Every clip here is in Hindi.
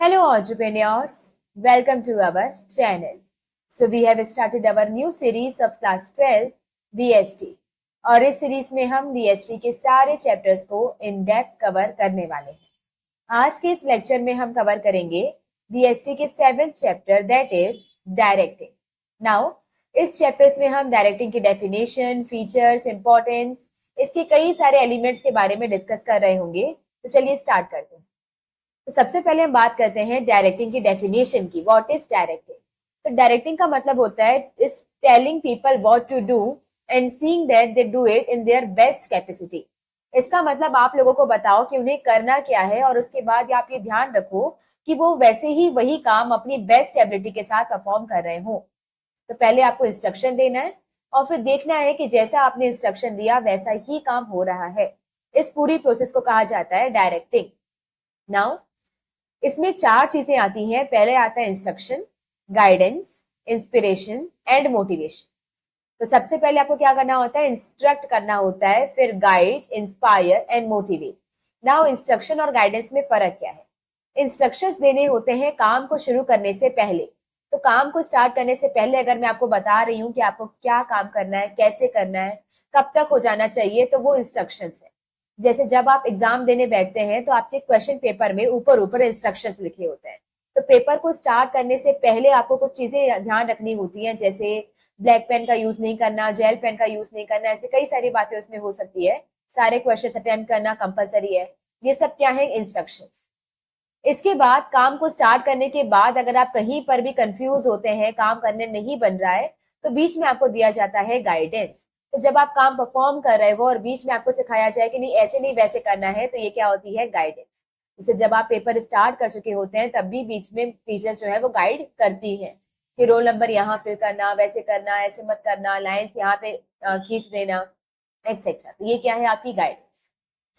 Hello, entrepreneurs. Welcome to our channel. So, we have started our new series of class 12 VST. और इस सीरीज में हम VST के सारे चैप्टर्स को इन डेप्थ कवर करने वाले हैं। आज के इस लेक्चर में हम कवर करेंगे VST के 7th chapter that is directing. Now इस चैप्टर्स में हम डायरेक्टिंग की डेफिनेशन, फीचर्स, इंपॉर्टेंस, इसके कई सारे एलिमेंट्स के बारे में डिस्कस कर रहे होंगे। तो चलिए स्टार्ट करते हैं। तो सबसे पहले हम बात करते हैं डायरेक्टिंग की डेफिनेशन की। What is directing? तो डायरेक्टिंग का मतलब होता है is telling people what to do and seeing that they do it in their best capacity. इसका मतलब आप लोगों को बताओ कि उन्हें करना क्या है और उसके बाद आप ये ध्यान रखो कि वो वैसे ही वही काम अपनी बेस्ट एबिलिटी के साथ परफॉर्म कर रहे हो। तो पहले आपको इंस्ट्रक्शन देना है और फिर देखना है कि जैसा आपने इंस्ट्रक्शन दिया वैसा ही काम हो रहा है। इस पूरी प्रोसेस को कहा जाता है डायरेक्टिंग। नाउ इसमें 4 चीजें आती हैं। पहले आता है instruction, guidance, inspiration and motivation. तो सबसे पहले आपको क्या करना होता है? इंस्ट्रक्ट करना होता है, फिर guide, inspire and motivate. Now instruction और गाइडेंस में फर्क क्या है? इंस्ट्रक्शंस देने होते हैं काम को शुरू करने से पहले। तो काम को स्टार्ट करने से पहले अगर मैं आपको बता रही हूँ कि आपको क्या काम करना है, कैसे करना है, कब तक हो जाना चाहिए, तो वो इंस्ट्रक्शंस है। जैसे जब आप एग्जाम देने बैठते हैं तो आपके क्वेश्चन पेपर में ऊपर ऊपर इंस्ट्रक्शंस लिखे होते हैं। तो पेपर को स्टार्ट करने से पहले आपको कुछ चीजें ध्यान रखनी होती हैं, जैसे ब्लैक पेन का यूज नहीं करना, जेल पेन का यूज नहीं करना, ऐसे कई सारी बातें उसमें हो सकती है। सारे क्वेश्चन अटेम्प्ट करना कंपलसरी है। ये सब क्या है? इंस्ट्रक्शंस। इसके बाद काम को स्टार्ट करने के बाद अगर आप कहीं पर भी कंफ्यूज होते हैं, काम करने नहीं बन रहा है, तो बीच में आपको दिया जाता है गाइडेंस। तो जब आप काम परफॉर्म कर रहे हो और बीच में आपको सिखाया जाए कि नहीं ऐसे नहीं वैसे करना है, तो ये क्या होती है? गाइडेंस। जैसे जब आप पेपर स्टार्ट कर चुके होते हैं तब भी बीच में टीचर्स जो है वो गाइड करती है कि रोल नंबर यहाँ फिल करना, वैसे करना, ऐसे मत करना, लाइन्स यहाँ पे खींच देना, एक्सेट्रा। तो ये क्या है? आपकी गाइडेंस।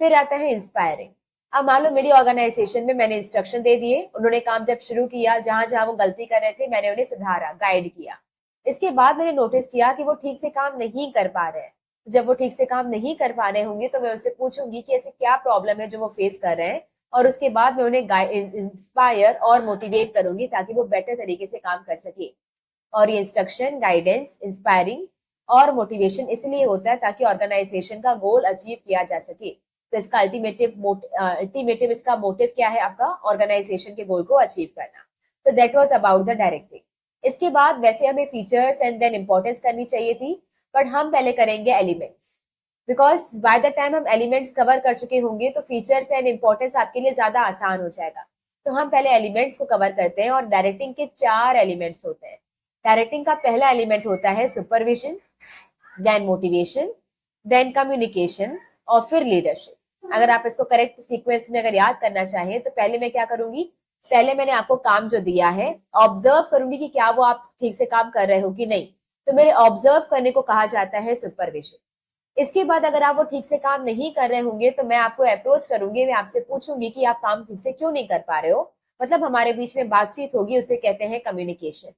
फिर आता है इंस्पायरिंग। अब मान लो मेरी ऑर्गेनाइजेशन में मैंने इंस्ट्रक्शन दे दिए, उन्होंने काम जब शुरू किया, जहां जहां वो गलती कर रहे थे मैंने उन्हें सुधारा, गाइड किया। इसके बाद मैंने नोटिस किया कि वो ठीक से काम नहीं कर पा रहे हैं। जब वो ठीक से काम नहीं कर पा रहे होंगे तो मैं उससे पूछूंगी कि ऐसे क्या प्रॉब्लम है जो वो फेस कर रहे हैं, और उसके बाद मैं उन्हें इंस्पायर और मोटिवेट करूंगी ताकि वो बेटर तरीके से काम कर सके। और ये इंस्ट्रक्शन, गाइडेंस, इंस्पायरिंग और मोटिवेशन इसलिए होता है ताकि ऑर्गेनाइजेशन का गोल अचीव किया जा सके। तो इसका अल्टीमेटिव इसका मोटिव क्या है? आपका ऑर्गेनाइजेशन के गोल को अचीव करना। तो that was about the directing. इसके बाद वैसे हमें फीचर्स एंड देन इंपॉर्टेंस करनी चाहिए थी, बट हम पहले करेंगे elements, because by the time हम एलिमेंट्स कवर कर चुके होंगे तो फीचर्स एंड इंपॉर्टेंस आपके लिए ज्यादा आसान हो जाएगा। तो हम पहले एलिमेंट्स को कवर करते हैं। और डायरेक्टिंग के 4 एलिमेंट्स होते हैं। डायरेक्टिंग का पहला एलिमेंट होता है supervision, then motivation, then communication और फिर लीडरशिप। अगर आप इसको करेक्ट सीक्वेंस में अगर याद करना चाहें तो पहले मैं क्या करूंगी? पहले मैंने आपको काम जो दिया है ऑब्जर्व करूंगी कि क्या वो आप ठीक से काम कर रहे हो कि नहीं। तो मेरे ऑब्जर्व करने को कहा जाता है सुपरविजन। इसके बाद अगर आप वो ठीक से काम नहीं कर रहे होंगे तो मैं आपको अप्रोच करूंगी, मैं आपसे पूछूंगी कि आप काम ठीक से क्यों नहीं कर पा रहे हो, मतलब हमारे बीच में बातचीत होगी, उसे कहते हैं कम्युनिकेशन।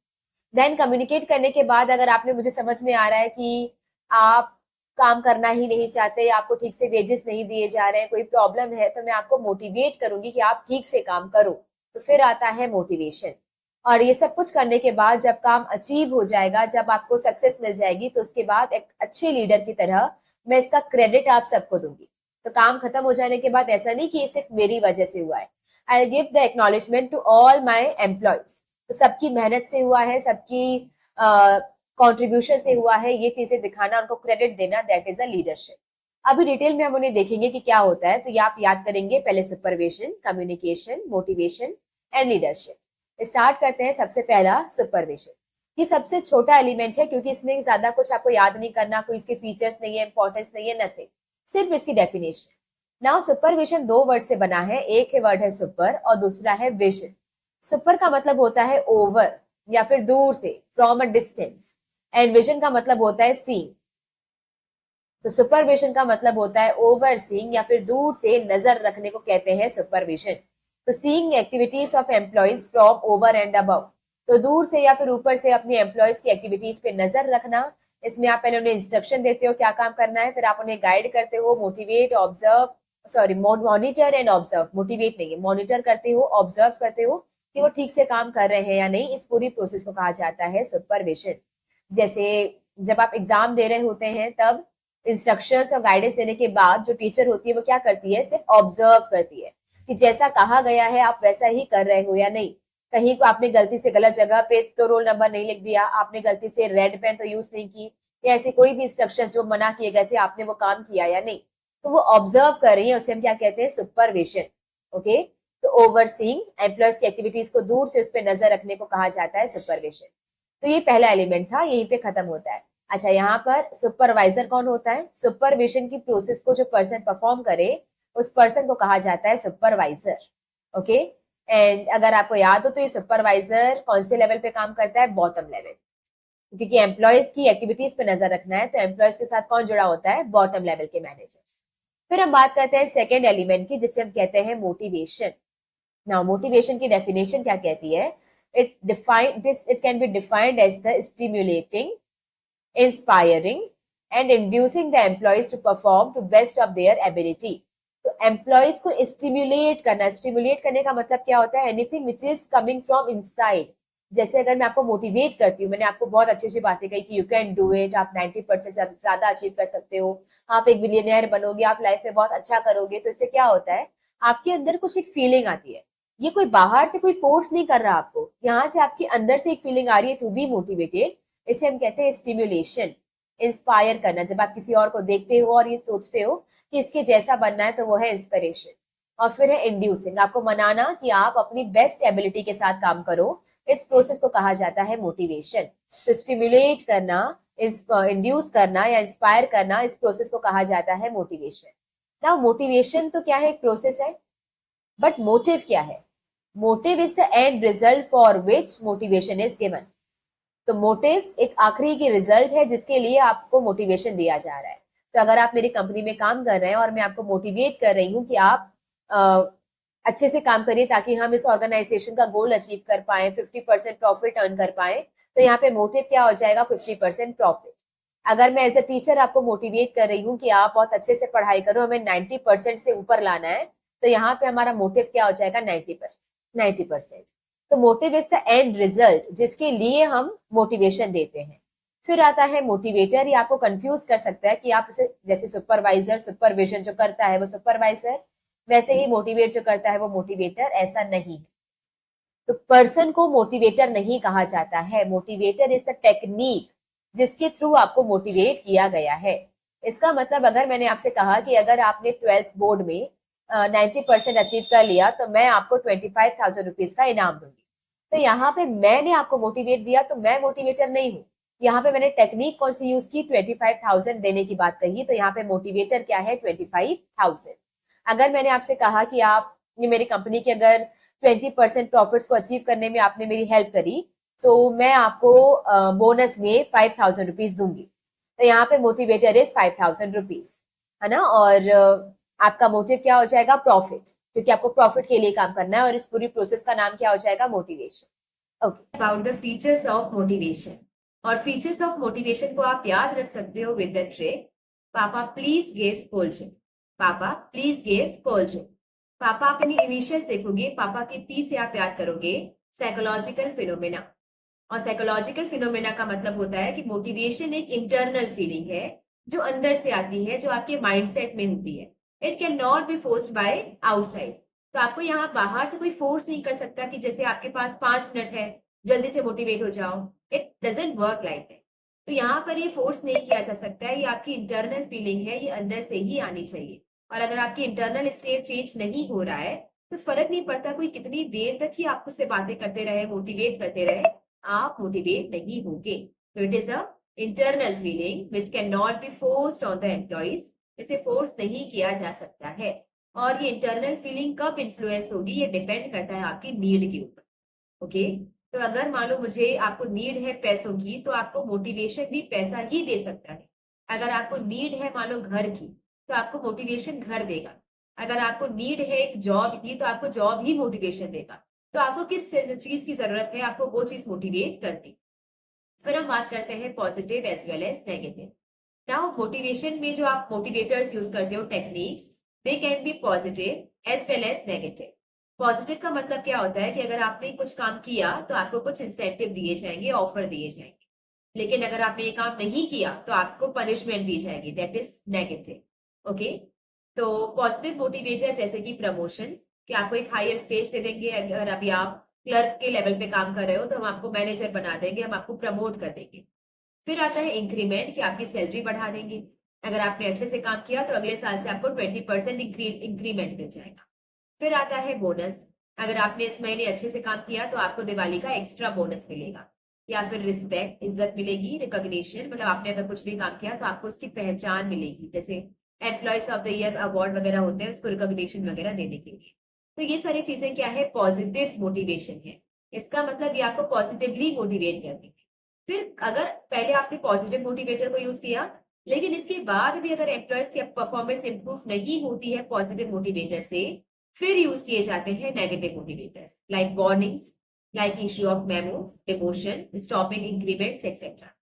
देन कम्युनिकेट करने के बाद अगर आपने मुझे समझ में आ रहा है कि आप काम करना ही नहीं चाहते, आपको ठीक से वेजेस नहीं दिए जा रहे हैं, कोई प्रॉब्लम है, तो मैं आपको मोटिवेट करूंगी कि आप ठीक से काम करो। तो फिर आता है मोटिवेशन। और ये सब कुछ करने के बाद जब काम अचीव हो जाएगा, जब आपको सक्सेस मिल जाएगी, तो उसके बाद एक अच्छे लीडर की तरह मैं इसका क्रेडिट आप सबको दूंगी। तो काम खत्म हो जाने के बाद ऐसा नहीं कि ये सिर्फ मेरी वजह से हुआ है, I give the acknowledgement to all my employees. तो सबकी मेहनत से हुआ है, सबकी कॉन्ट्रीब्यूशन से हुआ है, ये चीजें दिखाना, उनको क्रेडिट देना, दैट इज अ लीडरशिप। अभी डिटेल में हम उन्हें देखेंगे कि क्या होता है। तो ये आप याद करेंगे पहले supervision, communication, motivation and leadership. Start करते हैं। सबसे पहला सुपरविजन। ये सबसे छोटा एलिमेंट है क्योंकि इसमें ज्यादा कुछ आपको याद नहीं करना, कोई इसके फीचर्स नहीं है, इंपॉर्टेंस नहीं है, नथिंग, सिर्फ इसकी डेफिनेशन। नाउ सुपरविजन 2 वर्ड से बना है। एक है वर्ड है सुपर और दूसरा है विजन। सुपर का मतलब होता है ओवर या फिर दूर से, from a distance, and vision का मतलब होता है सीइंग। तो सुपरविजन का मतलब होता है ओवर सीइंग या फिर दूर से नजर रखने को कहते हैं सुपरविजन। तो seeing activities of employees from over and above. तो दूर से या फिर ऊपर से अपनी एम्प्लॉयज की एक्टिविटीज पे नजर रखना। इसमें आप पहले उन्हें इंस्ट्रक्शन देते हो क्या काम करना है, फिर आप उन्हें गाइड करते हो, motivate, observe, sorry, monitor and observe, motivate नहीं है, मॉनिटर करते हो, ऑब्जर्व करते हो कि वो ठीक से काम कर रहे हैं या नहीं, इस पूरी प्रोसेस को कहा जाता है सुपरविजन। जैसे जब आप एग्जाम दे रहे होते हैं तब इंस्ट्रक्शंस और गाइडेंस देने के बाद जो टीचर होती है वो क्या करती है, सिर्फ ऑब्जर्व करती है कि जैसा कहा गया है आप वैसा ही कर रहे हो या नहीं। कहीं को आपने गलती से गलत जगह पे तो रोल नंबर नहीं लिख दिया, आपने गलती से रेड पेन तो यूज नहीं की, या ऐसे कोई भी इंस्ट्रक्शंस जो मना किए गए थे आपने वो काम किया या नहीं, तो वो ऑब्जर्व कर रही है, उसे हम क्या कहते हैं, सुपरविजन। ओके, तो ओवरसीइंग एम्प्लॉयज की एक्टिविटीज को दूर से उस पर नजर रखने को कहा जाता है सुपरविजन। तो ये पहला एलिमेंट था, यहीं पे खत्म होता है। अच्छा, यहाँ पर सुपरवाइजर कौन होता है? सुपरविजन की प्रोसेस को जो पर्सन परफॉर्म करे उस पर्सन को कहा जाता है सुपरवाइजर। ओके, एंड अगर आपको याद हो तो ये सुपरवाइजर कौन से लेवल पे काम करता है? बॉटम लेवल, क्योंकि एम्प्लॉयज की एक्टिविटीज पे नजर रखना है तो एम्प्लॉयज के साथ कौन जुड़ा होता है? बॉटम लेवल के मैनेजर्स। फिर हम बात करते हैं सेकेंड एलिमेंट की, जिसे हम कहते हैं मोटिवेशन। नाउ मोटिवेशन की डेफिनेशन क्या कहती है? It can be defined as the stimulating, inspiring and inducing the employees to perform to best of their ability। तो एम्प्लॉयज को स्टिम्युलेट करना, स्टिम्युलेट करने का मतलब क्या होता है? Anything which is coming from inside. जैसे अगर मैं आपको मोटिवेट करती हूँ, मैंने आपको बहुत अच्छी अच्छी बातें कही कि यू कैन डू इट, आप 90% से ज्यादा अचीव कर सकते हो, आप एक बिलियनियर बनोगे, आप लाइफ में बहुत अच्छा करोगे, तो इससे क्या होता है? आपके अंदर कुछ एक फीलिंग आती है। ये कोई बाहर से कोई फोर्स नहीं कर रहा आपको, यहाँ से आपके अंदर से एक फीलिंग आ रही है टू बी मोटिवेटेड। इसे हम कहते हैं स्टिम्युलेशन। इंस्पायर करना, जब आप किसी और को देखते हो और ये सोचते हो कि इसके जैसा बनना है, तो वो है इंस्पिरेशन। और फिर है इंड्यूसिंग, आपको मनाना कि आप अपनी बेस्ट एबिलिटी के साथ काम करो, इस प्रोसेस को कहा जाता है मोटिवेशन। तो स्टिम्युलेट करना, इंड्यूस करना या इंस्पायर करना, इस प्रोसेस को कहा जाता है मोटिवेशन। नाउ मोटिवेशन तो क्या है? एक प्रोसेस है, बट मोटिव क्या है? Motive is the end result for which motivation is given. तो मोटिव एक आखिरी की रिजल्ट है जिसके लिए आपको मोटिवेशन दिया जा रहा है। तो अगर आप मेरी कंपनी में काम कर रहे हैं और मैं आपको मोटिवेट कर रही हूँ कि आप अच्छे से काम करिए ताकि हम इस ऑर्गेनाइजेशन का गोल अचीव कर पाए, 50% प्रॉफिट अर्न कर पाए, तो यहाँ पे मोटिव क्या हो जाएगा? 50% प्रॉफिट। अगर मैं एज अ टीचर आपको मोटिवेट कर रही हूँ कि आप बहुत अच्छे से पढ़ाई करो, हमें 90% से ऊपर लाना है, तो यहाँ पे हमारा मोटिव क्या हो जाएगा? 90%। तो motive is the end result जिसके लिए हम मोटिवेशन देते हैं। फिर आता है मोटिवेटर। ये आपको कंफ्यूज कर सकता है कि आप इसे, जैसे सुपरवाइजर, सुपरविजन जो करता है वो सुपरवाइजर, वैसे ही मोटिवेट जो करता है वो मोटिवेटर, ऐसा नहीं है। तो पर्सन को मोटिवेटर नहीं कहा जाता है। मोटिवेटर इज द टेक्निक जिसके थ्रू आपको मोटिवेट किया गया है। इसका मतलब अगर मैंने आपसे कहा कि अगर आपने 12th बोर्ड में 90% अचीव कर लिया तो मैं आपको 25,000 रुपीज का इनाम दूंगी, तो यहाँ पे मैंने आपको मोटिवेट दिया, तो मैं मोटिवेटर नहीं हूँ। यहाँ पे मैंने टेक्निक कौन सी यूज की? 25,000 देने की बात कही, तो यहाँ पे मोटिवेटर क्या है? 25,000। अगर मैंने आपसे कहा कि आप ये मेरी कंपनी के अगर 20% प्रॉफिट्स को अचीव करने में आपने मेरी हेल्प करी, तो मैं आपको बोनस में 5,000 रुपीज दूंगी, तो यहाँ पे मोटिवेटर इज 5,000 रुपीज, है ना। और आपका मोटिव क्या हो जाएगा? प्रॉफिट, क्योंकि आपको प्रॉफिट के लिए काम करना है, और इस पूरी प्रोसेस का नाम क्या हो जाएगा? Motivation. Okay, about the features of motivation. और फीचर्स ऑफ मोटिवेशन को आप याद रख सकते हो विद द ट्रिक पापा प्लीज गिव कोल्ड ड्रिंक। पापा प्लीज गिव कोल्ड ड्रिंक। पापा, अपनी इनिशियल्स देखोगे, पापा के पी से आप याद करोगे साइकोलॉजिकल फिनोमेना। और साइकोलॉजिकल फिनोमेना का मतलब होता है कि मोटिवेशन एक इंटरनल फीलिंग है जो अंदर से आती है, जो आपके माइंडसेट में होती है। It can not be forced by outside. तो आपको यहाँ बाहर से कोई फोर्स नहीं कर सकता कि जैसे आपके पास 5 मिनट है, जल्दी से मोटिवेट हो जाओ। It doesn't work like that. तो यहाँ पर ये फोर्स नहीं किया जा सकता है, ये आपकी इंटरनल फीलिंग है, ये अंदर से ही आनी चाहिए। और अगर आपकी इंटरनल स्टेट चेंज नहीं हो रहा है तो फर्क नहीं पड़ता कोई कितनी देर तक ही आपको से बातें करते रहे, मोटिवेट करते रहे, आप मोटिवेट नहीं होंगे। तो it is a internal feeling which can not be forced on the employees. इसे फोर्स नहीं किया जा सकता है। और ये इंटरनल फीलिंग कब इन्फ्लुएंस होगी? ये डिपेंड करता है आपकी नीड के ऊपर। ओके, तो अगर मान लो मुझे आपको नीड है पैसों की, तो आपको मोटिवेशन भी पैसा ही दे सकता है। अगर आपको नीड है मान लो घर की, तो आपको मोटिवेशन घर देगा। अगर आपको नीड है एक जॉब की, तो आपको जॉब ही मोटिवेशन देगा। तो आपको किस चीज की जरूरत है, आपको वो चीज मोटिवेट करती। फिर हम बात करते हैं positive as well as negative. Now motivation में जो आप मोटिवेटर्स यूज करते हो techniques, they can be positive as well as negative. Positive का मतलब क्या होता है कि अगर आपने कुछ काम किया तो आपको कुछ इंसेंटिव दिए जाएंगे, ऑफर दिए जाएंगे। लेकिन अगर आपने ये काम नहीं किया तो आपको पनिशमेंट दी जाएगी, दैट इज नेगेटिव। ओके, तो पॉजिटिव मोटिवेटर जैसे कि प्रमोशन, कि आपको एक हायर स्टेज से देंगे। अगर अभी आप क्लर्क के लेवल पे काम कर रहे हो तो हम आपको मैनेजर बना देंगे, हम आपको प्रमोट कर देंगे। फिर आता है इंक्रीमेंट, कि आपकी सैलरी बढ़ा देंगे। अगर आपने अच्छे से काम किया तो अगले साल से आपको 20% इंक्रीमेंट मिल जाएगा। फिर आता है बोनस, अगर आपने इस महीने अच्छे से काम किया तो आपको दिवाली का एक्स्ट्रा बोनस मिलेगा। या फिर रिस्पेक्ट, इज्जत मिलेगी, रिकॉग्निशन, मतलब आपने अगर कुछ भी काम किया तो आपको उसकी पहचान मिलेगी, जैसे employees of the year award वगैरह होते हैं, उसको रिकॉग्निशन वगैरह देने के लिए। तो ये सारी चीजें क्या है, पॉजिटिव मोटिवेशन है। इसका मतलब ये आपको पॉजिटिवली मोटिवेट करती है। फिर अगर पहले आपने पॉजिटिव मोटिवेटर को यूज किया, लेकिन इसके बाद भी अगर एम्प्लॉयज की परफॉर्मेंस इंप्रूव नहीं होती है पॉजिटिव मोटिवेटर से, फिर यूज किए जाते हैं negative motivators, like warnings, like issue of memo, demotion, stopping increments etcetera.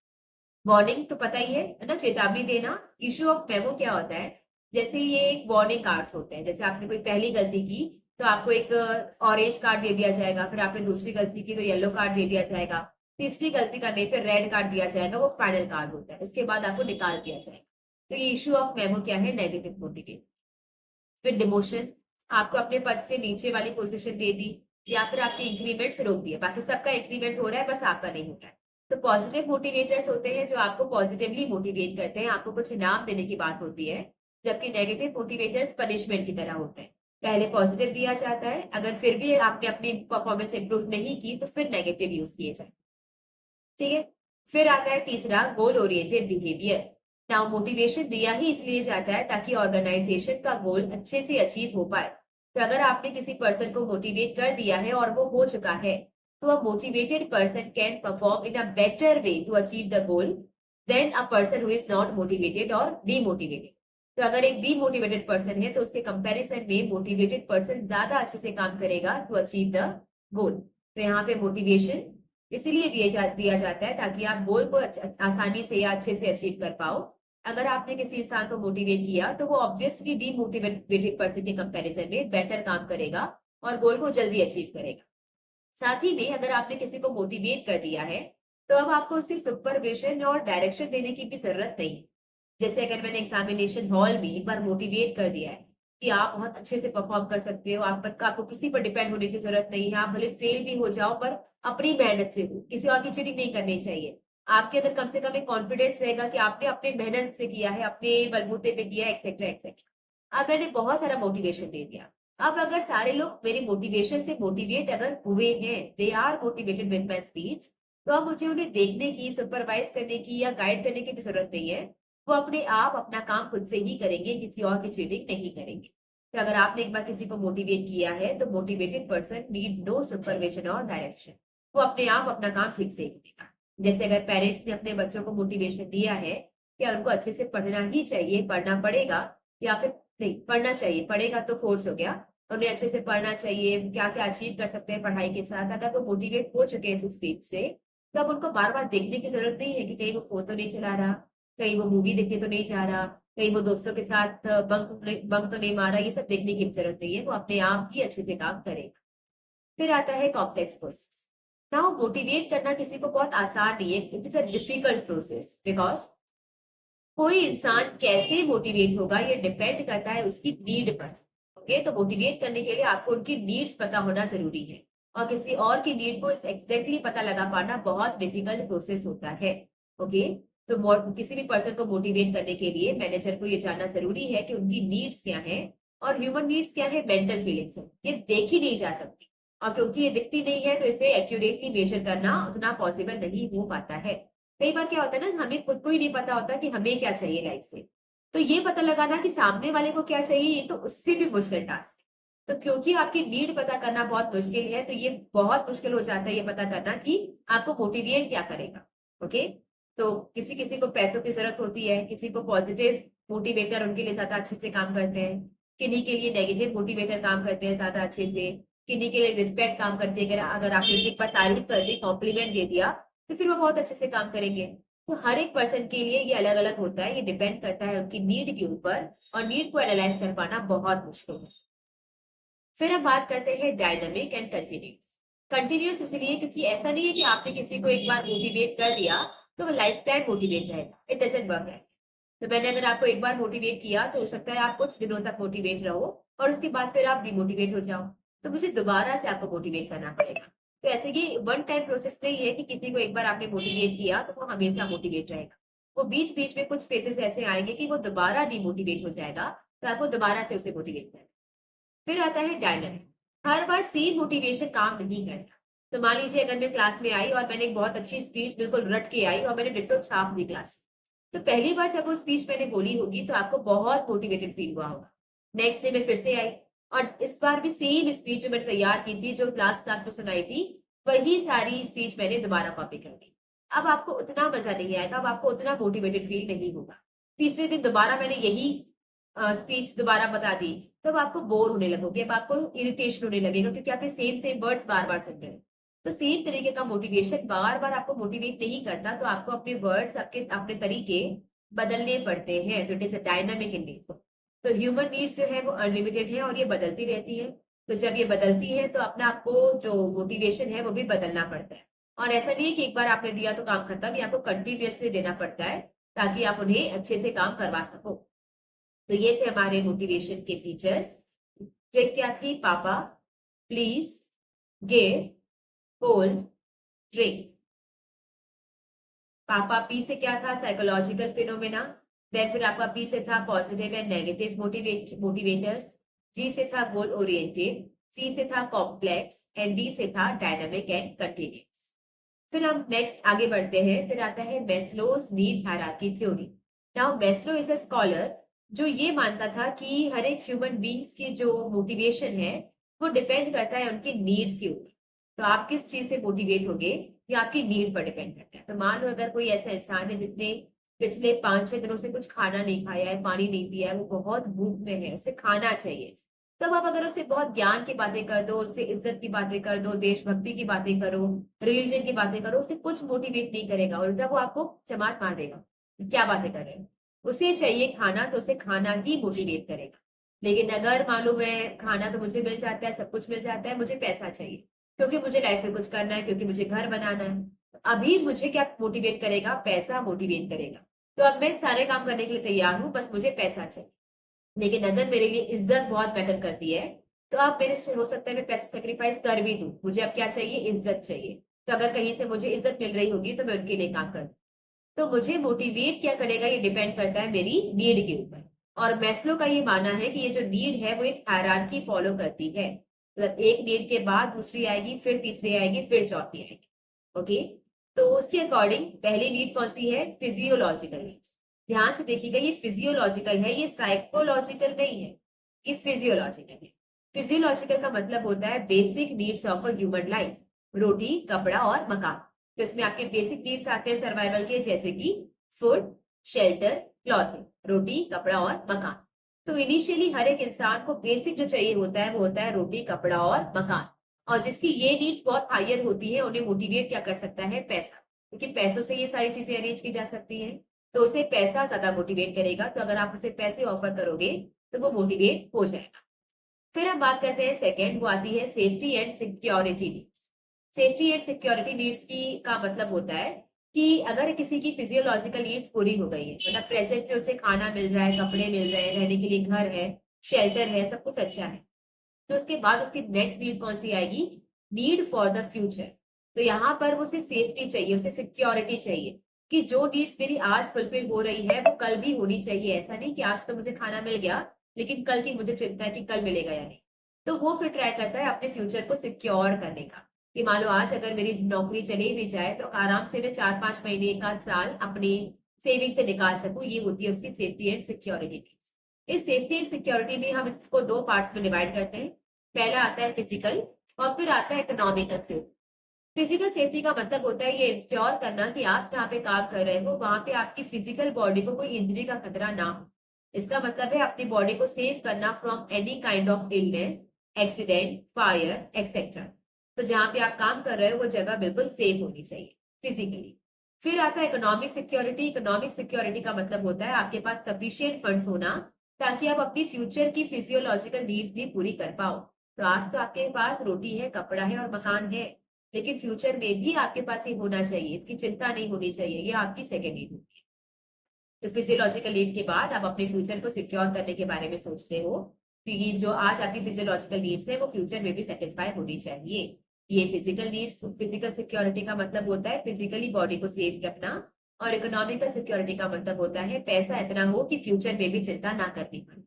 Warning तो पता ही है ना, चेतावनी देना। इश्यू ऑफ मेमो क्या होता है, जैसे ये एक वार्निंग कार्ड्स होते हैं, जैसे आपने कोई पहली गलती की तो आपको एक ऑरेंज कार्ड दे दिया जाएगा, फिर आपने दूसरी गलती की तो येलो कार्ड दे दिया जाएगा, तीसरी गलती करने पे रेड कार्ड दिया जाएगा, वो फाइनल कार्ड होता है, इसके बाद आपको निकाल दिया जाएगा। तो ये इश्यू ऑफ मेमो क्या है, नेगेटिव मोटिवेट। फिर डिमोशन, आपको अपने पद से नीचे वाली पोजीशन दे दी, या फिर आपकी इंक्रीमेंट से रोक दिया, बाकी सबका इंक्रीमेंट हो रहा है, बस आपका नहीं हो रहा है। तो पॉजिटिव मोटिवेटर्स होते हैं जो आपको पॉजिटिवली मोटिवेट करते हैं, आपको कुछ इनाम देने की बात होती है। जबकि नेगेटिव मोटिवेटर्स पनिशमेंट की तरह होते हैं, पहले पॉजिटिव दिया जाता है, अगर फिर भी आपने अपनी परफॉर्मेंस इंप्रूव नहीं की तो फिर नेगेटिव यूज किए जाए। ठीक है, फिर आता है तीसरा, goal oriented behaviour. Now motivation दिया ही इसलिए जाता है ताकि ऑर्गेनाइजेशन का गोल अच्छे से अचीव हो पाए। तो अगर आपने किसी पर्सन को मोटिवेट कर दिया है और वो हो चुका है, तो a motivated person can perform in a better way to achieve the goal than a person who is not motivated और डीमोटिवेटेड। तो अगर एक डीमोटिवेटेड पर्सन है तो उसके कंपैरिजन में मोटिवेटेड पर्सन ज्यादा अच्छे से काम करेगा टू अचीव द गोल। तो यहाँ पे मोटिवेशन इसीलिए दिया जाता है ताकि आप गोल को आसानी से या अच्छे से अचीव कर पाओ। अगर आपने किसी इंसान को मोटिवेट किया तो वो ऑब्वियसली डीमोटिवेटेड पर्सन के कंपैरिजन में बेटर काम करेगा और गोल को जल्दी अचीव करेगा। साथ ही में अगर आपने किसी को मोटिवेट कर दिया है तो अब आपको उसे सुपरविजन और डायरेक्शन देने की भी जरूरत नहीं। जैसे अगर मैंने एग्जामिनेशन हॉल में एक बार मोटिवेट कर दिया है कि आप बहुत अच्छे से परफॉर्म कर सकते हो, आपको किसी पर डिपेंड होने की जरूरत नहीं है, आप भले फेल भी हो जाओ पर अपनी मेहनत से हो, किसी और की चीटिंग नहीं करनी चाहिए। आपके अंदर कम से कम एक कॉन्फिडेंस रहेगा कि आपने अपने मेहनत से किया है, अपने बलबूते पे किया है, एक्सेट्रा एक्सेट्रा। अब मैंने बहुत सारा मोटिवेशन दे दिया। अब अगर सारे लोग मेरे मोटिवेशन से मोटिवेट अगर हुए हैं, they are motivated with my speech, तो अब मुझे उन्हें देखने की, सुपरवाइज करने की या गाइड करने की भी जरूरत नहीं है। वो अपने आप अपना काम खुद से ही करेंगे, किसी और की चीटिंग नहीं करेंगे। तो अगर आपने एक बार किसी को मोटिवेट किया है तो motivated person need no supervision और डायरेक्शन, वो अपने आप अपना काम ठीक से ही करेगा। जैसे अगर पेरेंट्स ने अपने बच्चों को मोटिवेशन दिया है कि उनको अच्छे से पढ़ना ही चाहिए, पढ़ना पड़ेगा, या फिर नहीं पढ़ना चाहिए, पढ़ेगा तो फोर्स हो गया, उन्हें अच्छे से पढ़ना चाहिए, क्या क्या अचीव कर सकते हैं पढ़ाई के साथ, अगर वो मोटिवेट हो चुके हैं इस स्पीच से, तो अब उनको बार बार देखने की जरूरत नहीं है कि कहीं वो फोन तो नहीं चला रहा, कहीं वो मूवी देखने तो नहीं जा रहा, कहीं वो दोस्तों के साथ बंक तो नहीं मारा, ये सब देखने की जरूरत नहीं है, वो अपने आप ही अच्छे से काम करेगा। फिर आता है कॉम्प्लेक्स प्रोसेस। नाउ मोटिवेट करना किसी को बहुत आसान नहीं है, it is a difficult process, because कोई इंसान कैसे मोटिवेट होगा ये डिपेंड करता है उसकी नीड पर। ओके, तो मोटिवेट करने के लिए आपको उनकी नीड्स पता होना जरूरी है, और किसी और की नीड को एग्जैक्टली पता लगा पाना बहुत डिफिकल्ट प्रोसेस होता है। ओके, तो किसी भी पर्सन को मोटिवेट करने के लिए मैनेजर को ये जानना जरूरी है कि उनकी नीड्स क्या है, और ह्यूमन नीड्स क्या है, मेंटल फीलिंग्स है, ये देखी नहीं जा सकती। और क्योंकि ये दिखती नहीं है तो इसे एक्यूरेटली मेजर करना उतना पॉसिबल नहीं हो पाता है। कई बार क्या होता है ना, हमें खुद को ही नहीं पता होता कि हमें क्या चाहिए लाइफ से। तो ये पता लगाना कि सामने वाले को क्या चाहिए, ये तो उससे भी मुश्किल टास्क है। तो क्योंकि आपकी नीड पता करना बहुत मुश्किल है, तो ये बहुत मुश्किल हो जाता है ये पता करना कि आपको मोटिवेट क्या करेगा। ओके, तो किसी किसी को पैसों की जरूरत होती है, किसी को पॉजिटिव मोटिवेटर उनके लिए ज्यादा अच्छे से काम करते हैं, किन्हीं के लिए नेगेटिव मोटिवेटर काम करते हैं ज्यादा अच्छे से, किन्हीं के लिए रिस्पेक्ट काम करती है। अगर अगर आपने एक बार तारीफ कर दी, कॉम्प्लीमेंट दे दिया, तो फिर वो बहुत अच्छे से काम करेंगे। तो हर एक पर्सन के लिए ये अलग अलग होता है, ये डिपेंड करता है उनकी नीड के ऊपर, और नीड को एनालाइज कर पाना बहुत मुश्किल है। फिर हम बात करते हैं डायनामिक एंड कंटिन्यूस। कंटिन्यूस इसलिए क्योंकि ऐसा नहीं है कि आपने किसी को एक बार मोटिवेट कर दिया तो वो लाइफ टाइम मोटिवेट रहेगा, इट डजंट वर्क लाइक। तो मैंने अगर आपको एक बार मोटिवेट किया तो हो सकता है आप कुछ दिनों तक मोटिवेट रहो और उसके बाद फिर आप डिमोटिवेट हो जाओ, तो मुझे दोबारा से आपको मोटिवेट करना पड़ेगा। तो ऐसे कि वन टाइम प्रोसेस नहीं है कि किसी को एक बार आपने मोटिवेट किया तो वो हमेशा मोटिवेट रहेगा। वो बीच बीच में कुछ फेजेस ऐसे आएंगे कि वो दोबारा डिमोटिवेट हो जाएगा, तो आपको दोबारा से उसे मोटिवेट करना। फिर आता है डायनामिक। हर बार सेम मोटिवेशन काम नहीं करता। तो मान लीजिए अगर मैं क्लास में आई और मैंने एक बहुत अच्छी स्पीच बिल्कुल रट के आई और मैंने डिट्टो छाप दी क्लास में, तो पहली बार जब वो स्पीच मैंने बोली होगी तो आपको बहुत मोटिवेटेड फील हुआ होगा। नेक्स्ट डे मैं फिर से आई और इस बार भी सेम स्पीच जो मैंने तैयार की थी, जो क्लास में सुनाई थी, वही सारी स्पीच मैंने दोबारा कॉपी कर दी। अब आपको उतना मजा नहीं आएगा, अब आपको उतना मोटिवेटेड फील नहीं होगा। तीसरे दिन दोबारा मैंने यही स्पीच दोबारा बता दी, तब आपको बोर होने लगोगे, अब आपको इरिटेशन होने लगेगा क्योंकि आपने सेम सेम वर्ड्स बार-बार सुन रहे हैं। तो सेम तरीके का मोटिवेशन बार-बार आपको मोटिवेट नहीं करता, तो आपको अपने वर्ड्स, आपके अपने तरीके बदलने पड़ते हैं। तो it is a dynamic in nature. तो ह्यूमन नीड्स जो है वो अनलिमिटेड है और ये बदलती रहती है। तो जब ये बदलती है तो अपना आपको जो मोटिवेशन है वो भी बदलना पड़ता है। और ऐसा नहीं है कि एक बार आपने दिया तो काम खत्म, ये आपको कंटिन्यूअसली देना पड़ता है ताकि आप उन्हें अच्छे से काम करवा सको। तो ये थे हमारे मोटिवेशन के फीचर्स। ट्रिक क्या थी? पापा प्लीज गिव कोल्ड ड्रिंक। पापा पी से क्या था? Psychological phenomena. देन फिर आपका पी से था पॉजिटिव एंड नेगेटिव मोटिवेटर्स। जी से था गोल ओरिएंटेड। सी से था कॉम्प्लेक्स एंड डी से था डायनामिक एंड कंटिन्यूस। फिर हम नेक्स्ट आगे बढ़ते हैं। फिर आता है Maslow's need hierarchy theory. Now Maslow is a scholar जो ये मानता था कि हर एक ह्यूमन बींग्स की जो मोटिवेशन है वो डिपेंड करता है उनके नीड्स के ऊपर। तो आप किस चीज से मोटिवेट होगे ये आपकी नीड पर डिपेंड करता है। तो मान लो अगर कोई ऐसा इंसान है जिसने पिछले 5-6 दिनों से कुछ खाना नहीं खाया है, पानी नहीं पिया है, वो बहुत भूख में है, उसे खाना चाहिए। तब आप अगर उससे बहुत ज्ञान की बातें कर दो, उससे इज्जत की बातें कर दो, देशभक्ति की बातें करो, रिलीजन की बातें करो, उससे कुछ मोटिवेट नहीं करेगा, उल्टा वो आपको चमाट मार देगा। क्या बातें कर रहे हैं? उसे चाहिए खाना, तो उसे खाना ही मोटिवेट करेगा। लेकिन अगर मान लो मैं खाना तो मुझे मिल जाता है, सब कुछ मिल जाता है, मुझे पैसा चाहिए क्योंकि मुझे लाइफ में कुछ करना है, क्योंकि मुझे घर बनाना है, तो अभी मुझे क्या मोटिवेट करेगा? पैसा मोटिवेट करेगा। तो अब मैं सारे काम करने के लिए तैयार हूँ, बस मुझे पैसा चाहिए। लेकिन अगर मेरे लिए इज्जत बहुत मैटर करती है तो आप मेरे से हो सकता है मैं पैसे सेक्रीफाइस कर भी दूं, मुझे अब क्या चाहिए? इज्जत चाहिए। तो अगर कहीं से मुझे इज्जत मिल रही होगी तो मैं उनके लिए काम करूँ। तो मुझे मोटिवेट क्या करेगा ये डिपेंड करता है मेरी नीड के ऊपर। और मैस्लो का ये मानना है कि ये जो नीड है वो एक हायरार्की फॉलो करती है। मतलब एक नीड के बाद दूसरी आएगी, फिर तीसरी आएगी, फिर चौथी आएगी। ओके। तो उसके अकॉर्डिंग पहली नीड कौन सी है? Physiological needs. ध्यान से देखिएगा, ये फिजियोलॉजिकल है, ये साइकोलॉजिकल नहीं है, ये फिजियोलॉजिकल है। फिजियोलॉजिकल का मतलब होता है basic needs of a human life. रोटी, कपड़ा और मकान। तो इसमें आपके बेसिक नीड्स आते हैं सर्वाइवल के, जैसे कि फूड, शेल्टर, क्लॉथिंग। रोटी, कपड़ा और मकान। तो इनिशियली हर एक इंसान को बेसिक जो चाहिए होता है वो होता है रोटी, कपड़ा और मकान। और जिसकी ये नीड्स बहुत हायर होती है उन्हें मोटिवेट क्या कर सकता है? पैसा। क्योंकि पैसों से ये सारी चीजें अरेंज की जा सकती हैं, तो उसे पैसा ज्यादा मोटिवेट करेगा। तो अगर आप उसे पैसे ऑफर करोगे तो वो मोटिवेट हो जाएगा। फिर हम बात करते हैं सेकेंड, वो आती है safety and security needs. Safety and security needs की का मतलब होता है कि अगर किसी की फिजियोलॉजिकल नीड्स पूरी हो गई है, मतलब प्रेजेंट में उसे खाना मिल रहा है, कपड़े मिल रहे हैं, रहने के लिए घर है, शेल्टर है, सब कुछ अच्छा है, तो उसके बाद उसकी नेक्स्ट नीड कौन सी आएगी? Need for the future. तो यहाँ पर उसे सेफ्टी चाहिए, उसे सिक्योरिटी चाहिए कि जो नीड्स मेरी आज फुलफिल हो रही है वो कल भी होनी चाहिए। ऐसा नहीं कि आज तो मुझे खाना मिल गया लेकिन कल की मुझे चिंता है कि कल मिलेगा या नहीं। तो वो फिर ट्राई करता है अपने फ्यूचर को सिक्योर करने का, कि मान लो आज अगर मेरी नौकरी चली भी जाए तो आराम से मैं 4-5 महीने, एक आध साल अपनी सेविंग से निकाल सकूं। ये होती है उसकी सेफ्टी एंड सिक्योरिटी। इस सेफ्टी एंड सिक्योरिटी में हम इसको दो पार्ट्स में डिवाइड करते हैं। पहला आता है फिजिकल और फिर आता है इकोनॉमिकल सेफ्टी। फिजिकल सेफ्टी का मतलब होता है ये इंश्योर करना कि आप जहाँ पे काम कर रहे हो वहां पे आपकी फिजिकल बॉडी को कोई इंजरी का खतरा ना हो। इसका मतलब है अपनी बॉडी को सेव करना from any kind of illness, accident, fire etcetera. तो जहाँ पे आप काम कर रहे हो वो जगह बिल्कुल सेफ होनी चाहिए फिजिकली। फिर आता है इकोनॉमिक सिक्योरिटी। इकोनॉमिक सिक्योरिटी का मतलब होता है आपके पास सफिशिएंट फंड्स होना ताकि आप अपनी फ्यूचर की फिजियोलॉजिकल नीड्स भी पूरी कर पाओ। तो आज तो आपके पास रोटी है, कपड़ा है और मकान है, लेकिन फ्यूचर में भी आपके पास ये होना चाहिए, इसकी चिंता नहीं होनी चाहिए, ये आपकी सेकेंड नीड होती है। तो फिजियोलॉजिकल नीड के बाद आप अपने फ्यूचर को सिक्योर करने के बारे में सोचते हो, क्योंकि जो आज आपकी फिजियोलॉजिकल नीड्स है वो फ्यूचर में भी सेटिस्फाई होनी चाहिए। ये फिजिकल नीड्स, फिजिकल सिक्योरिटी का मतलब होता है फिजिकली बॉडी को सेफ रखना, और इकोनॉमिकल सिक्योरिटी का मतलब होता है पैसा इतना हो कि फ्यूचर में भी चिंता ना करनी पड़े।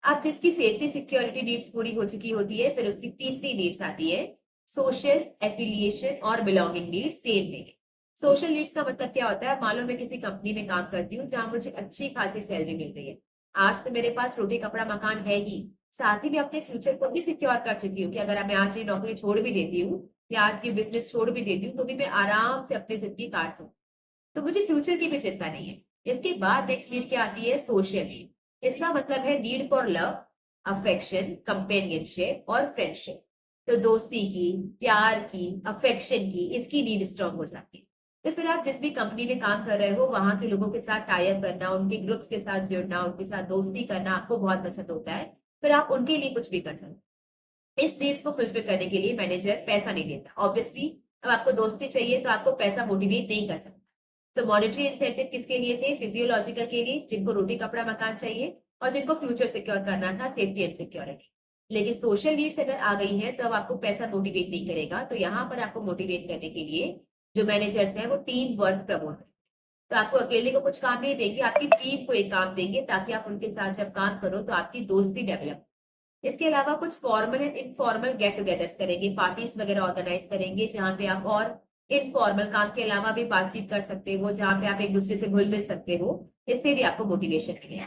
अब जिसकी सेफ्टी सिक्योरिटी नीड्स पूरी हो चुकी होती है, फिर उसकी तीसरी नीड्स आती है सोशल एफिलिएशन और बिलोंगिंग नीड्स। सेम नहीं है। सोशल नीड्स का मतलब क्या होता है, मान लो मैं किसी कंपनी में काम करती हूँ जहां मुझे अच्छी खासी सैलरी मिल रही है, आज तो मेरे पास रोटी कपड़ा मकान है ही, साथ ही मैं अपने फ्यूचर को भी सिक्योर कर चुकी हूँ कि अगर मैं आज ये नौकरी छोड़ भी देती हूँ या आज ये बिजनेस छोड़ भी देती हूँ तो भी मैं आराम से अपनी जिंदगी काट सकती हूँ, तो मुझे फ्यूचर की भी चिंता नहीं है। इसके बाद नेक्स्ट नीड क्या आती है, सोशल नीड। इसका मतलब है need for love, affection, companionship और फ्रेंडशिप। तो दोस्ती की, प्यार की, अफेक्शन की, इसकी नीड स्ट्रॉन्ग हो जाती है। तो फिर आप जिस भी कंपनी में काम कर रहे हो वहां के लोगों के साथ टाई अप करना, उनके ग्रुप्स के साथ जुड़ना, उनके साथ दोस्ती करना आपको बहुत पसंद होता है, फिर आप उनके लिए कुछ भी कर सकते हैं। इस नीड्स को फुलफिल करने के लिए मैनेजर पैसा नहीं देता ऑब्वियसली। अब आपको दोस्ती चाहिए तो आपको पैसा मोटिवेट नहीं कर सकता। तो मॉनेटरी इंसेंटिव किसके लिए थे, फिजियोलॉजिकल के लिए, जिनको रोटी कपड़ा मकान चाहिए और जिनको फ्यूचर सिक्योर करना था, सेफ्टी एंड सिक्योरिटी। लेकिन सोशल नीड्स अगर आ गई है तो अब आपको पैसा मोटिवेट नहीं करेगा, तो यहाँ पर आपको मोटिवेट करने के लिए जो मैनेजर्स हैं वो टीम वर्क प्रमोट करें। तो आपको अकेले को कुछ काम नहीं देंगे, आपकी टीम को एक काम देंगे ताकि आप उनके साथ जब काम करो तो आपकी दोस्ती डेवलप। इसके अलावा कुछ formal and informal get togethers करेंगे, पार्टीज वगैरह ऑर्गेनाइज करेंगे जहां पे आप और इनफॉर्मल काम के अलावा भी बातचीत कर सकते हो, जहां पे आप एक दूसरे से घुल मिल सकते हो। इससे भी आपको मोटिवेशन मिलेगा।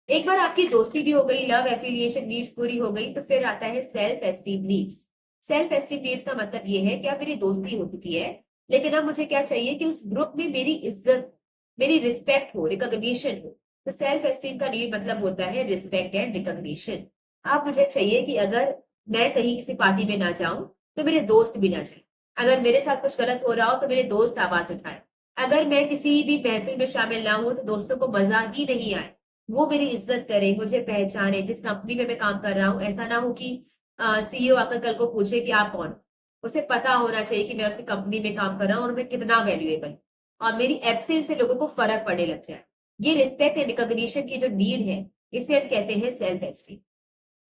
एक बार आपकी दोस्ती भी हो गई, लव एफिलिएशन नीड्स पूरी हो गई, तो फिर आता है self esteem needs. Self esteem needs का मतलब ये है कि अब मेरी दोस्ती हो चुकी है, लेकिन अब मुझे क्या चाहिए कि उस ग्रुप में मेरी इज्जत, मेरी रिस्पेक्ट हो, रिकॉग्निशन हो। तो सेल्फ एस्टीम का नीड मतलब होता है रिस्पेक्ट एंड रिकॉग्निशन। आप मुझे चाहिए कि अगर मैं कहीं किसी पार्टी में ना जाऊं तो मेरे दोस्त भी ना जाए, अगर मेरे साथ कुछ गलत हो रहा हो तो मेरे दोस्त आवाज उठाए, अगर मैं किसी भी महफिल में शामिल ना हूं तो दोस्तों को मजा ही नहीं आए, वो मेरी इज्जत करे, मुझे पहचाने। जिस कंपनी में मैं काम कर रहा हूँ ऐसा ना हो कि सीईओ आकर कल को पूछे कि आप कौन, उसे पता होना चाहिए कि मैं उसकी कंपनी में काम कर रहा हूँ और मैं कितना वैल्यूएबल, और मेरी एब्सेंस से लोगों को फर्क पड़ने लग जाए। ये रिस्पेक्ट एंड रिकॉग्निशन की जो नीड है, इसे हम कहते हैं सेल्फ एस्टीम।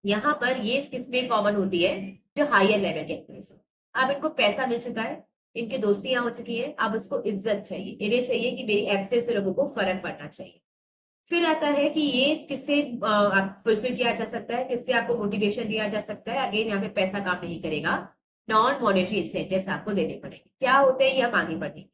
यहाँ पर ये किस्में कॉमन होती है जो हायर लेवल के एम्प्लॉइज हो। अब इनको पैसा मिल चुका है, इनकी दोस्तियां हो चुकी है, अब उसको इज्जत चाहिए, इन्हें चाहिए कि मेरी एब्सेंस से लोगों को फर्क पड़ना चाहिए। फिर आता है कि ये किससे आप फुलफिल किया जा सकता है, किससे आपको मोटिवेशन दिया जा सकता है। अगेन यहाँ पे पैसा काम नहीं करेगा, नॉन मॉनेटरी इंसेंटिव्स आपको देने पड़ेंगे। क्या होते हैं ये हम आगे बढ़ेंगे।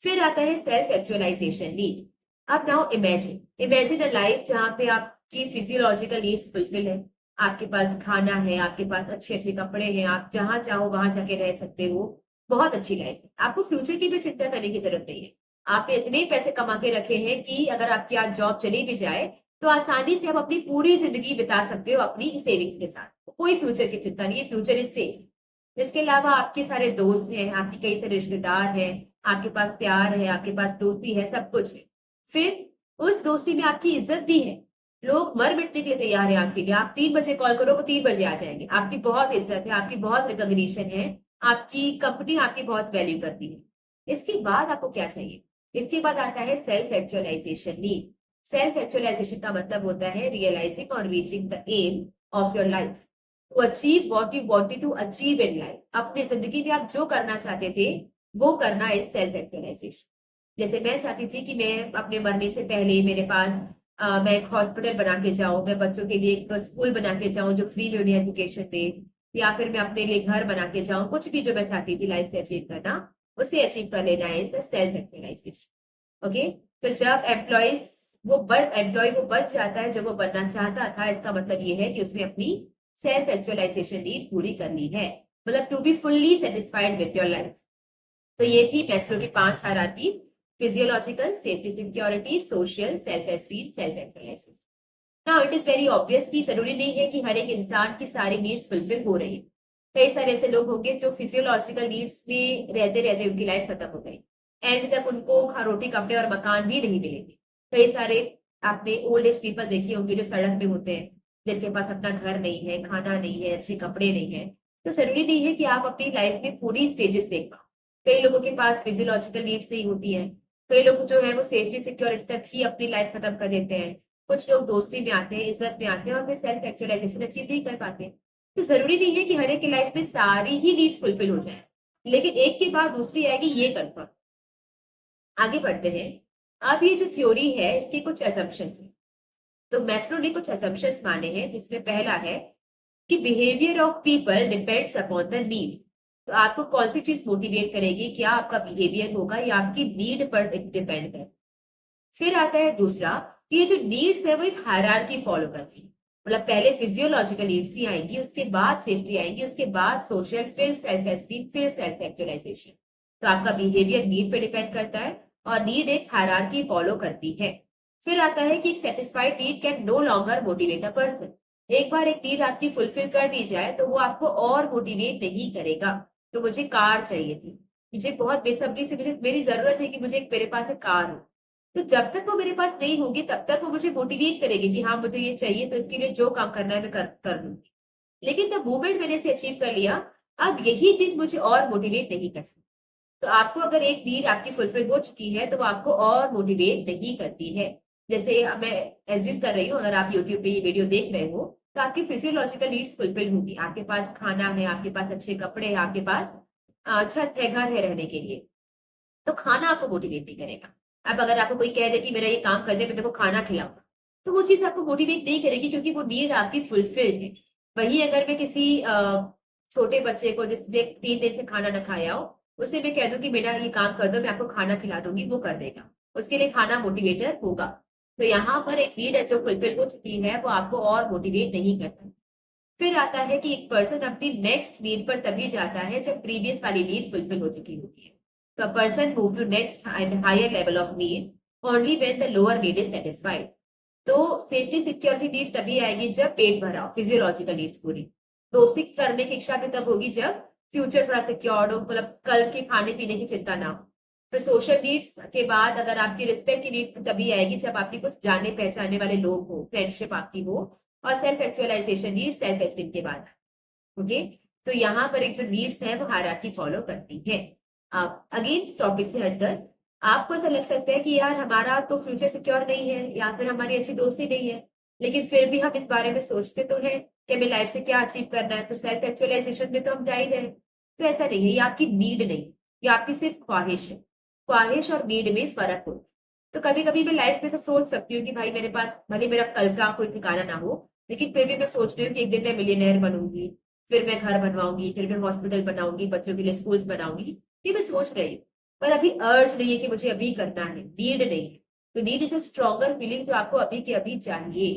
फिर आता है सेल्फ एक्चुअलाइजेशन नीड। अब now imagine, imagine a life जहाँ पे आपकी फिजियोलॉजिकल नीड्स फुलफिल है, आपके पास खाना है, आपके पास अच्छे अच्छे कपड़े हैं, आप जहां चाहो वहां जाके रह सकते हो, बहुत अच्छी लाइफ है, आपको फ्यूचर की भी चिंता करने की जरूरत नहीं है। आपने इतने पैसे कमा के रखे हैं कि अगर आपकी आज जॉब चली भी जाए तो आसानी से आप अपनी पूरी जिंदगी बिता सकते हो अपनी सेविंग्स के साथ, कोई फ्यूचर की चिंता नहीं है, फ्यूचर इज सेफ। इसके अलावा आपके सारे दोस्त हैं, आपके कई सारे रिश्तेदार हैं, आपके पास प्यार है, आपके पास दोस्ती है, सब कुछ है। फिर उस दोस्ती में आपकी इज्जत भी है, लोग मर मिटने के लिए तैयार है आपके लिए। आप 3 बजे कॉल करो वो 3 बजे आ जाएंगे, आपकी बहुत इज्जत है, आपकी बहुत रिकॉग्निशन है, आपकी कंपनी आपकी बहुत वैल्यू करती है। इसके बाद आपको क्या चाहिए, इसके बाद आता है self actualisation need. Self actualisation का मतलब होता है रियलाइजिंग और reaching the aim of your life, to achieve what you wanted to achieve in life. अपनी जिंदगी में आप जो करना चाहते थे वो करना इज सेल्फ एक्चुअलाइजेशन। जैसे मैं चाहती थी कि मैं अपने मरने से पहले मेरे पास मैं एक हॉस्पिटल बना के जाऊं, मैं बच्चों के लिए एक स्कूल बना के जाऊं जो फ्री में उन्हें एजुकेशन दे, या फिर मैं अपने लिए घर बना के जाऊं, कुछ भी जो मैं चाहती थी लाइफ से अचीव करना, उसे अचीव कर लेना इज सेल्फ एक्चुअलाइजेशन। ओके, तो जब एम्प्लॉय वो बच जाता है जो वो बनना चाहता था, इसका मतलब ये है कि उसने अपनी सेल्फ एक्चुअलाइजेशन नीड पूरी करनी है, मतलब to be fully satisfied with your life. तो ये थी मैस्लो की 5 hierarchy, physiological, safety security, social, self esteem, self actualisation. Now it is very obvious कि जरूरी नहीं है कि हर एक इंसान की सारी नीड्स फुलफिल हो रही है। कई सारे ऐसे लोग होंगे जो फिजियोलॉजिकल नीड्स में रहते रहते उनकी लाइफ खत्म हो गई, एंड तक उनको रोटी कपड़े और मकान भी नहीं मिलेंगे। कई सारे आपने ओल्ड एज पीपल देखे होंगे जो सड़क पे होते हैं, जिनके पास अपना घर नहीं है, खाना नहीं है, अच्छे कपड़े नहीं है, तो जरूरी नहीं है कि आप अपनी लाइफ में पूरी स्टेजेस देख पाओ। कई लोगों के पास फिजियोलॉजिकल नीड्स नहीं होती है, कई लोग जो है वो सेफ्टी सिक्योरिटी तक ही अपनी लाइफ खत्म कर देते हैं, कुछ लोग दोस्ती में आते हैं, इज्जत में आते हैं और फिर सेल्फ एक्चुअलाइजेशन अचीव नहीं कर पाते। तो जरूरी नहीं है कि हर एक की लाइफ में सारी ही नीड्स फुलफिल हो जाए, लेकिन एक के बाद दूसरी आएगी ये कंफर्म। आगे बढ़ते हैं। अब ये जो थ्योरी है इसके कुछ असम्पशंस हैं। तो मैस्लो ने कुछ असम्पशंस माने हैं, जिसमें पहला है कि behaviour of people depends upon the need. तो आपको कौन सी चीज मोटिवेट करेगी, क्या आपका बिहेवियर होगा या आपकी नीड पर डिपेंड है। फिर आता है दूसरा कि ये जो नीड्स है वो एक हायरार्की फॉलो करती है। मतलब पहले फिजियोलॉजिकल नीड्स ही आएंगी, उसके बाद सेफ्टी आएंगी, उसके बाद सोशल, फिर सेल्फ एस्टीम, फिर सेल्फ एक्चुअलाइजेशन। तो आपका बिहेवियर नीड पे डिपेंड करता है और नीड एक हायरार्की फॉलो करती है। फिर आता है कि एक satisfied need can no longer motivate a person. एक बार एक नीड आपकी फुलफिल कर दी जाए तो वो आपको और मोटिवेट नहीं करेगा। तो मुझे कार चाहिए थी, मुझे बहुत बेसब्री से मुझे मेरी जरूरत है कि मुझे मेरे पास एक कार हो। तो जब तक वो मेरे पास नहीं होगी तब तक वो मुझे मोटिवेट करेगी कि हाँ मुझे ये चाहिए, तो इसके लिए जो काम करना है मैं कर लूंगी। लेकिन द मोमेंट मैंने इसे अचीव कर लिया, अब यही चीज मुझे और मोटिवेट नहीं कर सकती। तो आपको अगर एक नीड आपकी फुलफिल हो चुकी है तो वो आपको और मोटिवेट नहीं करती है। जैसे मैं एज्यूम कर रही हूँ, अगर आप यूट्यूब पे ये वीडियो देख रहे हो तो आपकी फिजियोलॉजिकल नीड्स फुलफिल होगी, आपके पास खाना है, आपके पास अच्छे कपड़े हैं, आपके पास छत है, घर है रहने के लिए। तो खाना आपको मोटिवेट नहीं करेगा। अब अगर आपको कोई कह दे कि मेरा ये काम कर दे, मैं तेरे को खाना खिलाऊंगा, तो वो चीज आपको मोटिवेट नहीं करेगी क्योंकि वो नीड आपकी फुलफिल्ड है। वही अगर मैं किसी छोटे बच्चे को जिसने 3 दिन से खाना ना खाया हो, उसे मैं कह दूं कि बेटा ये काम कर दो, मैं आपको खाना खिला दूंगी, वो कर देगा। उसके लिए खाना मोटिवेटर होगा। तो यहाँ पर एक नीड है जो फुलफिल हो चुकी है, वो आपको और मोटिवेट नहीं करता। फिर आता है कि एक पर्सन अपनी नेक्स्ट नीड पर तभी जाता है जब प्रीवियस वाली नीड फुलफिल हो चुकी होती है। तो a person move to next and higher level of need only when the lower need is satisfied. तो सेफ्टी सिक्योरिटी नीड तभी आएगी जब पेट भरा हो, फिजियोलॉजिकल नीड्स पूरी। दोस्ती करने की इच्छा भी तब होगी जब फ्यूचर थोड़ा सिक्योर्ड हो, मतलब कल के खाने पीने की चिंता ना हो। फिर सोशल नीड्स के बाद अगर आपकी रिस्पेक्ट की नीड तभी आएगी जब आपकी कुछ जाने पहचाने वाले लोग हो, फ्रेंडशिप आपकी हो। और self actualisation need self esteem के बाद। ओके, तो यहाँ पर एक जो नीड्स है वो हायरार्की फॉलो करती है। आप अगेन टॉपिक से हटकर आपको ऐसा लग सकता है कि यार हमारा तो फ्यूचर सिक्योर नहीं है या फिर हमारी अच्छी दोस्ती नहीं है, लेकिन फिर भी हम इस बारे में सोचते तो है कि हमें लाइफ से क्या अचीव करना है, तो सेल्फ एक्चुअलाइजेशन में तो हम जा ही रहे हैं। तो ऐसा नहीं है, ये आपकी नीड नहीं, ये आपकी सिर्फ ख्वाहिश है। ख्वाहिश और नीड में फर्क होता है। तो कभी कभी मैं लाइफ में से सोच सकती हूँ कि भाई मेरे पास भले मेरा कल का कोई ठिकाना ना हो, लेकिन फिर भी मैं सोच रही हूँ कि एक दिन मैं मिलियनेयर बनूंगी, फिर मैं घर बनवाऊंगी, फिर मैं हॉस्पिटल बनाऊंगी, बच्चों के लिए स्कूल्स बनाऊंगी। ये मैं सोच रही हूँ, पर अभी अर्ज नहीं है कि मुझे अभी करना है, नीड नहीं है। तो need is a stronger feeling जो आपको अभी के अभी चाहिए।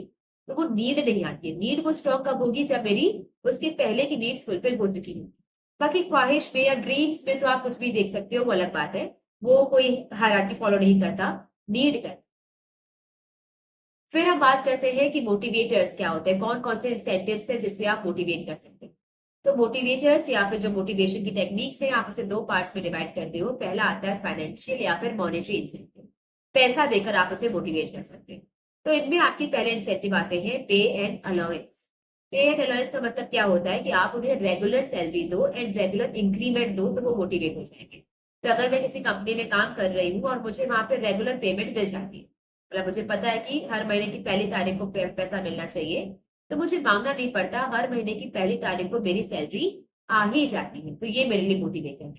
तो वो नीड नहीं आती है। नीड वो स्ट्रॉन्ग कब होगी जब मेरी उसके पहले की नीड्स फुलफिल हो चुकी है। बाकी ख्वाहिश में या ड्रीम्स में तो आप कुछ भी देख सकते हो, वो अलग बात है। वो कोई हायरार्की फॉलो नहीं करता, नीड कर। फिर हम बात करते हैं कि मोटिवेटर्स क्या होते हैं, कौन कौन से इंसेंटिव्स है जिससे आप मोटिवेट कर सकते हैं। तो मोटिवेटर्स या फिर जो मोटिवेशन की टेक्निक्स है, आप उसे 2 पार्ट्स में डिवाइड करते हो। पहला आता है फाइनेंशियल या फिर मॉनेटरी इंसेंटिव, पैसा देकर आप उसे मोटिवेट कर सकते हैं। तो इनमें आपके पहले इंसेंटिव आते हैं पे एंड अलाउंस। पे एंड अलाउंस का मतलब क्या होता है कि आप उन्हें रेगुलर सैलरी दो एंड रेगुलर इंक्रीमेंट दो, तो वो मोटिवेट हो जाएंगे। तो अगर मैं किसी कंपनी में काम कर रही हूँ और मुझे वहां पे रेगुलर पेमेंट मिल जाती है, मतलब मुझे पता है कि हर महीने की पहली तारीख को पैसा मिलना चाहिए, तो मुझे मांगना नहीं पड़ता, हर महीने की पहली तारीख को मेरी सैलरी आ ही जाती है। तो ये मेरे लिए मोटिवेटर है।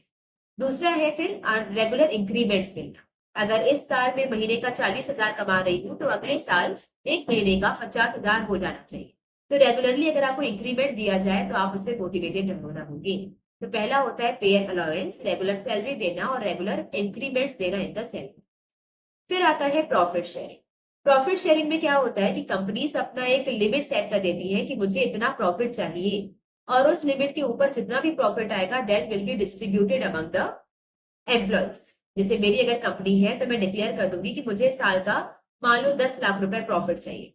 दूसरा है फिर रेगुलर इंक्रीमेंट्स मिलना। अगर इस साल में महीने का 40,000 कमा रही हूँ तो अगले साल एक महीने का 50,000 हो जाना चाहिए। तो रेगुलरली अगर आपको इंक्रीमेंट दिया जाए तो आप उससे मोटिवेटेड होना होंगे। तो पहला होता है पे एंड अलाउंस, रेगुलर सैलरी देना और रेगुलर इंक्रीमेंट्स देना इन द सैलरी। फिर आता है प्रॉफिट शेयरिंग। प्रॉफिट शेयरिंग में क्या होता है कि कंपनीज अपना एक लिमिट सेट कर देती है कि मुझे इतना प्रॉफिट चाहिए, और उस लिमिट के ऊपर जितना भी प्रॉफिट आएगा that will be distributed among the employees. जैसे मेरी अगर कंपनी है तो मैं डिक्लेयर कर दूंगी कि मुझे साल का मान लो 10 लाख रुपए प्रॉफिट चाहिए,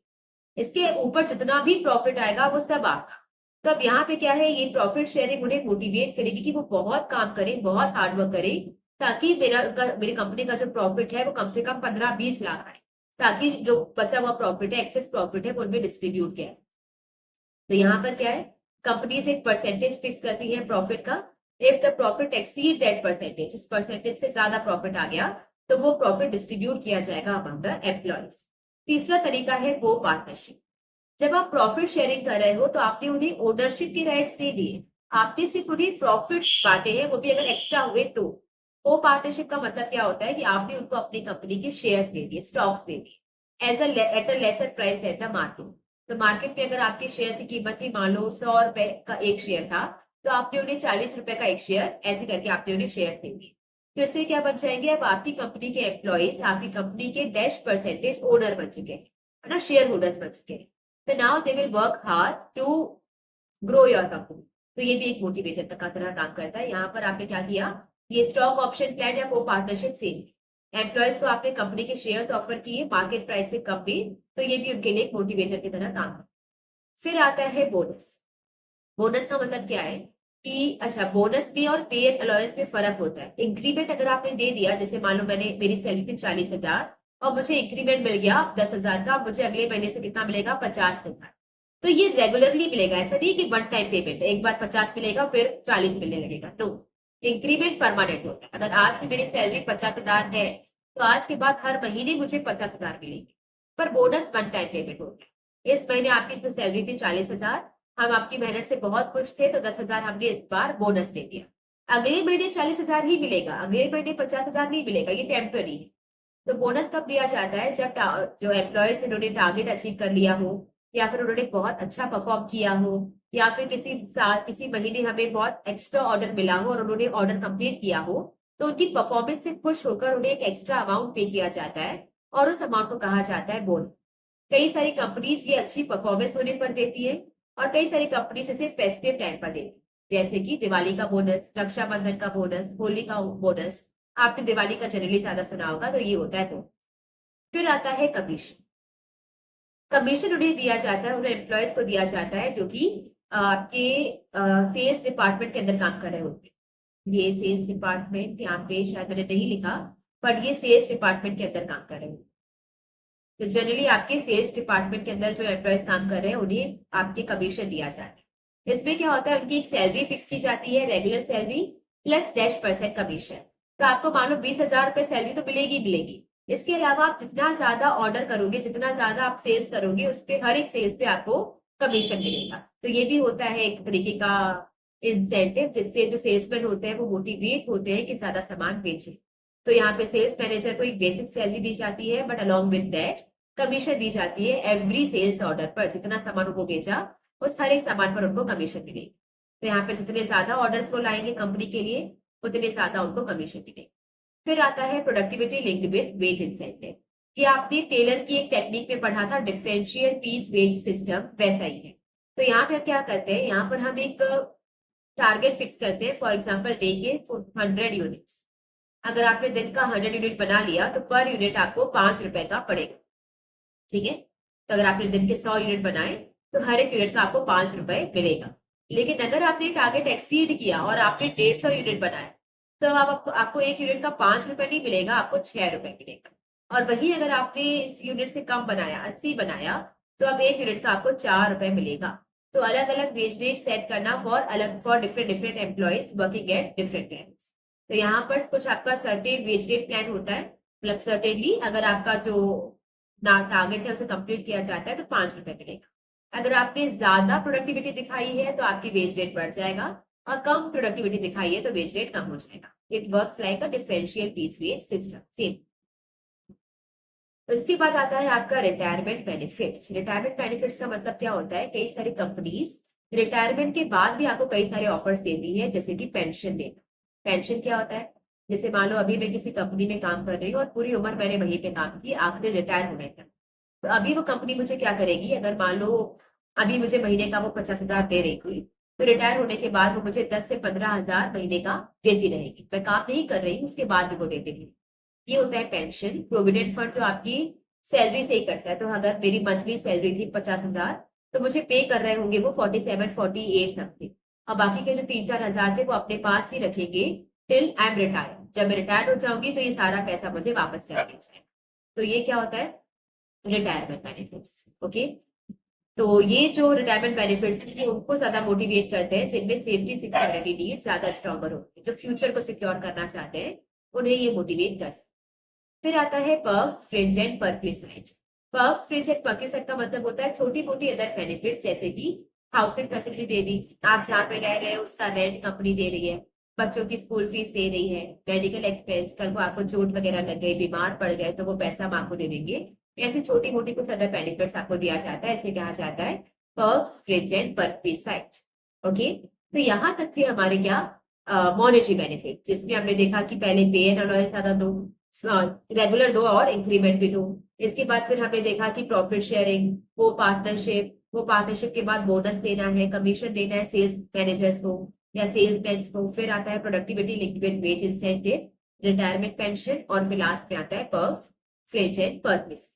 इसके ऊपर जितना भी प्रॉफिट आएगा वो सब आपका। तो अब यहाँ पे क्या है, ये प्रॉफिट शेयरिंग उन्हें मोटिवेट करेगी कि वो बहुत काम करें, बहुत हार्डवर्क करें, ताकि मेरी कंपनी का जो प्रॉफिट है वो कम से कम 15-20 लाख आए, ताकि जो बचा हुआ प्रॉफिट है, एक्सेस प्रॉफिट है, वो उनमें डिस्ट्रीब्यूट किया। तो यहाँ पर क्या है, कंपनीज एक परसेंटेज फिक्स करती है प्रॉफिट का। If the profit exceed that percentage, इस परसेंटेज से ज्यादा प्रॉफिट आ गया तो वो प्रॉफिट डिस्ट्रीब्यूट किया जाएगा अमंग द एम्प्लॉइज। तीसरा तरीका है को पार्टनरशिप। जब आप प्रॉफिट शेयरिंग कर रहे हो तो आपने उन्हें ओनरशिप के राइट्स दे दिए, आपने सिर्फ उन्हें प्रॉफिट बांटे हैं, वो भी अगर एक्स्ट्रा हुए तो। को पार्टनरशिप का मतलब क्या होता है कि आपने उनको अपनी कंपनी के शेयर्स दे दिए, स्टॉक्स दे दिए as at a lesser price than the market. तो मार्केट में अगर आपके शेयर की कीमत थी मान लो 100 रुपए का एक शेयर था, तो आपने उन्हें 40 रुपए का एक शेयर, ऐसे करके आपने उन्हें शेयर दे दिए। तो इससे क्या बन जाएंगे, अब आपकी कंपनी के एम्प्लॉइज आपकी कंपनी के डैश परसेंटेज ओनर बन चुके हैं, है ना, शेयर होल्डर्स बन चुके हैं। तो now they will work hard to grow your company. तो ये भी एक मोटिवेटर का तरह काम करता है। यहाँ पर आपने क्या किया, ये स्टॉक ऑप्शन प्लान या को पार्टनरशिप सेम, एम्प्लॉयज को आपने कंपनी के शेयर्स ऑफर किए मार्केट प्राइस से कम में, तो ये भी उनके लिए एक मोटिवेटर की तरह काम है। फिर आता है बोनस। बोनस का मतलब क्या है कि अच्छा, बोनस में और पे एंड अलाउंस में फर्क होता है। इंक्रीमेंट अगर आपने दे दिया, जैसे मान लो मैंने, मेरी सैलरी थी 40,000 और मुझे इंक्रीमेंट मिल गया 10,000 का, मुझे अगले महीने से कितना मिलेगा, 50,000। तो ये रेगुलरली मिलेगा, ऐसा नहीं कि वन टाइम पेमेंट, एक बार 50 मिलेगा फिर 40 मिलने लगेगा। नो, इंक्रीमेंट परमानेंट होता है। अगर आज की मेरी सैलरी 50,000 है तो आज के बाद हर महीने मुझे 50,000 मिलेंगे। पर बोनस वन टाइम पेमेंट होता है। इस महीने आपकी सैलरी थी 40,000, हम आपकी मेहनत से बहुत खुश थे तो 10,000 हमने इस बार बोनस दे दिया। अगले महीने 40,000 ही मिलेगा, अगले महीने 50,000 नहीं मिलेगा, ये टेम्पररी है। तो बोनस कब दिया जाता है, जब जो एम्प्लॉयज इन्होंने टारगेट अचीव कर लिया हो, या फिर उन्होंने बहुत अच्छा परफॉर्म किया हो, या फिर किसी साल किसी महीने हमें बहुत एक्स्ट्रा ऑर्डर मिला हो और उन्होंने ऑर्डर कंप्लीट किया हो, तो उनकी परफॉर्मेंस से खुश होकर उन्हें एक एक्स्ट्रा अमाउंट पे किया जाता है और उस अमाउंट को कहा जाता है बोनस। कई सारी कंपनीज ये अच्छी परफॉर्मेंस होने पर देती है और कई सारी कंपनीज इसे फेस्टिव टाइम पर देती है, जैसे कि दिवाली का बोनस, रक्षाबंधन का बोनस, होली का बोनस। आपने दिवाली का जनरली ज्यादा सुना होगा, तो ये होता है। तो फिर आता है कमीशन। कमीशन उन्हें दिया जाता है, उन्हें एम्प्लॉयज को दिया जाता है जो कि आपके सेल्स डिपार्टमेंट के अंदर काम कर रहे होते हैं। ये सेल्स डिपार्टमेंट यहाँ पे शायद मैंने नहीं लिखा, बट ये सेल्स डिपार्टमेंट के अंदर काम कर रहे होते हैं। तो जनरली आपके सेल्स डिपार्टमेंट के अंदर जो एम्प्लॉयज काम कर रहे हैं उन्हें आपके कमीशन दिया जाता है। इसमें क्या होता है, उनकी एक सैलरी फिक्स की जाती है, रेगुलर सैलरी प्लस -% कमीशन। तो आपको मान लो 20,000 रुपए सैलरी तो मिलेगी मिलेगी। इसके अलावा आप जितना ज्यादा ऑर्डर करोगे, जितना ज्यादा आप सेल्स करोगे, उस पे हर एक सेल्स पे आपको कमीशन मिलेगा। तो ये भी होता है एक तरीके का इंसेंटिव, जिससे जो सेल्समैन होते हैं वो मोटिवेट होते हैं कि ज्यादा सामान बेचे। तो यहाँ पे सेल्स मैनेजर को एक बेसिक सैलरी दी जाती है, but along with that commission दी जाती है एवरी सेल्स ऑर्डर पर। जितना सामान उनको बेचा उस हर एक सामान पर उनको कमीशन मिलेगी। तो यहाँ पे जितने ज्यादा ऑर्डर्स वो लाएंगे कंपनी के लिए, उतने ज्यादा उनको कमीशन मिलेगी। फिर आता है productivity linked with wage incentive. ये आपने टेलर की एक टेक्निक में पढ़ा था, डिफरेंशियल पीस वेज सिस्टम, वैसा ही है। तो यहाँ पे क्या करते हैं, यहाँ पर हम एक टारगेट फिक्स करते हैं, फॉर एग्जाम्पल डे के 100 यूनिट्स। अगर आपने दिन का 100 यूनिट बना लिया तो पर यूनिट आपको 5 रुपए का पड़ेगा, ठीक है। तो अगर आपने दिन के 100 यूनिट बनाए तो हर एक यूनिट का आपको 5 रुपए मिलेगा। लेकिन अगर आपने टारगेट एक्सीड किया और आपने 150 यूनिट बनाए, तो आपको एक यूनिट का 5 रुपए नहीं मिलेगा, आपको 6 रुपए मिलेगा। और वही अगर आपने इस यूनिट से कम बनाया, 80 बनाया, तो अब एक यूनिट का आपको 4 रुपए मिलेगा। तो अलग अलग वेज रेट सेट करना for different different employees working at different times. तो यहाँ पर कुछ आपका सर्टेन वेज रेट प्लान होता है, मतलब सर्टेनली अगर आपका जो टारगेट है उसे कंप्लीट किया जाता है तो 5 रुपए मिलेगा। अगर आपने ज्यादा प्रोडक्टिविटी दिखाई है तो आपकी वेज रेट बढ़ जाएगा, और कम प्रोडक्टिविटी दिखाई है तो वेज रेट कम हो जाएगा। It works like a differential piece wage system, same. उसके बाद आता है आपका रिटायरमेंट बेनिफिट्स। रिटायरमेंट बेनिफिट्स का मतलब क्या होता है, कई सारी कंपनीज रिटायरमेंट के बाद भी आपको कई सारे ऑफर्स देती है, जैसे कि पेंशन देना। पेंशन क्या होता है, जैसे मान लो अभी मैं किसी कंपनी में काम कर रही हूँ और पूरी उम्र मैंने वहीं पे काम की, आखिरी रिटायर होने तक, तो अभी वो कंपनी मुझे क्या करेगी, अगर मान लो अभी मुझे महीने का वो 50,000 दे रही थी, तो रिटायर होने के बाद वो मुझे 10 से 15,000 महीने का देती रहेगी। मैं काम नहीं कर रही हूँ उसके बाद भी वो देती रहेगी। ये होता है पेंशन। प्रोविडेंट फंड जो आपकी सैलरी से ही कटता है, तो अगर मेरी मंथली सैलरी थी 50,000, तो मुझे पे कर रहे होंगे वो 47, 48 समथिंग, और बाकी के जो 3-4 हजार थे वो अपने पास ही रखेंगे टिल आई एम रिटायर। जब मैं रिटायर हो जाऊंगी तो ये सारा पैसा मुझे वापस कर दिया जाएगा। तो ये क्या होता है, रिटायरमेंट बेनिफिट्स, ओके। तो ये जो रिटायरमेंट बेनिफिट्स हैं ये उनको ज्यादा मोटिवेट करते हैं जिनमें सेफ्टी सिक्योरिटी नीड ज्यादा स्ट्रॉन्गर होती है, जो फ्यूचर को सिक्योर करना चाहते हैं उन्हें ये मोटिवेट कर सकते हैं। फिर आता है perks, fringe and perquisite. Perks, fringe and perquisite का मतलब होता है छोटी मोटी अदर बेनिफिट्स, जैसे कि हाउसिंग फैसिलिटी दे दी, आप जहाँ पे रह रहे हैं उसका रेंट कंपनी दे रही है, बच्चों की स्कूल फीस दे रही है, मेडिकल एक्सपेंस, कल को आपको चोट वगैरह लग गई, बीमार पड़ गए तो वो पैसा हम आपको दे देंगे। ऐसी छोटी मोटी कुछ अदर बेनिफिट्स आपको दिया जाता है, इसे कहा जाता है पर्क्स, फ्रिंज एंड परक्विसाइट। ओके, तो यहाँ तक थे हमारे क्या मॉनेटरी बेनिफिट, जिसमें हमने देखा कि पहले पे एंड अलाउंस ज्यादा दो, रेगुलर दो और इंक्रीमेंट भी दो। इसके बाद फिर हमने देखा कि प्रॉफिट शेयरिंग, वो पार्टनरशिप के बाद बोनस देना है, कमीशन देना है सेल्स मैनेजर्स को या सेल्स मैन को। फिर आता है productivity linked with wage incentive, retirement pension, और फिर लास्ट में आता है perks, fringe and perquisite.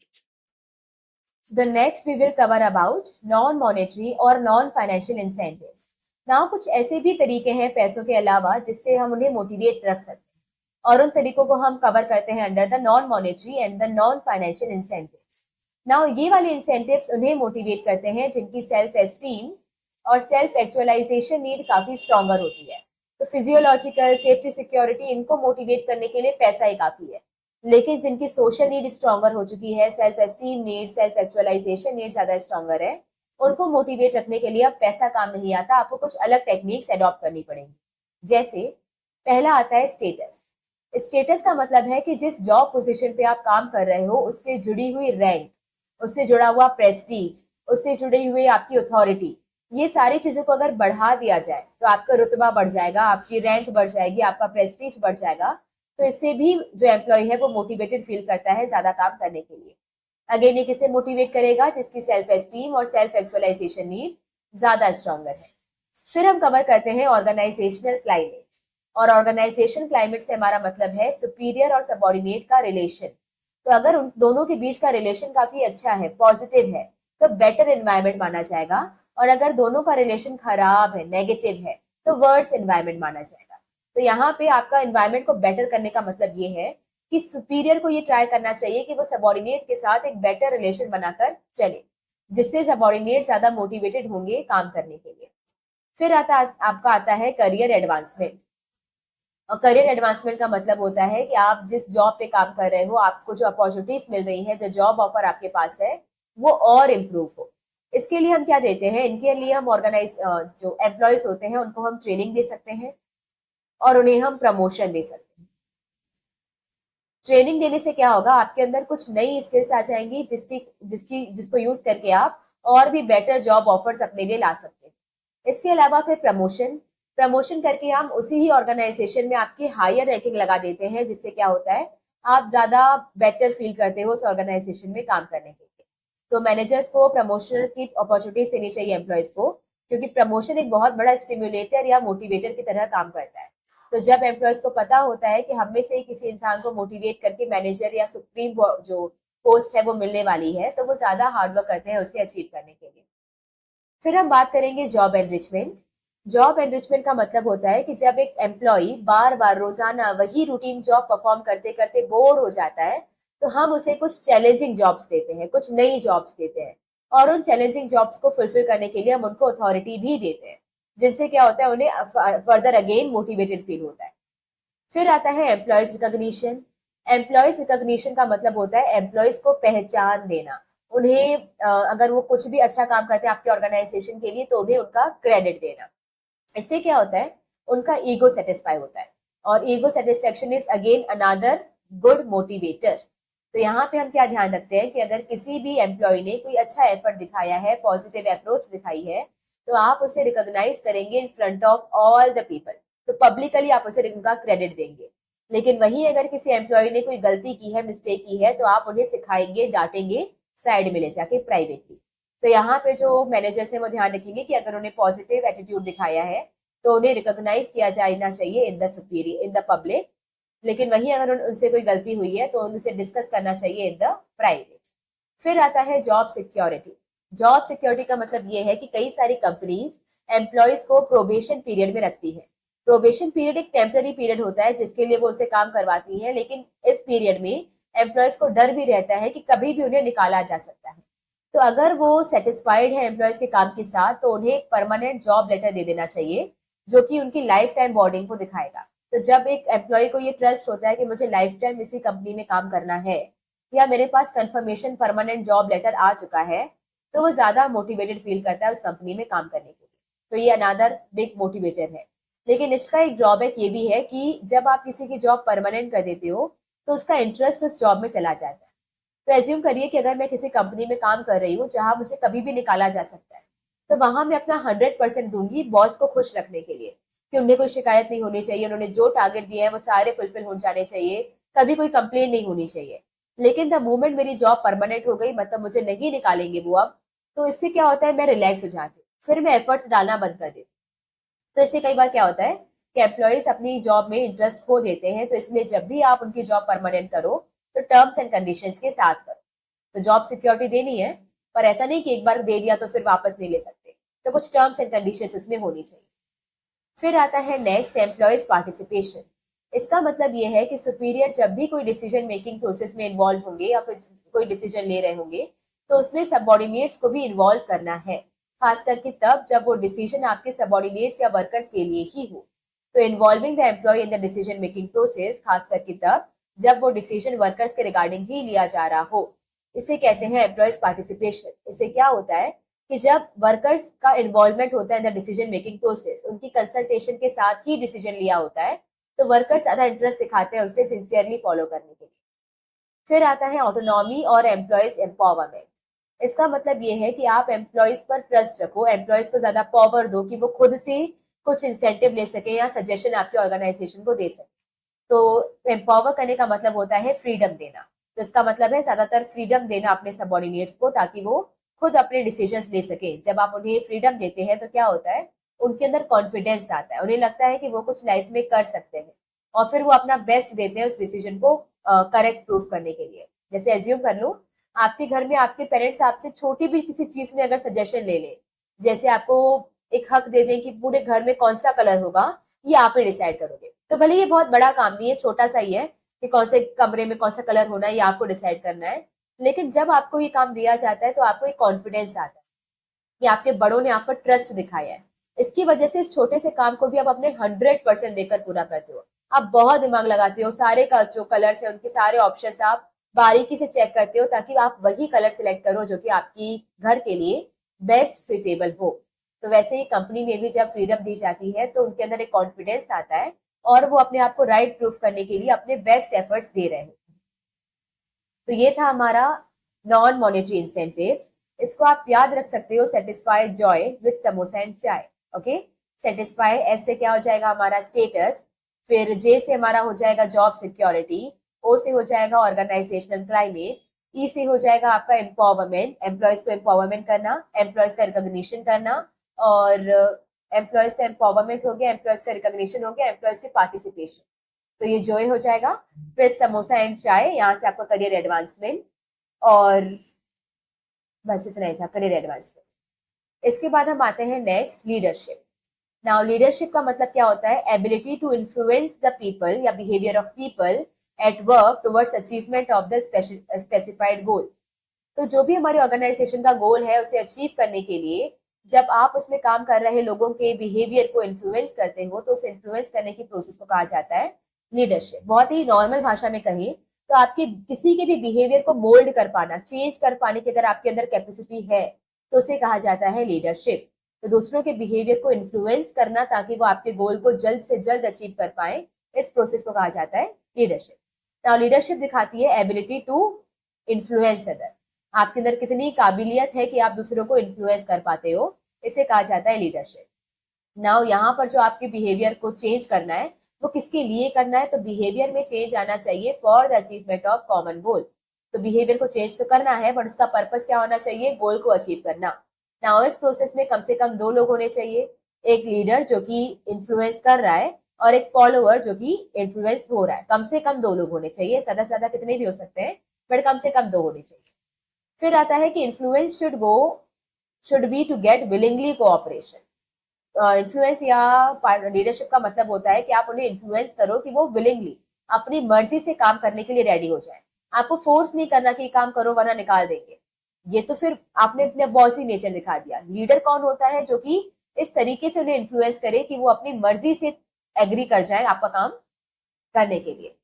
So the next we will cover about non-monetary और non-financial incentives. Now कुछ ऐसे भी तरीके हैं पैसों के अलावा जिससे हम उन्हें मोटिवेट रख सकते हैं, और उन तरीकों को हम कवर करते हैं under the non monetary and the non financial incentives. Now ये वाले इंसेंटिव्स उन्हें मोटिवेट करते हैं जिनकी सेल्फ एस्टीम और सेल्फ एक्चुअलाइजेशन नीड काफी स्ट्रॉन्गर होती है। तो फिजियोलॉजिकल, सेफ्टी, सिक्योरिटी, इनको मोटिवेट करने के लिए पैसा ही काफी है। लेकिन जिनकी सोशल नीड स्ट्रॉन्गर हो चुकी है, self esteem need, self actualisation need ज्यादा स्ट्रॉन्गर है, उनको मोटिवेट रखने के लिए अब पैसा काम नहीं आता, आपको कुछ अलग टेक्निक्स अडॉप्ट करनी पड़ेंगी। जैसे पहला आता है स्टेटस। स्टेटस का मतलब है कि जिस जॉब पोजीशन पे आप काम कर रहे हो उससे जुड़ी हुई रैंक, उससे जुड़ा हुआ प्रेस्टीज, उससे जुड़ी हुई आपकी अथॉरिटी, ये सारी चीजों को अगर बढ़ा दिया जाए तो आपका रुतबा बढ़ जाएगा, आपकी रैंक बढ़ जाएगी, आपका प्रेस्टीज बढ़ जाएगा। तो इससे भी जो एम्प्लॉय है वो मोटिवेटेड फील करता है ज्यादा काम करने के लिए। अगेन ये किसे मोटिवेट करेगा? जिसकी सेल्फ एस्टीम और सेल्फ एक्चुअलाइजेशन नीड ज्यादा स्ट्रॉन्गर है। फिर हम कवर करते हैं ऑर्गेनाइजेशनल क्लाइमेट। और ऑर्गेनाइजेशन क्लाइमेट से हमारा मतलब है सुपीरियर और सबॉर्डिनेट का रिलेशन। तो अगर उन दोनों के बीच का रिलेशन काफी अच्छा है, पॉजिटिव है, तो बेटर एनवायरमेंट माना जाएगा। और अगर दोनों का रिलेशन खराब है, नेगेटिव है, तो वर्स एनवायरमेंट माना जाएगा। तो यहाँ पे आपका एनवायरमेंट को बेटर करने का मतलब ये है कि सुपीरियर को ये ट्राई करना चाहिए कि वो सबॉर्डिनेट के साथ एक बेटर रिलेशन बनाकर चले, जिससे सबॉर्डिनेट ज्यादा मोटिवेटेड होंगे काम करने के लिए। फिर आपका आता है करियर एडवांसमेंट। और करियर एडवांसमेंट का मतलब होता है कि आप जिस जॉब पे काम कर रहे हो, आपको जो अपॉर्चुनिटीज मिल रही है, जो जॉब ऑफर आपके पास है, वो और इम्प्रूव हो। इसके लिए हम क्या देते हैं? इनके लिए हम जो एम्प्लॉयज होते हैं उनको हम ट्रेनिंग दे सकते हैं और उन्हें हम प्रमोशन दे सकते हैं। ट्रेनिंग देने से क्या होगा? आपके अंदर कुछ नई स्किल्स आ जाएंगी जिसको यूज करके आप और भी बेटर जॉब ऑफर्स अपने लिए ला सकते हैं। इसके अलावा फिर प्रमोशन करके हम उसी ही ऑर्गेनाइजेशन में आपकी हायर रैंकिंग लगा देते हैं, जिससे क्या होता है, आप ज्यादा बेटर फील करते हो उस ऑर्गेनाइजेशन में काम करने के लिए। तो मैनेजर्स को प्रमोशन की अपॉर्चुनिटीज देनी चाहिए एम्प्लॉयज को, क्योंकि प्रमोशन एक बहुत बड़ा स्टिम्युलेटर या मोटिवेटर की तरह काम करता है। तो जब एम्प्लॉयज को पता होता है कि हम में से किसी इंसान को मोटिवेट करके मैनेजर या सुप्रीम जो पोस्ट है वो मिलने वाली है, तो वो ज्यादा हार्डवर्क करते हैं उसे अचीव करने के लिए। फिर हम बात करेंगे जॉब एनरिचमेंट। जॉब एनरिचमेंट का मतलब होता है कि जब एक एम्प्लॉय बार बार रोजाना वही रूटीन जॉब परफॉर्म करते करते बोर हो जाता है, तो हम उसे कुछ चैलेंजिंग जॉब्स देते हैं, कुछ नई जॉब्स देते हैं। और उन चैलेंजिंग जॉब्स को फुलफिल करने के लिए हम उनको अथॉरिटी भी देते हैं, जिनसे क्या होता है, उन्हें फर्दर अगेन मोटिवेटेड फील होता है। फिर आता है एम्प्लॉयज रिकॉग्निशन। एम्प्लॉयज रिकॉग्निशन का मतलब होता है एम्प्लॉयज को पहचान देना। उन्हें अगर वो कुछ भी अच्छा काम करते हैं आपके ऑर्गेनाइजेशन के लिए, तो उन्हें उनका क्रेडिट देना। इससे क्या होता है, उनका ईगो सेटिस्फाई होता है, और ego satisfaction is again another good motivator. तो यहाँ पे हम क्या ध्यान रखते हैं कि अगर किसी भी एम्प्लॉय ने कोई अच्छा एफर्ट दिखाया है, पॉजिटिव अप्रोच दिखाई है, तो आप उसे रिकॉग्नाइज करेंगे in front of all the people. तो पब्लिकली आप उसे उनका क्रेडिट देंगे। लेकिन वहीं अगर किसी एम्प्लॉय ने कोई गलती की है, मिस्टेक की है, तो आप उन्हें सिखाएंगे, डांटेंगे साइड में ले जाके प्राइवेटली। तो यहाँ पे जो मैनेजर्स हैं वो ध्यान रखेंगे कि अगर उन्हें पॉजिटिव एटीट्यूड दिखाया है तो उन्हें रिकॉग्नाइज किया जाना चाहिए in the superior, in the public. लेकिन वहीं अगर उनसे कोई गलती हुई है तो उनसे डिस्कस करना चाहिए इन द प्राइवेट। फिर आता है जॉब सिक्योरिटी। जॉब सिक्योरिटी का मतलब ये है कि कई सारी कंपनीज एम्प्लॉयज को प्रोबेशन पीरियड में रखती है। प्रोबेशन पीरियड एक टेम्पररी पीरियड होता है जिसके लिए वो उनसे काम करवाती है, लेकिन इस पीरियड में एम्प्लॉयज को डर भी रहता है कि कभी भी उन्हें निकाला जा सकता है। तो अगर वो सेटिस्फाइड है एम्प्लॉयज के काम के साथ तो उन्हें एक परमानेंट जॉब लेटर दे देना चाहिए जो कि उनकी लाइफ टाइम बॉन्डिंग को दिखाएगा। तो जब एक एम्प्लॉय को ये ट्रस्ट होता है कि मुझे लाइफ टाइम इसी कंपनी में काम करना है या मेरे पास कंफर्मेशन परमानेंट जॉब लेटर आ चुका है, तो वो ज्यादा मोटिवेटेड फील करता है उस कंपनी में काम करने के लिए। तो ये अनादर बिग मोटिवेटर है। लेकिन इसका एक ड्रॉबैक ये भी है कि जब आप किसी की जॉब परमानेंट कर देते हो तो उसका इंटरेस्ट उस जॉब में चला जाता है। तो एज्यूम करिए कि अगर मैं किसी कंपनी में काम कर रही हूँ जहां मुझे कभी भी निकाला जा सकता है, तो वहां मैं अपना 100% दूंगी बॉस को खुश रखने के लिए कि उन्हें कोई शिकायत नहीं होनी चाहिए, उन्होंने जो टारगेट दिया है वो सारे फुलफिल हो जाने चाहिए, कभी कोई कंप्लेन नहीं होनी चाहिए। लेकिन द मोमेंट मेरी जॉब परमानेंट हो गई, मतलब मुझे नहीं निकालेंगे वो अब, तो इससे क्या होता है, मैं रिलैक्स हो जाती हूँ, फिर मैं एफर्ट्स डालना बंद कर देती हूँ। तो इससे कई बार क्या होता है कि एम्प्लॉयज अपनी जॉब में इंटरेस्ट खो देते हैं। तो इसलिए जब भी आप उनकी जॉब परमानेंट करो तो टर्म्स एंड कंडीशंस के साथ करो। तो जॉब सिक्योरिटी देनी है, पर ऐसा नहीं कि एक बार दे दिया तो फिर वापस नहीं ले सकते। तो कुछ टर्म्स एंड कंडीशंस इसमें होनी चाहिए। फिर आता है नेक्स्ट, एम्प्लॉयज पार्टिसिपेशन। इसका मतलब ये है कि सुपीरियर जब भी कोई डिसीजन मेकिंग प्रोसेस में इन्वॉल्व होंगे या फिर कोई डिसीजन ले रहे होंगे तो उसमें सबॉर्डिनेट्स को भी इन्वॉल्व करना है, खास करके तब जब वो डिसीजन आपके सबॉर्डिनेट्स या वर्कर्स के लिए ही हो। तो involving the employee in the decision making process, खास करके तब जब वो डिसीजन वर्कर्स के रिगार्डिंग ही लिया जा रहा हो, इसे कहते हैं एम्प्लॉयज पार्टिसिपेशन। इससे क्या होता है कि जब वर्कर्स का इन्वॉल्वमेंट होता है इन द डिसीजन मेकिंग प्रोसेस, उनकी कंसल्टेशन के साथ ही डिसीजन लिया होता है, तो वर्कर्स ज्यादा इंटरेस्ट दिखाते हैं उसे सिंसियरली फॉलो करने के लिए। फिर आता है ऑटोनॉमी और एम्प्लॉयज एम्पावरमेंट। इसका मतलब ये है कि आप एम्प्लॉयज पर ट्रस्ट रखो, एम्प्लॉयज को ज्यादा पावर दो कि वो खुद से कुछ इंसेंटिव ले सके या सजेशन आपके ऑर्गेनाइजेशन को दे सके। तो एम्पावर करने का मतलब होता है फ्रीडम देना। तो इसका मतलब है ज्यादातर फ्रीडम देना अपने सबॉर्डिनेट्स को ताकि वो खुद अपने डिसीजंस ले सके। जब आप उन्हें फ्रीडम देते हैं तो क्या होता है, उनके अंदर कॉन्फिडेंस आता है, उन्हें लगता है कि वो कुछ लाइफ में कर सकते हैं और फिर वो अपना बेस्ट देते हैं उस डिसीजन को करेक्ट प्रूफ करने के लिए। जैसे एज्यूम कर लो आपके घर में आपके पेरेंट्स आपसे छोटी भी किसी चीज में अगर सजेशन ले ले, जैसे आपको एक हक दे दें कि पूरे घर में कौन सा कलर होगा ये आप ही डिसाइड करोगे, तो भले ये बहुत बड़ा काम नहीं है, छोटा सा ही है कि कौन से कमरे में कौन सा कलर होना है ये आपको डिसाइड करना है। लेकिन जब आपको ये काम दिया जाता है तो आपको एक कॉन्फिडेंस आता है कि आपके बड़ों ने आप पर ट्रस्ट दिखाया है। इसकी वजह से इस छोटे से काम को भी आप अपने 100% देकर पूरा करते हो। आप बहुत दिमाग लगाते हो, सारे का जो कलर्स है उनके सारे ऑप्शंस आप बारीकी से चेक करते हो ताकि आप वही कलर सिलेक्ट करो जो कि आपकी घर के लिए बेस्ट सुटेबल हो। तो वैसे ही कंपनी में भी जब फ्रीडम दी जाती है तो उनके अंदर एक कॉन्फिडेंस आता है और वो अपने आप को राइट प्रूफ करने के लिए अपने बेस्ट एफर्ट्स दे रहे हैं। तो ये था हमारा नॉन मॉनेटरी इंसेंटिव्स। इसको आप याद रख सकते हो, satisfy Joy with samosa and चाय। ओके, सेटिस्फाई एस से क्या हो जाएगा हमारा स्टेटस, फिर जे से हमारा हो जाएगा जॉब सिक्योरिटी, ओ से हो जाएगा ऑर्गेनाइजेशनल क्लाइमेट, ई से हो जाएगा आपका एम्पावरमेंट, एम्प्लॉयज को एम्पावरमेंट करना, एम्प्लॉयज का रिकॉग्निशन करना, और एम्प्लॉयज का एम्पावरमेंट हो गया, एम्प्लॉयज का रिकॉग्निशन हो गया, एम्प्लॉयज के पार्टिसिपेशन। तो ये जोए हो जाएगा विद समोसा एंड चाय, यहाँ से आपका करियर एडवांसमेंट। और बस इतना ही था, करियर एडवांसमेंट। इसके बाद हम आते हैं नेक्स्ट, लीडरशिप। नाउ लीडरशिप का मतलब क्या होता है, ability to influence the people या behaviour of people at work towards achievement of the specified goal. तो जो भी हमारे ऑर्गेनाइजेशन का गोल है उसे अचीव करने के लिए जब आप उसमें काम कर रहे लोगों के बिहेवियर को इन्फ्लुएंस करते हो तो उसे इन्फ्लुएंस करने की प्रोसेस को कहा जाता है लीडरशिप। बहुत ही नॉर्मल भाषा में कहें तो आपके किसी के भी बिहेवियर को मोल्ड कर पाना, चेंज कर पाने की अगर आपके अंदर कैपेसिटी है तो उसे कहा जाता है लीडरशिप। तो दूसरों के बिहेवियर को इन्फ्लुएंस करना ताकि वो आपके गोल को जल्द से जल्द अचीव कर पाए, इस प्रोसेस को कहा जाता है लीडरशिप। नाउ लीडरशिप दिखाती है एबिलिटी टू इन्फ्लुएंस अदर, आपके अंदर कितनी काबिलियत है कि आप दूसरों को इन्फ्लुएंस कर पाते हो, इसे कहा जाता है लीडरशिप। नाउ यहाँ पर जो आपके बिहेवियर को चेंज करना है वो किसके लिए करना है, तो बिहेवियर में चेंज आना चाहिए for the achievement of common goal. तो बिहेवियर को चेंज तो करना है बट उसका पर्पस क्या होना चाहिए, गोल को अचीव करना। नाउ इस प्रोसेस में कम से कम दो लोग होने चाहिए, एक लीडर जो कि इन्फ्लुएंस कर रहा है और एक फॉलोअर जो कि इन्फ्लुएंस हो रहा है। कम से कम दो लोग होने चाहिए, ज्यादा से ज्यादा कितने भी हो सकते हैं बट कम से कम दो होने चाहिए। फिर आता है कि influence should be to get willingly cooperation. Influence या लीडरशिप का मतलब होता है कि आप उन्हें इन्फ्लुएंस करो कि वो विलिंगली अपनी मर्जी से काम करने के लिए रेडी हो जाए। आपको फोर्स नहीं करना कि काम करो वरना निकाल देंगे। ये तो फिर आपने अपने बॉसी नेचर दिखा दिया। लीडर कौन होता है? जो कि इस तरीके से उन्हें इन्फ्लुएंस करे कि वो अपनी मर्जी से एग्री कर जाए आपका काम करने के लिए।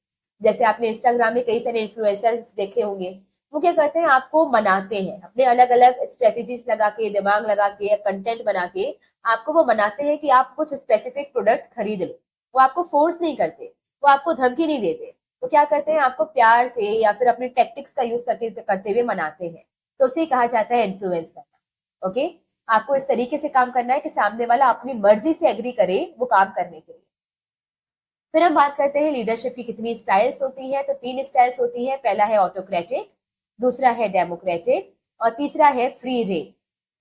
जैसे आपने इंस्टाग्राम में कई सारे इन्फ्लुएंसर्स देखे होंगे, वो क्या करते हैं, आपको मनाते हैं अपने अलग अलग स्ट्रेटेजीज लगा के, दिमाग लगा के, कंटेंट बना के आपको वो मनाते हैं कि आप कुछ स्पेसिफिक प्रोडक्ट्स खरीद लो। वो आपको फोर्स नहीं करते, वो आपको धमकी नहीं देते, वो क्या करते हैं, आपको प्यार से या फिर अपने टेक्टिक्स का यूज करते हुए मनाते हैं। तो उसे कहा जाता है इन्फ्लुएंस करना। ओके, आपको इस तरीके से काम करना है कि सामने वाला अपनी मर्जी से एग्री करे वो काम करने के लिए। फिर हम बात करते हैं लीडरशिप की कितनी स्टाइल्स होती है। तो 3 स्टाइल्स होती है। पहला है ऑटोक्रेटिक, दूसरा है डेमोक्रेटिक और तीसरा है फ्री रेन।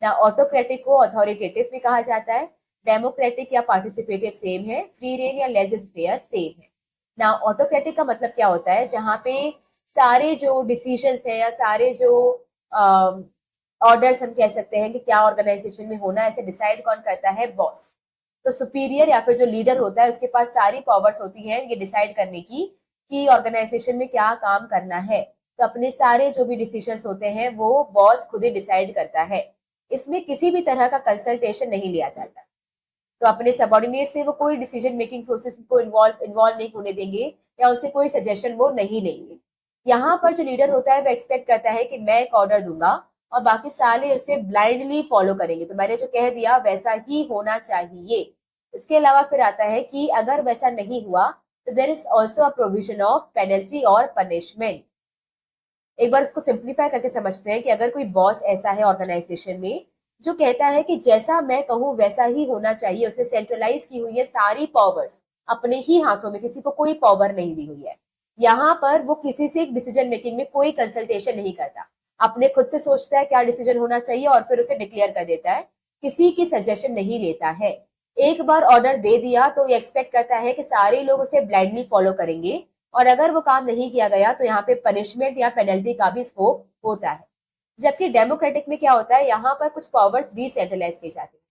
ना ऑटोक्रेटिक को अथॉरिटेटिव भी कहा जाता है, डेमोक्रेटिक या पार्टिसिपेटिव सेम है, फ्री रेन या लेजिस फेयर सेम है। ना ऑटोक्रेटिक का मतलब क्या होता है, जहां पे सारे जो डिसीजंस है या सारे जो ऑर्डर्स हम कह सकते हैं कि क्या ऑर्गेनाइजेशन में होना है, ऐसे डिसाइड कौन करता है, बॉस। तो सुपीरियर या फिर जो लीडर होता है उसके पास सारी पावर्स होती हैं ये डिसाइड करने की कि ऑर्गेनाइजेशन में क्या काम करना है। तो अपने सारे जो भी डिसीजंस होते हैं वो बॉस खुद ही डिसाइड करता है, इसमें किसी भी तरह का कंसल्टेशन नहीं लिया जाता। तो अपने सबॉर्डिनेट से वो कोई डिसीजन मेकिंग प्रोसेस को इन्वॉल्व नहीं होने देंगे या उनसे कोई सजेशन वो नहीं लेंगे। यहाँ पर जो लीडर होता है वो एक्सपेक्ट करता है कि मैं एक ऑर्डर दूंगा और बाकी सारे उसे ब्लाइंडली फॉलो करेंगे, तो मैंने जो कह दिया वैसा ही होना चाहिए। इसके अलावा फिर आता है कि अगर वैसा नहीं हुआ तो there is also a provision of penalty और पनिशमेंट। एक बार उसको सिंप्लीफाई करके समझते हैं कि अगर कोई बॉस ऐसा है ऑर्गेनाइजेशन में जो कहता है कि जैसा मैं कहूँ वैसा ही होना चाहिए, उसने सेंट्रलाइज की हुई है सारी पावर्स अपने ही हाथों में, किसी को कोई पावर नहीं दी हुई है। यहाँ पर वो किसी से डिसीजन मेकिंग में कोई कंसल्टेशन नहीं करता, अपने खुद से सोचता है क्या डिसीजन होना चाहिए और फिर उसे डिक्लेयर कर देता है, किसी की सजेशन नहीं लेता है। एक बार ऑर्डर दे दिया तो ये एक्सपेक्ट करता है कि सारे लोग उसे ब्लाइंडली फॉलो करेंगे और अगर वो काम नहीं किया गया तो यहाँ पे पनिशमेंट या पेनल्टी का भी स्कोप होता है। जबकि डेमोक्रेटिक में क्या होता है, यहाँ पर कुछ पावर्स डिसेंट्रलाइज की जाती है।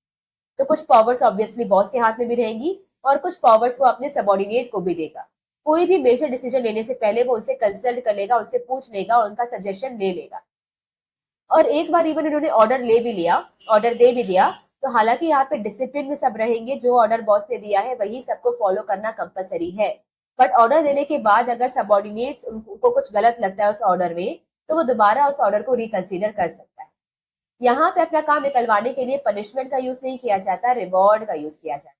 तो कुछ पावर्स ऑब्वियसली बॉस के हाथ में भी रहेंगी और कुछ पावर्स वो अपने सबॉर्डिनेट को भी देगा। कोई भी मेजर डिसीजन लेने से पहले वो उनसे कंसल्ट कर लेगा, उनसे पूछ लेगा, उनका सजेशन ले लेगा। और एक बार इवन इन्होंने ऑर्डर ले भी लिया, ऑर्डर दे भी दिया, तो हालांकि यहाँ पे डिसिप्लिन में सब रहेंगे, जो ऑर्डर बॉस ने दिया है वही सबको फॉलो करना कंपलसरी है। बट ऑर्डर देने के बाद अगर सबॉर्डिनेट्स उनको कुछ गलत लगता है उस ऑर्डर में, तो वो दोबारा उस ऑर्डर को रिकंसिडर कर सकता है। यहाँ पे अपना काम निकलवाने के लिए पनिशमेंट का यूज नहीं किया जाता, रिवॉर्ड का यूज किया जाता है।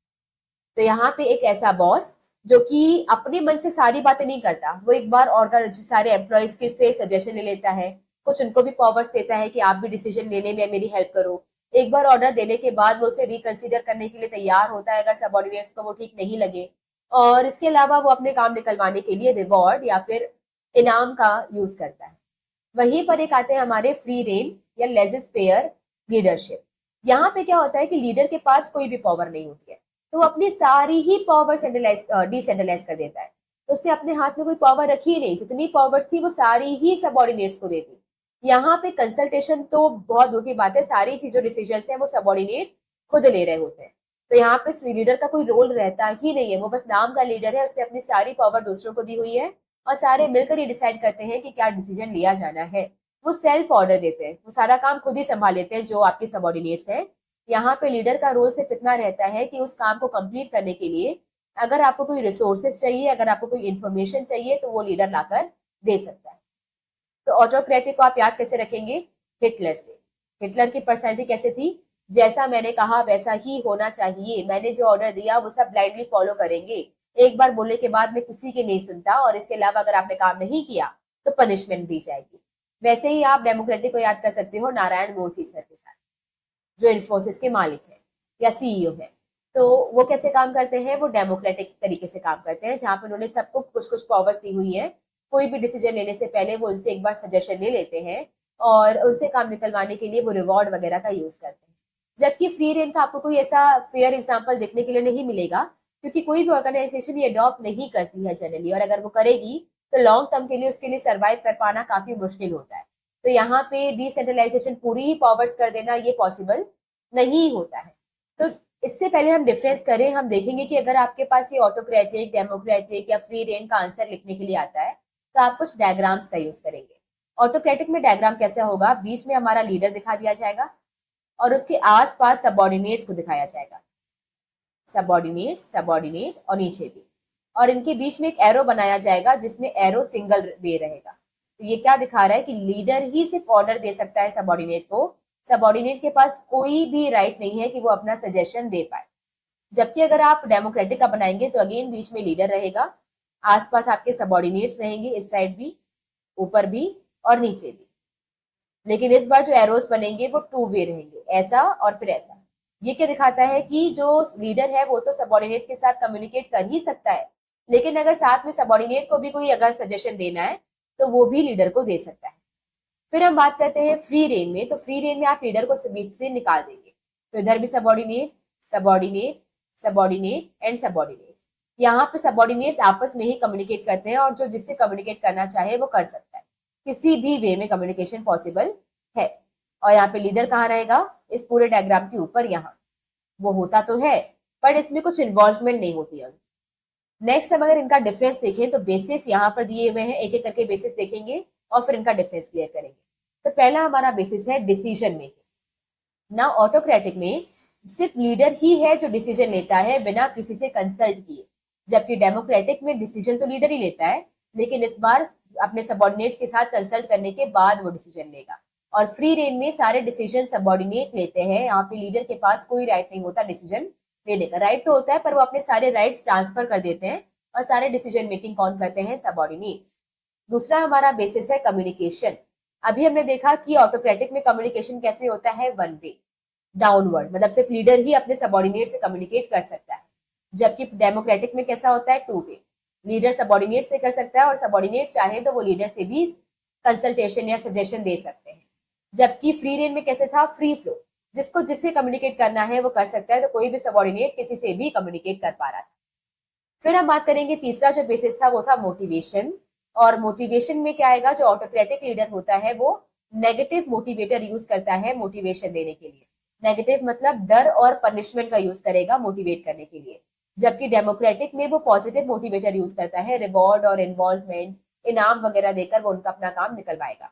तो यहाँ पे एक ऐसा बॉस जो कि अपने मन से सारी बातें नहीं करता, वो एक बार और सारे एम्प्लॉयज के से सजेशन ले लेता है, कुछ उनको भी पावर्स देता है कि आप भी डिसीजन लेने में मेरी हेल्प करो। एक बार ऑर्डर देने के बाद वो उसे रिकंसिडर करने के लिए तैयार होता है अगर सबॉर्डिनेट्स को वो ठीक नहीं लगे। और इसके अलावा वो अपने काम निकलवाने के लिए रिवॉर्ड या फिर इनाम का यूज करता है। वहीं पर एक आते हैं हमारे फ्री रेन या लेजिस फेयर लीडरशिप। यहाँ पे क्या होता है कि लीडर के पास कोई भी पावर नहीं होती है, तो वो अपनी सारी ही पावर डिसेंट्रलाइज कर देता है। तो उसने अपने हाथ में कोई पावर रखी ही नहीं, जितनी पावर्स थी वो सारी ही सबॉर्डिनेट्स को देती। यहाँ पे कंसल्टेशन तो बहुत दूर की बात है, सारी चीजों डिसीजन है वो सबॉर्डिनेट खुद ले रहे होते हैं। तो यहाँ पे लीडर का कोई रोल रहता ही नहीं है, वो बस नाम का लीडर है, उसने अपनी सारी पावर दूसरों को दी हुई है और सारे मिलकर ये डिसाइड करते हैं कि क्या डिसीजन लिया जाना है। वो सेल्फ ऑर्डर देते हैं, वो सारा काम खुद ही संभाल लेते हैं जो आपके सबॉर्डिनेट्स हैं। यहाँ पे लीडर का रोल सिर्फ इतना रहता है कि उस काम को कंप्लीट करने के लिए अगर आपको कोई रिसोर्सेस चाहिए, अगर आपको कोई इन्फॉर्मेशन चाहिए तो वो लीडर लाकर दे सकता है। तो ऑटोक्रेटिक को आप याद कैसे रखेंगे? हिटलर से। हिटलर की पर्सनैलिटी कैसे थी? जैसा मैंने कहा वैसा ही होना चाहिए, मैंने जो ऑर्डर दिया वो सब ब्लाइंडली फॉलो करेंगे, एक बार बोलने के बाद मैं किसी की नहीं सुनता और इसके अलावा अगर आपने काम नहीं किया तो पनिशमेंट दी जाएगी। वैसे ही आप डेमोक्रेटिक को याद कर सकते हो नारायण मूर्ति सर के साथ, जो इन्फोसिस के मालिक है या सीईओ है। तो वो कैसे काम करते हैं? वो डेमोक्रेटिक तरीके से काम करते हैं, जहां पर उन्होंने सबको कुछ कुछ पावर्स दी हुई है। कोई भी डिसीजन लेने से पहले वो उनसे एक बार सजेशन ले लेते हैं और उनसे काम निकलवाने के लिए वो रिवॉर्ड वगैरह का यूज करते हैं। जबकि फ्री रेन का आपको कोई ऐसा फेयर एग्जाम्पल देखने के लिए नहीं मिलेगा, क्योंकि कोई भी ऑर्गेनाइजेशन ये अडॉप्ट नहीं करती है जनरली, और अगर वो करेगी तो लॉन्ग टर्म के लिए उसके लिए सर्वाइव कर पाना काफी मुश्किल होता है। तो यहाँ पे डिसेंट्रलाइजेशन पूरी ही पावर्स कर देना ये पॉसिबल नहीं होता है। तो इससे पहले हम डिफरेंस करें, हम देखेंगे कि अगर आपके पास ये ऑटोक्रेटिक, डेमोक्रेटिक या फ्री रेन का आंसर लिखने के लिए आता है तो आप कुछ डायग्राम्स का यूज करेंगे। ऑटोक्रेटिक में डायग्राम कैसे होगा, बीच में हमारा लीडर दिखा दिया जाएगा और उसके आसपास सबऑर्डिनेट्स को दिखाया जाएगा, सबऑर्डिनेट सबऑर्डिनेट और नीचे भी, और इनके बीच में एक एरो बनाया जाएगा जिसमें एरो सिंगल वे रहेगा। तो ये क्या दिखा रहा है कि लीडर ही सिर्फ ऑर्डर दे सकता है सबऑर्डिनेट को, सबऑर्डिनेट के पास कोई भी राइट नहीं है कि वो अपना सजेशन दे पाए। जबकि अगर आप डेमोक्रेटिक का बनाएंगे तो अगेन बीच में लीडर रहेगा, आसपास आपके सबऑर्डिनेट्स रहेंगे, इस साइड भी, ऊपर भी और नीचे भी। लेकिन इस बार जो एरोस बनेंगे वो टू वे रहेंगे, ऐसा और फिर ऐसा। ये क्या दिखाता है कि जो लीडर है वो तो सबऑर्डिनेट के साथ कम्युनिकेट कर ही सकता है, लेकिन अगर साथ में सबऑर्डिनेट को भी कोई अगर सजेशन देना है तो वो भी लीडर को दे सकता है। फिर हम बात करते हैं फ्री रेन में। तो फ्री रेन में आप लीडर को बीच से निकाल देंगे, तो इधर भी subordinate subordinate subordinate and subordinate. यहाँ पे सबऑर्डिनेट्स आपस में ही कम्युनिकेट करते हैं और जो जिससे कम्युनिकेट करना चाहे वो कर सकता है, किसी भी वे में कम्युनिकेशन पॉसिबल है। और यहाँ पे लीडर कहाँ रहेगा, इस पूरे डायग्राम के ऊपर, यहाँ वो होता तो है बट इसमें कुछ इन्वॉल्वमेंट नहीं होती है। नेक्स्ट हम अगर इनका डिफरेंस देखें तो बेसिस यहाँ पर दिए हुए हैं, एक एक करके बेसिस देखेंगे और फिर इनका डिफरेंस क्लियर करेंगे। तो पहला हमारा बेसिस है डिसीजन मेकिंग। ना ऑटोक्रेटिक में सिर्फ लीडर ही है जो डिसीजन लेता है बिना किसी से कंसल्ट किए, जबकि डेमोक्रेटिक में डिसीजन तो लीडर ही लेता है, लेकिन इस बार अपने सबऑर्डिनेट्स के साथ कंसल्ट करने के बाद वो डिसीजन लेगा। और फ्री रेन में सारे डिसीजन सबऑर्डिनेट लेते हैं, यहाँ पे लीडर के पास कोई राइट नहीं होता डिसीजन लेने का। राइट तो होता है पर वो अपने सारे राइट्स ट्रांसफर कर देते हैं और सारे डिसीजन मेकिंग कौन करते हैं, सबऑर्डिनेट्स। दूसरा हमारा बेसिस है कम्युनिकेशन। अभी हमने देखा कि ऑटोक्रेटिक में कम्युनिकेशन कैसे होता है, वन वे डाउनवर्ड, मतलब सिर्फ लीडर ही अपने सबऑर्डिनेट से कम्युनिकेट कर सकता है। जबकि डेमोक्रेटिक में कैसा होता है, टू वे, लीडर सबऑर्डिनेट से कर सकता है और सबऑर्डिनेट चाहे तो वो लीडर से भी कंसल्टेशन या सजेशन दे सकते हैं। जबकि फ्री रेन में कैसे था, फ्री फ्लो, जिसको जिससे कम्युनिकेट करना है वो कर सकता है, तो कोई भी सबऑर्डिनेट किसी से भी कम्युनिकेट कर पा रहा था। फिर हम बात करेंगे तीसरा जो बेसिस था वो था मोटिवेशन। और मोटिवेशन में क्या आएगा, जो ऑटोक्रेटिक लीडर होता है वो नेगेटिव मोटिवेटर यूज करता है मोटिवेशन देने के लिए। नेगेटिव मतलब डर और पनिशमेंट का यूज करेगा मोटिवेट करने के लिए, जबकि डेमोक्रेटिक में वो पॉजिटिव मोटिवेटर यूज करता है, रिवॉर्ड और इन्वॉल्वमेंट, इनाम वगैरह देकर वो उनका अपना काम निकलवाएगा।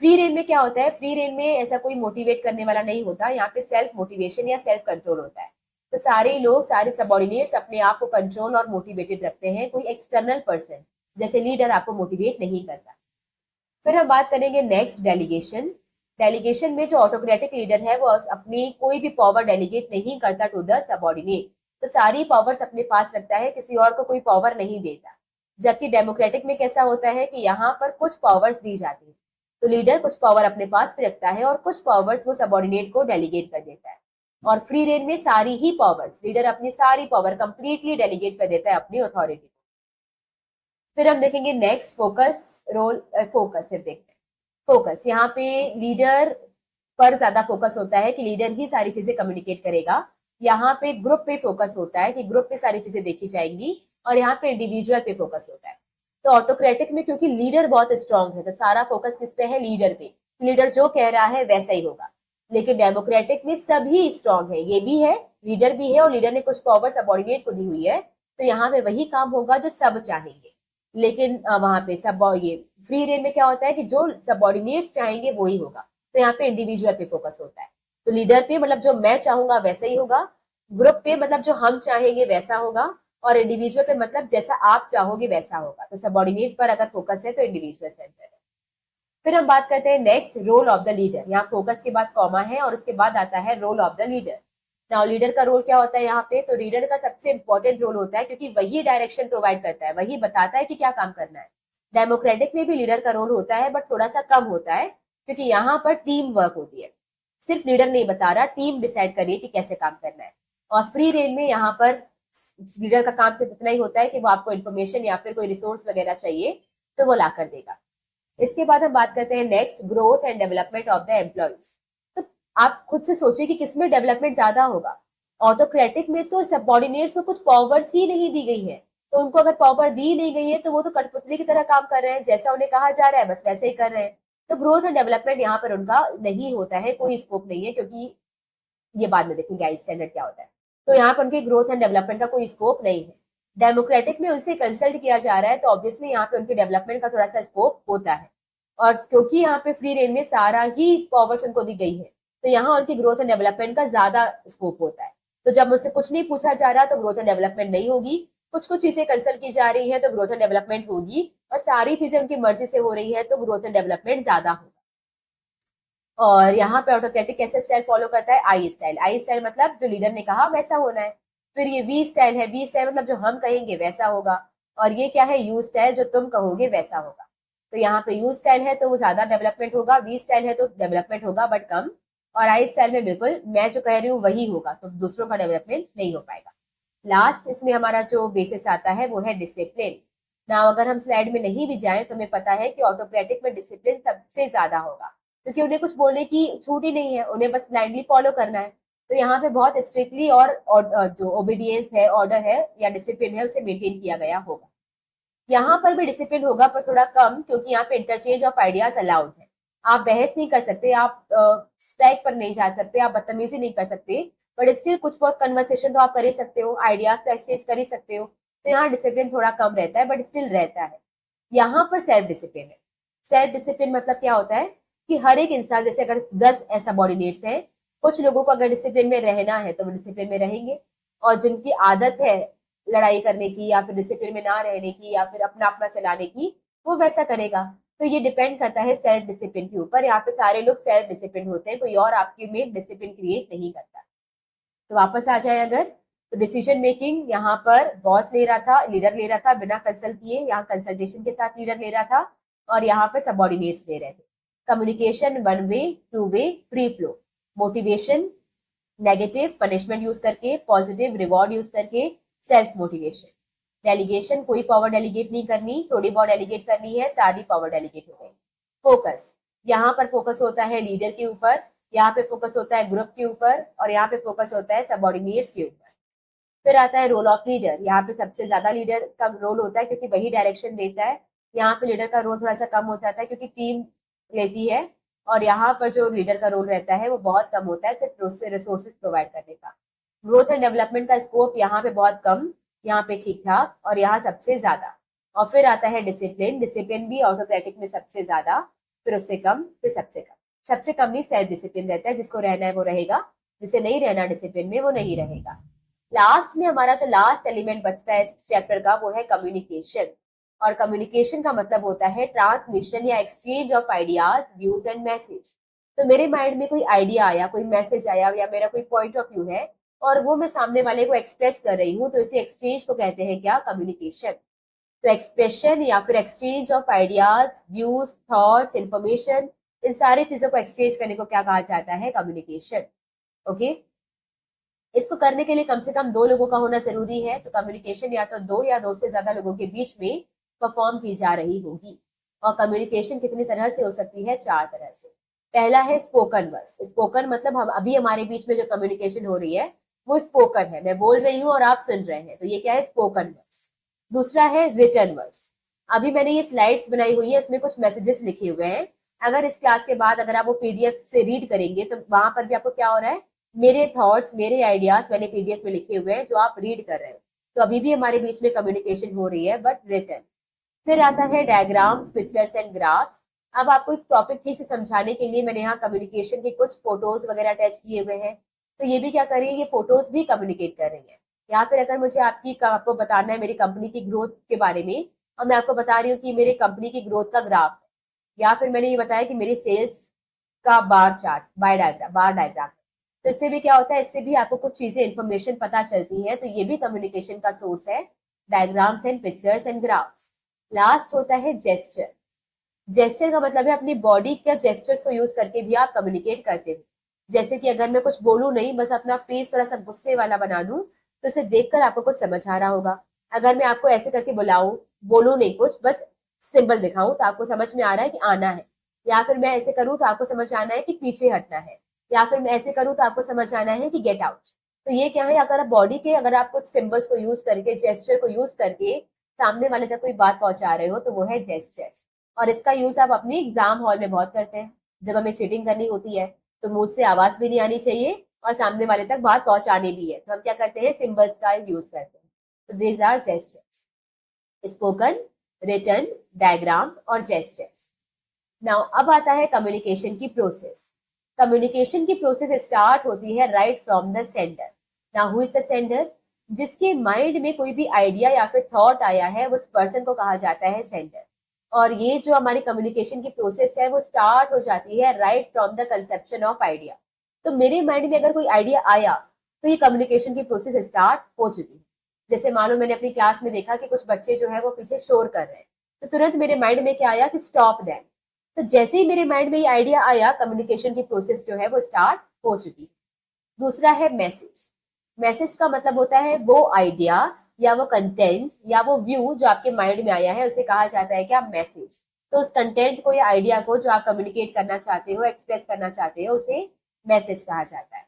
फ्री रेन में क्या होता है, फ्री रेन में ऐसा कोई मोटिवेट करने वाला नहीं होता, यहाँ पे सेल्फ मोटिवेशन या सेल्फ कंट्रोल होता है। तो सारे लोग, सारे सबऑर्डिनेट्स अपने आप को कंट्रोल और मोटिवेटेड रखते हैं, कोई एक्सटर्नल पर्सन जैसे लीडर आपको मोटिवेट नहीं करता। फिर हम बात करेंगे नेक्स्ट, डेलीगेशन। डेलीगेशन में जो ऑटोक्रेटिक लीडर है वो अपनी कोई भी पावर डेलीगेट नहीं करता टू द सबऑर्डिनेट, तो सारी पावर्स अपने पास रखता है, किसी और को कोई पावर नहीं देता। जबकि डेमोक्रेटिक में कैसा होता है कि यहाँ पर कुछ पावर्स दी जाती है, तो लीडर कुछ पावर अपने पास भी रखता है और कुछ पावर्स वो सबऑर्डिनेट को डेलीगेट कर देता है। और फ्री रेन में सारी ही पावर्स, लीडर अपनी सारी पावर कंप्लीटली डेलीगेट कर देता है अपनी अथॉरिटी को। फिर हम देखेंगे नेक्स्ट, फोकस रोल। फोकस सिर्फ देखते हैं, फोकस यहाँ पे लीडर पर ज्यादा फोकस होता है कि लीडर ही सारी चीजें कम्युनिकेट करेगा। यहाँ पे ग्रुप पे फोकस होता है कि ग्रुप पे सारी चीजें देखी जाएंगी, और यहाँ पे इंडिविजुअल पे फोकस होता है। तो ऑटोक्रेटिक में क्योंकि लीडर बहुत स्ट्रांग है तो सारा फोकस किस पे है, लीडर पे, लीडर जो कह रहा है वैसा ही होगा। लेकिन डेमोक्रेटिक में सभी स्ट्रांग है, ये भी है, लीडर भी है, और लीडर ने कुछ पावर सबऑर्डिनेट को दी हुई है, तो यहाँ पे वही काम होगा जो सब चाहेंगे। लेकिन वहां पे सब, ये फ्री रेन में क्या होता है कि जो सबऑर्डिनेट्स चाहेंगे वो ही होगा, तो यहाँ पे इंडिविजुअल पे फोकस होता है। तो लीडर पे मतलब जो मैं चाहूंगा वैसा ही होगा, ग्रुप पे मतलब जो हम चाहेंगे वैसा होगा, और इंडिविजुअल पे मतलब जैसा आप चाहोगे वैसा होगा। तो सबऑर्डिनेट पर अगर फोकस है तो इंडिविजुअल सेंटर है। फिर हम बात करते हैं next, role of the leader. यहाँ फोकस के बाद कॉमा है और उसके बाद आता है role of the leader. Now leader का रोल क्या होता है यहाँ पे, तो लीडर का सबसे इंपॉर्टेंट रोल होता है क्योंकि वही डायरेक्शन प्रोवाइड करता है, वही बताता है कि क्या काम करना है। डेमोक्रेटिक में भी लीडर का रोल होता है बट थोड़ा सा कम होता है, क्योंकि यहाँ पर टीम वर्क होती है, सिर्फ लीडर नहीं बता रहा, टीम डिसाइड करिए कि कैसे काम करना है। और फ्री रेन में यहाँ पर लीडर का काम सिर्फ इतना ही होता है कि वो आपको इन्फॉर्मेशन या फिर कोई रिसोर्स वगैरह चाहिए तो वो ला कर देगा। इसके बाद हम बात करते हैं next, growth and development of the employees. तो आप खुद से सोचिए कि किसमें डेवलपमेंट ज्यादा होगा। ऑटोक्रेटिक में तो सबऑर्डिनेट्स को कुछ पावर्स ही नहीं दी गई है, तो उनको अगर पावर दी नहीं गई है तो वो तो कठपुतली की तरह काम कर रहे हैं, जैसा उन्हें कहा जा रहा है बस वैसे ही कर रहे हैं। तो ग्रोथ एंड डेवलपमेंट यहाँ पर उनका नहीं होता है, कोई स्कोप नहीं है, क्योंकि ये बाद में देखेंगे आई स्टैंडर्ड क्या होता है। तो यहाँ पर उनके ग्रोथ एंड डेवलपमेंट का कोई स्कोप नहीं है। डेमोक्रेटिक में उनसे कंसल्ट किया जा रहा है तो ऑब्वियसली यहाँ पे उनके डेवलपमेंट का थोड़ा सा स्कोप होता है। और क्योंकि यहाँ पे फ्री रेंज में सारा ही पावर्स उनको दी गई है, तो यहाँ उनकी ग्रोथ एंड डेवलपमेंट का ज्यादा स्कोप होता है। तो जब मुझसे कुछ नहीं पूछा जा रहा तो ग्रोथ एंड डेवलपमेंट नहीं होगी, कुछ कुछ चीजें कंसल्ट की जा रही है तो ग्रोथ एंड डेवलपमेंट होगी, और सारी चीजें उनकी मर्जी से हो रही है तो ग्रोथ एंड डेवलपमेंट ज्यादा होगा। और यहाँ पे ऑटोक्रेटिक कैसे स्टाइल फॉलो करता है? आई स्टाइल। आई स्टाइल मतलब जो लीडर ने कहा वैसा होना है। फिर ये वी स्टाइल है, वी स्टाइल मतलब जो हम कहेंगे वैसा होगा। और ये क्या है? यू स्टाइल, जो तुम कहोगे वैसा होगा। तो यहाँ पे यू स्टाइल है तो वो ज्यादा डेवलपमेंट होगा, वी स्टाइल है तो डेवलपमेंट होगा बट कम, और आई स्टाइल में बिल्कुल मैं जो कह रही हूँ वही होगा, तो दूसरों का डेवलपमेंट नहीं हो पाएगा। लास्ट इसमें हमारा जो बेसिस आता है वो है डिसिप्लिन। ना अगर हम स्लाइड में नहीं भी जाएं तो हमें पता है कि ऑटोक्रेटिक में डिसिप्लिन सबसे ज्यादा होगा, क्योंकि उन्हें कुछ बोलने की छूट ही नहीं है, उन्हें बस ब्लाइंडली फॉलो करना है। तो यहाँ पे बहुत स्ट्रिक्टली और जो ओबीडियंस है, ऑर्डर है या डिसिप्लिन है, उसे मेंटेन किया गया होगा। यहाँ पर भी डिसिप्लिन होगा पर थोड़ा कम, क्योंकि यहाँ पे इंटरचेंज ऑफ आइडियाज अलाउड है। आप बहस नहीं कर सकते, आप स्ट्राइक पर नहीं जा सकते, आप बदतमीजी नहीं कर सकते, बट स्टिल कुछ बहुत कन्वर्सेशन तो आप कर ही सकते हो, आइडियाज तो एक्सचेंज कर ही सकते हो। तो यहाँ डिसिप्लिन थोड़ा कम रहता है बट स्टिल रहता है। यहाँ पर सेल्फ डिसिप्लिन है। सेल्फ डिसिप्लिन मतलब क्या होता है कि हर एक इंसान, जैसे अगर 10 ऐसा बॉडीनेट्स है, कुछ लोगों को अगर डिसिप्लिन में रहना है तो वो डिसिप्लिन में रहेंगे, और जिनकी आदत है लड़ाई करने की या फिर डिसिप्लिन में ना रहने की या फिर अपना अपना चलाने की, वो वैसा करेगा। तो ये डिपेंड करता है सेल्फ डिसिप्लिन के ऊपर। यहाँ पे सारे लोग सेल्फ डिसिप्लिन होते हैं, कोई और आपके में डिसिप्लिन क्रिएट नहीं करता। तो वापस आ जाए अगर, तो डिसीजन मेकिंग यहाँ पर बॉस ले रहा था, लीडर ले रहा था बिना कंसल्ट किए, यहाँ कंसल्टेशन के साथ लीडर ले रहा था, और यहाँ पर सबॉर्डिनेट्स ले रहे थे। Communication one way, two way, free flow. Motivation negative punishment use करके, पॉजिटिव रिवॉर्ड यूज करके, सेल्फ मोटिवेशन। डेलीगेशन, कोई पावर डेलीगेट नहीं करनी, थोड़ी बहुत डेलीगेट करनी है, सारी पावर डेलीगेट हो गई। फोकस, यहाँ पर फोकस होता है लीडर के ऊपर, यहाँ पे फोकस होता है ग्रुप के ऊपर, और यहाँ पे फोकस होता है सबॉर्डिनेट्स के ऊपर। फिर आता है रोल ऑफ लीडर। यहाँ पे सबसे ज्यादा लीडर का रोल होता है, क्योंकि वही डायरेक्शन देता है। यहाँ पे लीडर का रोल थोड़ा सा कम हो जाता है क्योंकि टीम लेती है, और यहाँ पर जो लीडर का रोल रहता है वो बहुत कम होता है, सिर्फ रिसोर्सेज प्रोवाइड करने का। ग्रोथ एंड डेवलपमेंट का स्कोप यहाँ पे बहुत कम, यहाँ पे ठीक ठाक, और यहाँ सबसे ज्यादा। और फिर आता है डिसिप्लिन। डिसिप्लिन भी ऑटोक्रेटिक में सबसे ज्यादा, फिर उससे कम, फिर सबसे कम। सबसे कम ही सेल्फ डिसिप्लिन रहता है, जिसको रहना है वो रहेगा, जिसे नहीं रहना डिसिप्लिन में वो नहीं रहेगा। लास्ट में हमारा जो लास्ट एलिमेंट बचता है इस चैप्टर का वो है कम्युनिकेशन। और कम्युनिकेशन का मतलब होता है ट्रांसमिशन या exchange of ideas, views and message. तो मेरे माइंड में कोई आइडिया आया, कोई मैसेज आया, या मेरा कोई पॉइंट ऑफ व्यू है, और वो मैं सामने वाले को एक्सप्रेस कर रही हूँ, तो इसे एक्सचेंज को कहते हैं क्या? कम्युनिकेशन। तो एक्सप्रेशन या फिर exchange of ideas, views, thoughts, information, इन सारी चीजों को एक्सचेंज करने को क्या कहा जाता है? कम्युनिकेशन। ओके। इसको करने के लिए कम से कम 2 लोगों का होना जरूरी है, तो कम्युनिकेशन या तो 2 या 2 से ज्यादा लोगों के बीच में परफॉर्म की जा रही होगी। और कम्युनिकेशन कितनी तरह से हो सकती है? 4 तरह से। पहला है स्पोकन वर्ड्स। स्पोकन मतलब हम अभी हमारे बीच में जो कम्युनिकेशन हो रही है वो स्पोकन है, मैं बोल रही हूँ और आप सुन रहे हैं, तो ये क्या है? Spoken words. दूसरा है रिटन वर्ड्स। अभी मैंने ये स्लाइड्स बनाई हुई है, इसमें कुछ मैसेजेस लिखे हुए हैं। अगर इस क्लास के बाद अगर आप वो पीडीएफ से रीड करेंगे तो वहां पर भी आपको क्या हो रहा है? मेरे थॉट्स, मेरे आइडियाज मैंने पीडीएफ में लिखे हुए हैं जो आप रीड कर रहे हो। तो अभी भी हमारे बीच में कम्युनिकेशन हो रही है बट रिटन। फिर आता है डायग्राम्स, पिक्चर्स एंड ग्राफ्स। अब आपको एक टॉपिक ठीक से समझाने के लिए मैंने यहाँ कम्युनिकेशन के कुछ फोटोज वगैरह अटैच किए हुए हैं। तो ये भी क्या कर रही है? ये फोटोज भी कम्युनिकेट कर रही है। या फिर अगर मुझे आपको बताना है मेरी कंपनी की ग्रोथ के बारे में, और मैं आपको बता रही हूँ कि मेरे कंपनी की ग्रोथ का ग्राफ है, या फिर मैंने ये बताया कि मेरी सेल्स का बार चार्ट, बार डायग्राम। तो इससे भी क्या होता है? इससे भी आपको कुछ चीजें इंफॉर्मेशन पता चलती है, तो ये भी कम्युनिकेशन का सोर्स है, diagrams and pictures and graphs. Last होता है जेस्चर। जेस्चर का मतलब है अपनी बॉडी के जेस्चर्स को यूज करके भी आप कम्युनिकेट करते हो। जैसे कि अगर मैं कुछ बोलूं नहीं, बस अपना फेस थोड़ा सा गुस्से वाला बना दूं, तो इसे देखकर आपको कुछ समझ आ रहा होगा। अगर मैं आपको ऐसे करके बुलाऊं, बोलूं नहीं कुछ, बस सिंबल दिखाऊं, तो आपको समझ में आ रहा है कि आना है। या फिर मैं ऐसे करूं तो आपको समझ आना है कि पीछे हटना है। या फिर मैं ऐसे करूं तो आपको समझ आना है कि गेट आउट। तो ये क्या है? अगर आप बॉडी के, अगर आप कुछ सिंबल्स को यूज करके, जेस्चर को यूज करके सामने वाले तक कोई बात पहुंचा रहे हो, तो वो है जेस्चर्स। और इसका यूज आप अपने एग्जाम हॉल में बहुत करते हैं। जब हमें चीटिंग करनी होती है तो मुंह से आवाज भी नहीं आनी चाहिए और सामने वाले तक बात पहुंचानी भी है, तो हम क्या करते हैं? सिंबल्स का यूज करते हैं। तो these are gestures, spoken, written, diagram और जेस्चर्स। नाउ अब आता है कम्युनिकेशन की प्रोसेस। कम्युनिकेशन की प्रोसेस स्टार्ट होती है right from the sender. Now who is the sender? जिसके माइंड में कोई भी आइडिया या फिर थॉट आया है उस पर्सन को कहा जाता है सेंडर। और ये जो हमारी कम्युनिकेशन की प्रोसेस है वो स्टार्ट हो जाती है right from the conception of idea. तो मेरे माइंड में अगर कोई आइडिया आया तो ये कम्युनिकेशन की प्रोसेस स्टार्ट हो चुकी है। जैसे मानो मैंने अपनी क्लास में देखा कि कुछ बच्चे जो है वो पीछे शोर कर रहे हैं, तो तुरंत मेरे माइंड में क्या आया कि स्टॉप दैम। तो जैसे ही मेरे माइंड में ये आइडिया आया, कम्युनिकेशन की प्रोसेस जो है वो स्टार्ट हो चुकी है। दूसरा है मैसेज। मैसेज का मतलब होता है वो आइडिया या वो कंटेंट या वो व्यू जो आपके माइंड में आया है उसे कहा जाता है क्या? मैसेज। तो उस कंटेंट को या आइडिया को जो आप कम्युनिकेट करना चाहते हो, एक्सप्रेस करना चाहते हो, उसे मैसेज कहा जाता है।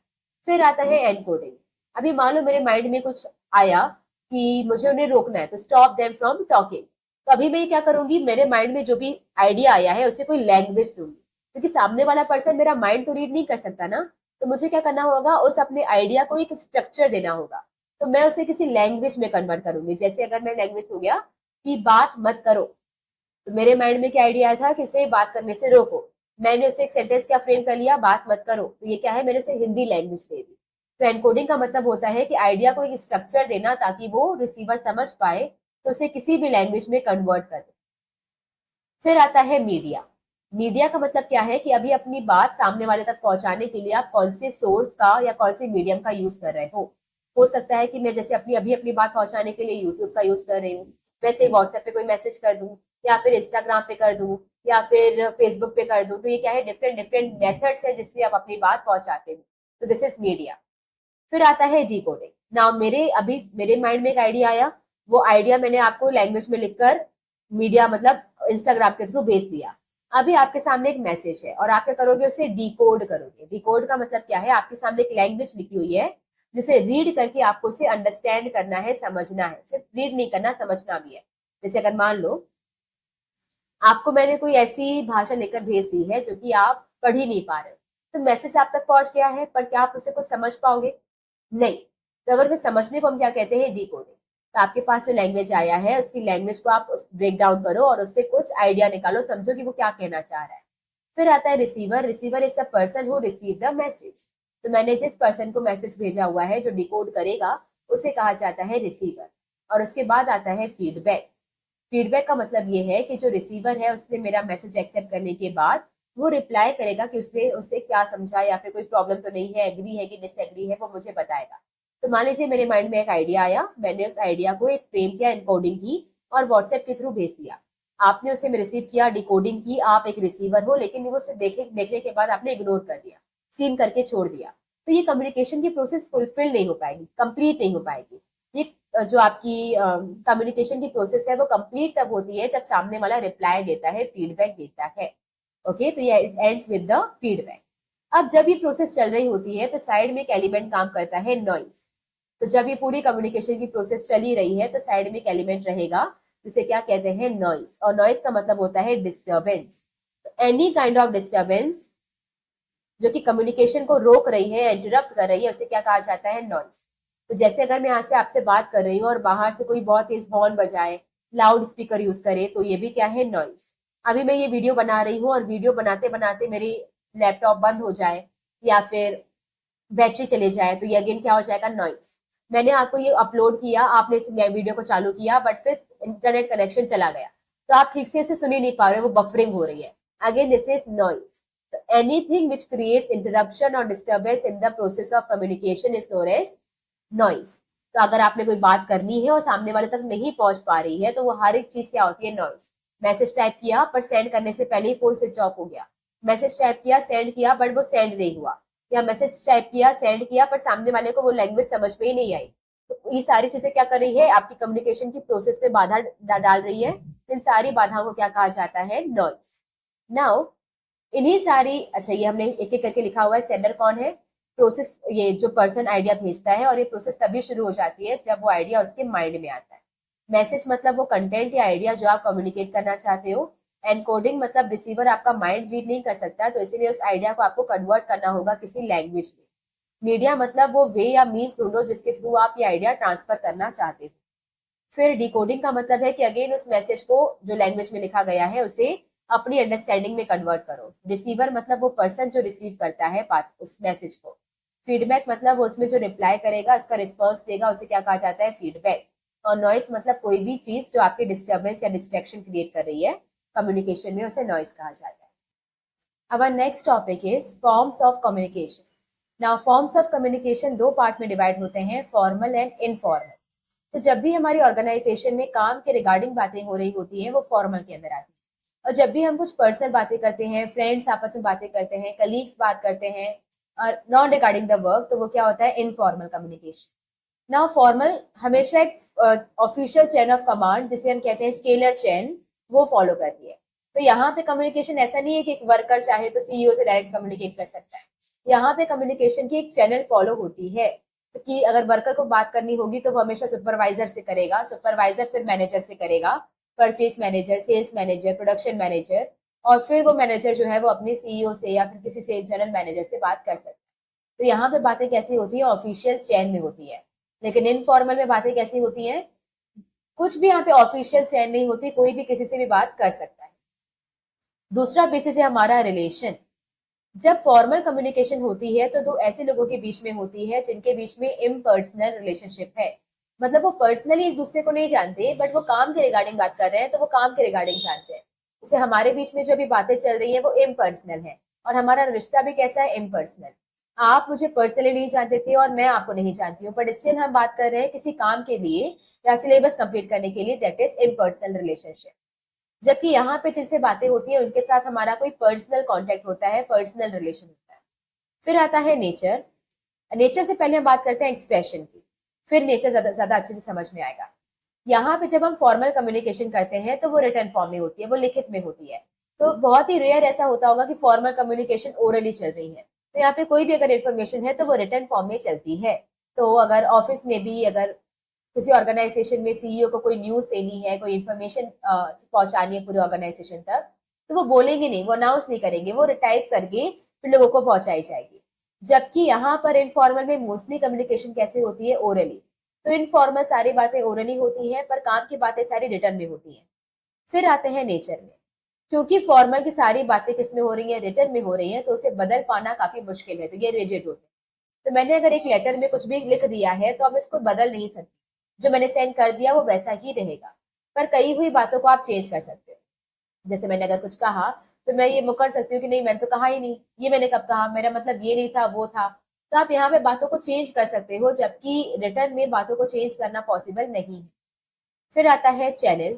फिर आता है एनकोडिंग। अभी मान लो मेरे माइंड में कुछ आया कि मुझे उन्हें रोकना है, तो स्टॉप देम फ्रॉम टॉकिंग। तो अभी मैं क्या करूंगी, मेरे माइंड में जो भी आइडिया आया है उसे कोई लैंग्वेज दूंगी, क्योंकि सामने वाला पर्सन मेरा माइंड तो रीड नहीं कर सकता ना। तो मुझे क्या करना होगा, उस अपने आइडिया को एक स्ट्रक्चर देना होगा। तो मैं उसे किसी लैंग्वेज में कन्वर्ट करूंगी। जैसे अगर मैं लैंग्वेज हो गया कि बात मत करो, तो मेरे माइंड में क्या आइडिया आया था कि उसे बात करने से रोको। मैंने उसे एक सेंटेंस क्या फ्रेम कर लिया, बात मत करो। तो ये क्या है, मैंने उसे हिंदी लैंग्वेज दे दी। तो एनकोडिंग का मतलब होता है कि आइडिया को एक स्ट्रक्चर देना ताकि वो रिसीवर समझ पाए, तो उसे किसी भी लैंग्वेज में कन्वर्ट कर दे। फिर आता है मीडिया। मीडिया का मतलब क्या है कि अभी अपनी बात सामने वाले तक पहुंचाने के लिए आप कौन से सोर्स का या कौन से मीडियम का यूज कर रहे हो सकता है कि मैं जैसे अपनी बात पहुंचाने के लिए यूट्यूब का यूज कर रही हूँ, वैसे ही व्हाट्सएप पे कोई मैसेज कर दूं, या फिर इंस्टाग्राम पे कर दूं, या फिर फेसबुक पे कर दूं। तो ये क्या है, डिफरेंट डिफरेंट मेथड्स है जिससे आप अपनी बात पहुंचाते हो। तो दिस इज मीडिया। फिर आता है डिकोडिंग। नाउ मेरे माइंड में एक आइडिया आया, वो आइडिया मैंने आपको लैंग्वेज में लिखकर मीडिया मतलब इंस्टाग्राम के थ्रू भेज दिया। अभी आपके सामने एक मैसेज है और आप क्या करोगे, उसे डिकोड करोगे। डिकोड का मतलब क्या है, आपके सामने एक लैंग्वेज लिखी हुई है जिसे रीड करके आपको उसे अंडरस्टैंड करना है, समझना है। सिर्फ रीड नहीं करना, समझना भी है। जैसे अगर मान लो आपको मैंने कोई ऐसी भाषा लेकर भेज दी है जो कि आप पढ़ ही नहीं पा रहे हो, तो मैसेज आप तक पहुंच गया है, पर क्या आप उसे कुछ समझ पाओगे? नहीं। तो अगर उसे समझने को हम क्या कहते हैं, डिकोडिंग। तो आपके पास जो लैंग्वेज आया है उसकी लैंग्वेज को आप ब्रेक डाउन करो और उससे कुछ आइडिया निकालो, समझो कि वो क्या कहना चाह रहा है। फिर आता है receiver. Receiver is the person who receive the message. तो मैंने जिस पर्सन को मैसेज भेजा हुआ है जो डिकोड करेगा उसे कहा जाता है रिसीवर। और उसके बाद आता है फीडबैक। फीडबैक का मतलब ये है कि जो रिसीवर है उसने मेरा मैसेज एक्सेप्ट करने के बाद वो रिप्लाई करेगा कि उसने उससे क्या समझा, या फिर कोई प्रॉब्लम तो नहीं है, एग्री है कि डिसएग्री है, वो मुझे बताएगा। तो मान लीजिए मेरे माइंड में एक आइडिया आया, मैंने उस आइडिया को एक फ्रेम किया, एनकोडिंग की और व्हाट्सएप के थ्रू भेज दिया। आपने उसे रिसीव किया, डिकोडिंग की, आप एक रिसीवर हो, लेकिन वो उसे देखने के बाद आपने इग्नोर कर दिया, सीन करके छोड़ दिया। तो ये कम्युनिकेशन की प्रोसेस फुलफिल नहीं हो पाएगी, कंप्लीट नहीं हो पाएगी। ये जो आपकी कम्युनिकेशन की प्रोसेस है वो कंप्लीट तब होती है जब सामने वाला रिप्लाई देता है, फीडबैक देता है। ओके, तो ये एंड्स विद द फीडबैक। अब जब ये प्रोसेस चल रही होती है तो साइड में एक एलिमेंट काम करता है, नॉइस। तो जब ये पूरी कम्युनिकेशन की प्रोसेस चली रही है तो साइड में एक एलिमेंट रहेगा जिसे क्या कहते हैं, नॉइस। और नॉइस का मतलब होता है disturbance. Any kind of disturbance जो कि कम्युनिकेशन को रोक रही है, इंटरप्ट कर रही है, उसे क्या कहा जाता है, नॉइस। तो जैसे अगर मैं यहाँ से आपसे बात कर रही हूँ और बाहर से कोई बहुत तेज हॉर्न बजाए, लाउड स्पीकर यूज करे, तो ये भी क्या है, नॉइस। अभी मैं ये वीडियो बना रही हूँ और वीडियो बनाते बनाते मेरी लैपटॉप बंद हो जाए या फिर बैटरी चले जाए, तो ये अगेन क्या हो जाएगा, नॉइस। मैंने आपको ये अपलोड किया, आपने इस वीडियो को चालू किया, बट फिर इंटरनेट कनेक्शन चला गया, तो आप ठीक से इसे सुन ही नहीं पा रहे हो, वो बफरिंग हो रही है। Again this is noise. Anything which creates interruption और disturbance in the process of communication is known as noise. तो अगर आपने कोई बात करनी है और सामने वाले तक नहीं पहुंच पा रही है, तो वो हर एक चीज क्या होती है, नॉइस। मैसेज टाइप किया पर सेंड करने से पहले ही फोन स्विच ऑफ हो गया। मैसेज टाइप किया, सेंड किया, बट वो सेंड नहीं हुआ। या मैसेज टाइप किया, सेंड किया, पर सामने वाले को वो लैंग्वेज समझ में ही नहीं आई। तो ये सारी चीजें क्या कर रही है, आपकी कम्युनिकेशन की प्रोसेस में बाधा डाल रही है। इन सारी बाधाओं को क्या कहा जाता है, नॉइस। नाउ इन्हीं सारी, अच्छा ये हमने एक एक करके लिखा हुआ है, सेंडर कौन है, प्रोसेस, ये जो पर्सन आइडिया भेजता है, और ये प्रोसेस तभी शुरू हो जाती है जब वो आइडिया उसके माइंड में आता है। मैसेज मतलब वो कंटेंट या आइडिया जो आप कम्युनिकेट करना चाहते हो। एनकोडिंग मतलब रिसीवर आपका माइंड रीड नहीं कर सकता, तो इसीलिए उस आइडिया को आपको कन्वर्ट करना होगा किसी लैंग्वेज में। मीडिया मतलब वो वे या मीन्स ढूंढो जिसके थ्रू आप ये आइडिया ट्रांसफर करना चाहते हो। फिर डिकोडिंग का मतलब है कि अगेन उस मैसेज को जो लैंग्वेज में लिखा गया है उसे अपनी अंडरस्टैंडिंग में कन्वर्ट करो। रिसीवर मतलब वो पर्सन जो रिसीव करता है बात उस मैसेज को। फीडबैक मतलब वो उसमें जो रिप्लाई करेगा, उसका रिस्पॉन्स देगा, उसे क्या कहा जाता है, फीडबैक। और नॉइस मतलब कोई भी चीज जो आपके डिस्टर्बेंस या डिस्ट्रैक्शन क्रिएट कर रही है कम्युनिकेशन में, उसे नॉइस कहा जाता है। Our next topic is forms of communication. Now forms of communication दो पार्ट में डिवाइड होते हैं, फॉर्मल एंड इनफॉर्मल। तो जब भी हमारी ऑर्गेनाइजेशन में काम के रिगार्डिंग बातें हो रही होती हैं वो फॉर्मल के अंदर आती है, और जब भी हम कुछ पर्सनल बातें करते हैं, फ्रेंड्स आपस में बातें करते हैं, कलीग्स बात करते हैं और नॉन रिगार्डिंग द वर्क, तो वो क्या होता है, इनफॉर्मल कम्युनिकेशन। नाउ फॉर्मल हमेशा एक ऑफिशियल चेन ऑफ कमांड, जिसे हम कहते हैं स्केलर चेन, वो फॉलो करती है। तो यहाँ पे कम्युनिकेशन ऐसा नहीं है कि एक वर्कर चाहे तो सीईओ से डायरेक्ट कम्युनिकेट कर सकता है। यहाँ पे कम्युनिकेशन की एक चैनल फॉलो होती है। तो कि अगर वर्कर को बात करनी होगी तो वो हमेशा सुपरवाइजर से करेगा, सुपरवाइजर फिर मैनेजर से करेगा, purchase manager, sales manager, production manager, और फिर वो मैनेजर जो है वो अपने सीईओ से या फिर किसी से जनरल मैनेजर से बात कर सकता है। तो यहाँ पे बातें कैसी होती है, ऑफिशियल चैन में होती है। लेकिन इनफॉर्मल में बातें कैसी होती हैं, कुछ भी यहाँ पे ऑफिशियल चैन नहीं होती, कोई भी किसी से भी बात कर सकता है। दूसरा बेसिस है हमारा रिलेशन। जब फॉर्मल कम्युनिकेशन होती है तो दो ऐसे लोगों के बीच में होती है जिनके बीच में इम्पर्सनल रिलेशनशिप है। मतलब वो पर्सनली एक दूसरे को नहीं जानते, बट वो काम के रिगार्डिंग बात कर रहे हैं तो वो काम के रिगार्डिंग जानते हैं। जैसे हमारे बीच में जो भी बातें चल रही है वो इम्पर्सनल है, और हमारा रिश्ता भी कैसा है, इम्पर्सनल। आप मुझे पर्सनली नहीं जानते थे और मैं आपको नहीं जानती हूँ, बट स्टिल हम बात कर रहे हैं किसी काम के लिए या सिलेबस कंप्लीट करने के लिए, दैट इज इम्पर्सनल रिलेशनशिप। जबकि यहाँ पे जिनसे बातें होती है उनके साथ हमारा कोई पर्सनल कांटेक्ट होता है, पर्सनल रिलेशन होता है। फिर आता है नेचर। नेचर से पहले हम बात करते हैं एक्सप्रेशन की, फिर नेचर ज्यादा ज्यादा अच्छे से समझ में आएगा। यहाँ पे जब हम फॉर्मल कम्युनिकेशन करते हैं तो वो रिटर्न फॉर्म में होती है, वो लिखित में होती है। तो बहुत ही रेयर ऐसा होता होगा कि फॉर्मल कम्युनिकेशन ओरली चल रही है। तो यहाँ पे कोई भी अगर इन्फॉर्मेशन है तो वो रिटर्न फॉर्म में चलती है। तो अगर ऑफिस में भी अगर किसी ऑर्गेनाइजेशन में सीईओ को कोई न्यूज देनी है, कोई इन्फॉर्मेशन पहुंचानी है पूरे ऑर्गेनाइजेशन तक, तो वो बोलेंगे नहीं, वो अनाउंस नहीं करेंगे, वो टाइप करके फिर लोगों को पहुंचाई जाएगी। जबकि यहाँ पर इनफॉर्मल में मोस्टली कम्युनिकेशन कैसे होती है, ओरली। तो इनफॉर्मल सारी बातें ओरली होती है, पर काम की बातें सारी रिटर्न में होती है। फिर आते हैं नेचर में। क्योंकि फॉर्मल की सारी बातें किस में हो रही है, रिटर्न में हो रही है, तो उसे बदल पाना काफी मुश्किल है, तो ये रिजिड होते हैं। तो मैंने अगर एक लेटर में कुछ भी लिख दिया है तो अब इसको बदल नहीं सकती, जो मैंने सेंड कर दिया वो वैसा ही रहेगा। पर कही हुई बातों को आप चेंज कर सकते हो। जैसे मैंने अगर कुछ कहा तो मैं ये मुकर सकती हूँ कि नहीं मैंने तो कहा ही नहीं, ये मैंने कब कहा, मेरा मतलब ये नहीं था, वो था। तो आप यहाँ पे बातों को चेंज कर सकते हो, जबकि रिटर्न में बातों को चेंज करना पॉसिबल नहीं है। फिर आता है चैनल।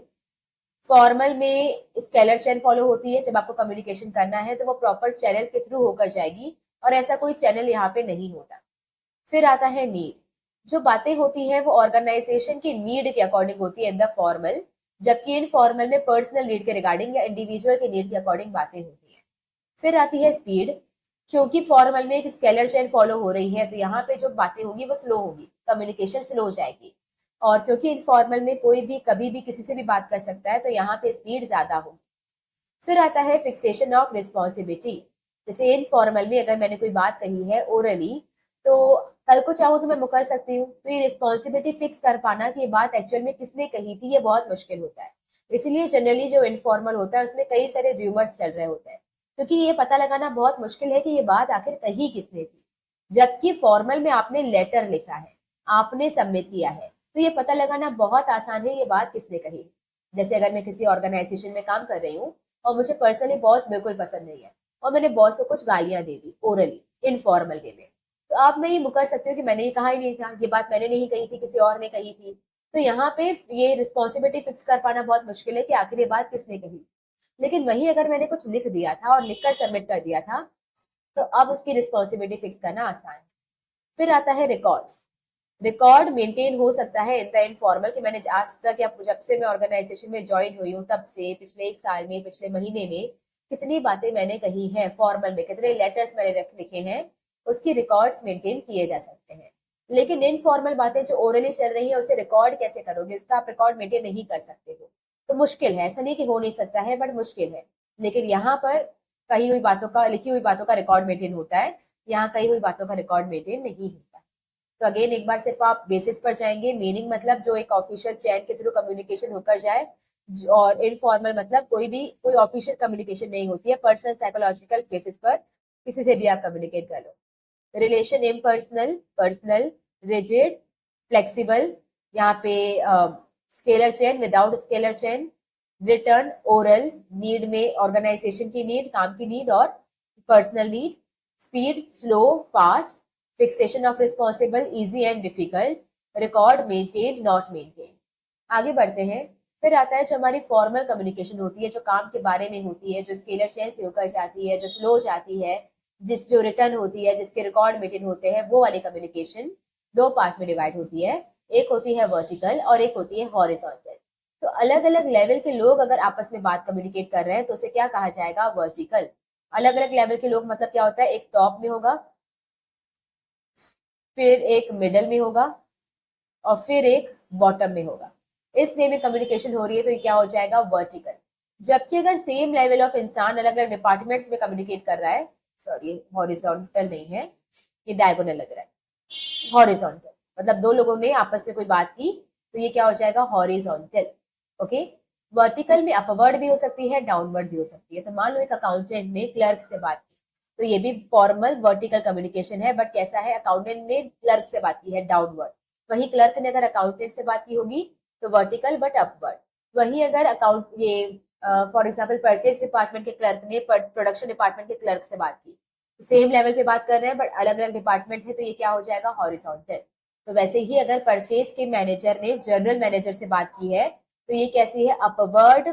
फॉर्मल में स्केलर चेन फॉलो होती है, जब आपको कम्युनिकेशन करना है तो वो प्रॉपर चैनल के थ्रू होकर जाएगी, और ऐसा कोई चैनल यहाँ पे नहीं होता। फिर आता है नीड। जो बातें होती है वो ऑर्गेनाइजेशन की नीड के अकॉर्डिंग होती है इन द फॉर्मल, जबकि इन फॉर्मल में पर्सनल नीड के रिगार्डिंग या इंडिविजुअल के नीड के अकॉर्डिंग बातें होती है। फिर आती है स्पीड। क्योंकि फॉर्मल में एक स्केलर चेन फॉलो हो रही है तो यहाँ पे जो बातें होंगी वो स्लो होगी, कम्युनिकेशन स्लो हो जाएगी। और क्योंकि इनफॉर्मल में कोई भी कभी भी किसी से भी बात कर सकता है तो यहाँ पे स्पीड ज्यादा होगी। फिर आता है फिक्सेशन ऑफ रिस्पॉन्सिबिलिटी। जैसे इनफॉर्मल में अगर मैंने कोई बात कही है ओरली, तो कल को चाहूँ तो मैं मुकर सकती हूँ, तो ये रिस्पॉन्सिबिलिटी फिक्स कर पाना कि ये बात एक्चुअल में किसने कही थी, ये बहुत मुश्किल होता है। इसीलिए जनरली जो इनफॉर्मल होता है उसमें कई सारे र्यूमर्स चल रहे होते हैं, क्योंकि ये पता लगाना बहुत मुश्किल है कि ये बात आखिर कही किसने थी। जबकि फॉर्मल में आपने लेटर लिखा है, आपने सबमिट किया है, तो ये पता लगाना बहुत आसान है ये बात किसने कही। जैसे अगर मैं किसी ऑर्गेनाइजेशन में काम कर रही हूँ और मुझे पर्सनली बॉस बिल्कुल पसंद नहीं है, और मैंने बॉस को कुछ गालियां दे दी ओरली, इनफॉर्मल वे में, तो आप मैं ये मुकर सकती हूँ कि मैंने ये कहा ही नहीं था, ये बात मैंने नहीं कही थी, किसी और ने कही थी। तो यहाँ पे ये रिस्पॉन्सिबिलिटी फिक्स कर पाना बहुत मुश्किल है कि आखिर ये बात किसने कही। लेकिन वही अगर मैंने कुछ लिख दिया था और लिखकर सबमिट कर दिया था, तो अब उसकी रिस्पॉन्सिबिलिटी फिक्स करना आसान है। फिर आता है रिकॉर्ड्स। रिकॉर्ड मेंटेन हो सकता है इन द इनफॉर्मल, कि मैंने आज तक या जब से मैं ऑर्गेनाइजेशन में ज्वाइन हुई हूँ तब से पिछले एक साल में, पिछले महीने में कितनी बातें मैंने कही हैं फॉर्मल में, कितने लेटर्स मैंने लिखे हैं, उसकी रिकॉर्ड्स मेंटेन किए जा सकते हैं। लेकिन इनफॉर्मल बातें जो ओरली चल रही है उसे रिकॉर्ड कैसे करोगे, उसका आप रिकॉर्ड मेंटेन नहीं कर सकते हो। तो मुश्किल है, ऐसा नहीं कि हो नहीं सकता है, बट मुश्किल है। लेकिन यहाँ पर कही हुई बातों का, लिखी हुई बातों का रिकॉर्ड मेंटेन होता है, यहाँ कही हुई बातों का रिकॉर्ड मेंटेन नहीं होता। तो अगेन एक बार सिर्फ आप बेसिस पर जाएंगे, मीनिंग मतलब जो एक ऑफिशियल चैन के थ्रू कम्युनिकेशन होकर जाए, और इनफॉर्मल मतलब कोई ऑफिशियल कम्युनिकेशन नहीं होती है, पर्सनल साइकोलॉजिकल बेसिस पर किसी से भी आप कम्युनिकेट कर लो। Relation impersonal, personal, rigid, flexible, यहाँ पे scalar chain, without scalar chain, written, oral, need में ऑर्गेनाइजेशन की नीड, काम की नीड और personal need, speed, slow, fast, fixation of responsible, easy and difficult, record, maintain, not maintain. आगे बढ़ते हैं। फिर आता है जो हमारी फॉर्मल कम्युनिकेशन होती है, जो काम के बारे में होती है, जो स्केलर चेन से होकर जाती है, जो स्लो जाती है, जो रिटर्न होती है, जिसके रिकॉर्ड मेंटेन होते हैं, वो वाली कम्युनिकेशन दो पार्ट में डिवाइड होती है। एक होती है वर्टिकल और एक होती है हॉरिजॉन्टल। तो अलग अलग लेवल के लोग अगर आपस में बात कम्युनिकेट कर रहे हैं तो उसे क्या कहा जाएगा? वर्टिकल। अलग अलग लेवल के लोग मतलब क्या होता है? एक टॉप में होगा, फिर एक मिडल में होगा और फिर एक बॉटम में होगा। इस वे में कम्युनिकेशन हो रही है तो ये क्या हो जाएगा? वर्टिकल। जबकि अगर सेम लेवल ऑफ इंसान अलग अलग डिपार्टमेंट्स में कम्युनिकेट कर रहा है, सॉरी हॉरिजॉन्टल नहीं है, ये डायगोनल लग रहा है। हॉरिजॉन्टल मतलब दो लोगों ने आपस में कोई बात की तो ये क्या हो जाएगा? हॉरिजॉन्टल। ओके। वर्टिकल में अपवर्ड भी हो सकती है, डाउनवर्ड भी हो सकती है। तो मान लो एक अकाउंटेंट ने क्लर्क से बात की तो ये भी फॉर्मल वर्टिकल कम्युनिकेशन है, बट कैसा है? अकाउंटेंट ने क्लर्क से बात की है, डाउनवर्ड। वही क्लर्क ने अगर अकाउंटेंट से बात की होगी तो वर्टिकल बट अपवर्ड। वही अगर अकाउंट ये फॉर एग्जाम्पल परचेज डिपार्टमेंट के क्लर्क ने प्रोडक्शन डिपार्टमेंट के क्लर्क से बात की, सेम लेवल पे बात कर रहे हैं बट अलग अलग डिपार्टमेंट है, तो ये क्या हो जाएगा? हॉरिजॉन्टल। तो वैसे ही अगर परचेज के मैनेजर ने जनरल मैनेजर से बात की है तो ये कैसी है? Upward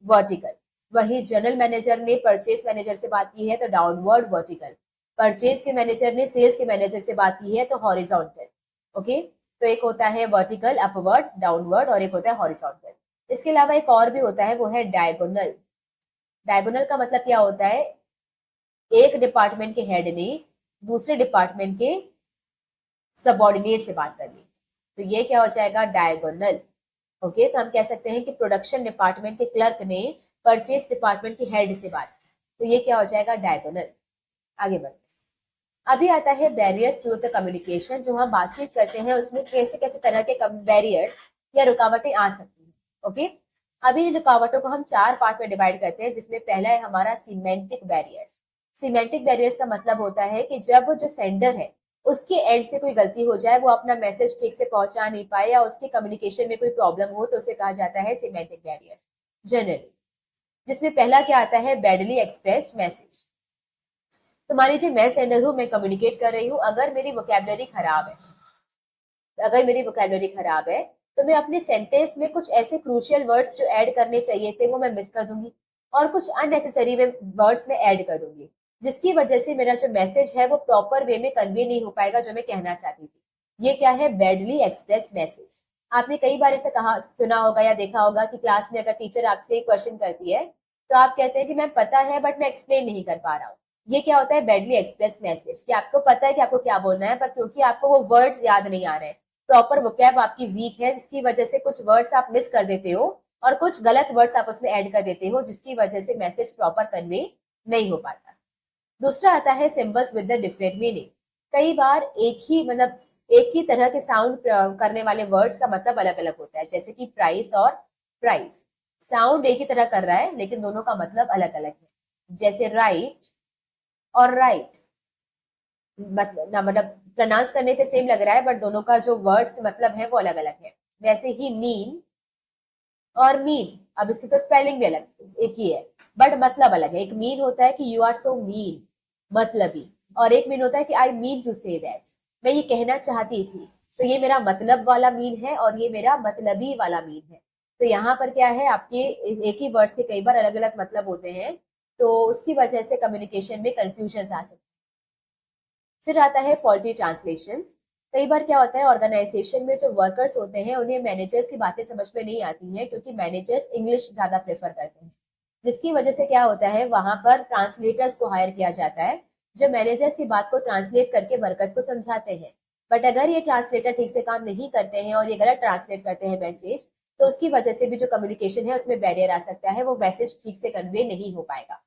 vertical. वही जनरल मैनेजर ने परचेज मैनेजर से बात की है तो डाउनवर्ड वर्टिकल। परचेज के मैनेजर ने सेल्स के मैनेजर से बात की है तो हॉरिजॉन्टल। ओके। तो एक होता है वर्टिकल, अपवर्ड, डाउनवर्ड, और एक होता है हॉरिजॉन्टल। इसके अलावा एक और भी होता है, वो है डायगोनल। डायगोनल का मतलब क्या होता है? एक डिपार्टमेंट के हेड ने दूसरे डिपार्टमेंट के सबऑर्डिनेट से बात करनी, तो ये क्या हो जाएगा? डायगोनल। ओके। तो हम कह सकते हैं कि प्रोडक्शन डिपार्टमेंट के क्लर्क ने परचेज डिपार्टमेंट के हेड से बात की, तो ये क्या हो जाएगा? डायगोनल। आगे बढ़ते हैं। अभी आता है बैरियर्स टू द कम्युनिकेशन। जो हम बातचीत करते हैं उसमें कैसे कैसे तरह के बैरियर्स या रुकावटें आ सकती हैं। ओके। अभी रुकावटों को हम चार पार्ट में डिवाइड करते हैं, जिसमें पहला है हमारा सीमेंटिक बैरियर्स। सीमेंटिक बैरियर्स का मतलब होता है कि जब जो सेंडर है उसके एंड से कोई गलती हो जाए, वो अपना मैसेज ठीक से पहुंचा नहीं पाए या उसकी कम्युनिकेशन में कोई प्रॉब्लम हो, तो उसे कहा जाता है सीमेंटिक बैरियर्स जनरली। जिसमें पहला क्या आता है? Badly expressed message. तो मान लीजिए मैं सेंडर हूँ, मैं कम्युनिकेट कर रही हूँ, अगर मेरी वोकेबलरी खराब है तो मैं अपने सेंटेंस में कुछ ऐसे क्रूशियल वर्ड्स जो ऐड करने चाहिए थे वो मैं मिस कर दूंगी, और कुछ अननेसेसरी वर्ड्स में ऐड कर दूंगी, जिसकी वजह से मेरा जो मैसेज है वो प्रॉपर वे में कन्वे नहीं हो पाएगा जो मैं कहना चाहती थी। ये क्या है? Badly express message. आपने कई बार ऐसे कहा, सुना होगा या देखा होगा कि क्लास में अगर टीचर आपसे क्वेश्चन करती है तो आप कहते हैं कि मैम पता है बट मैं एक्सप्लेन नहीं कर पा रहा हूँ। ये क्या होता है? बैडली एक्सप्रेस मैसेज, कि आपको पता है कि आपको क्या बोलना है, पर क्योंकि आपको वो वर्ड्स याद नहीं आ रहे हैं, प्रॉपर वोकैब आपकी वीक है, जिसकी वजह से कुछ वर्ड्स आप मिस कर देते हो और कुछ गलत वर्ड्स आप उसमें ऐड कर देते हो, जिसकी वजह से मैसेज प्रॉपर कन्वे नहीं हो पाता। दूसरा आता है symbols with the different meaning. कई बार एक ही तरह के साउंड करने वाले वर्ड्स का मतलब अलग अलग होता है, जैसे कि प्राइस और प्राइस। साउंड एक ही तरह कर रहा है लेकिन दोनों का मतलब अलग अलग है, जैसे राइट और राइट। मतलब प्रोनाउंस करने पे सेम लग रहा है बट दोनों का जो वर्ड्स मतलब है वो अलग अलग है। वैसे ही मीन और मीन, अब इसकी तो स्पेलिंग भी अलग एक ही है बट मतलब अलग है। एक मीन होता है कि यू आर सो मीन, मतलबी, और एक मीन होता है कि I mean to say that, मैं ये कहना चाहती थी। तो ये मेरा मतलब वाला मीन है और ये मेरा मतलबी वाला मीन है। तो यहाँ पर क्या है, आपके एक ही वर्ड से कई बार अलग अलग मतलब होते हैं, तो उसकी वजह से कम्युनिकेशन में कंफ्यूजन आ सकती है। फिर आता है फॉल्टी ट्रांसलेशन। कई बार क्या होता है, ऑर्गेनाइजेशन में जो वर्कर्स होते हैं उन्हें मैनेजर्स की बातें समझ में नहीं आती हैं, क्योंकि मैनेजर्स इंग्लिश ज्यादा प्रेफर करते हैं, जिसकी वजह से क्या होता है वहां पर ट्रांसलेटर्स को हायर किया जाता है, जो मैनेजर्स की बात को ट्रांसलेट करके वर्कर्स को समझाते हैं। बट अगर ये ट्रांसलेटर ठीक से काम नहीं करते हैं और ये गलत ट्रांसलेट करते हैं मैसेज, तो उसकी वजह से भी जो कम्युनिकेशन है उसमें बैरियर आ सकता है, वो मैसेज ठीक से कन्वे नहीं हो पाएगा।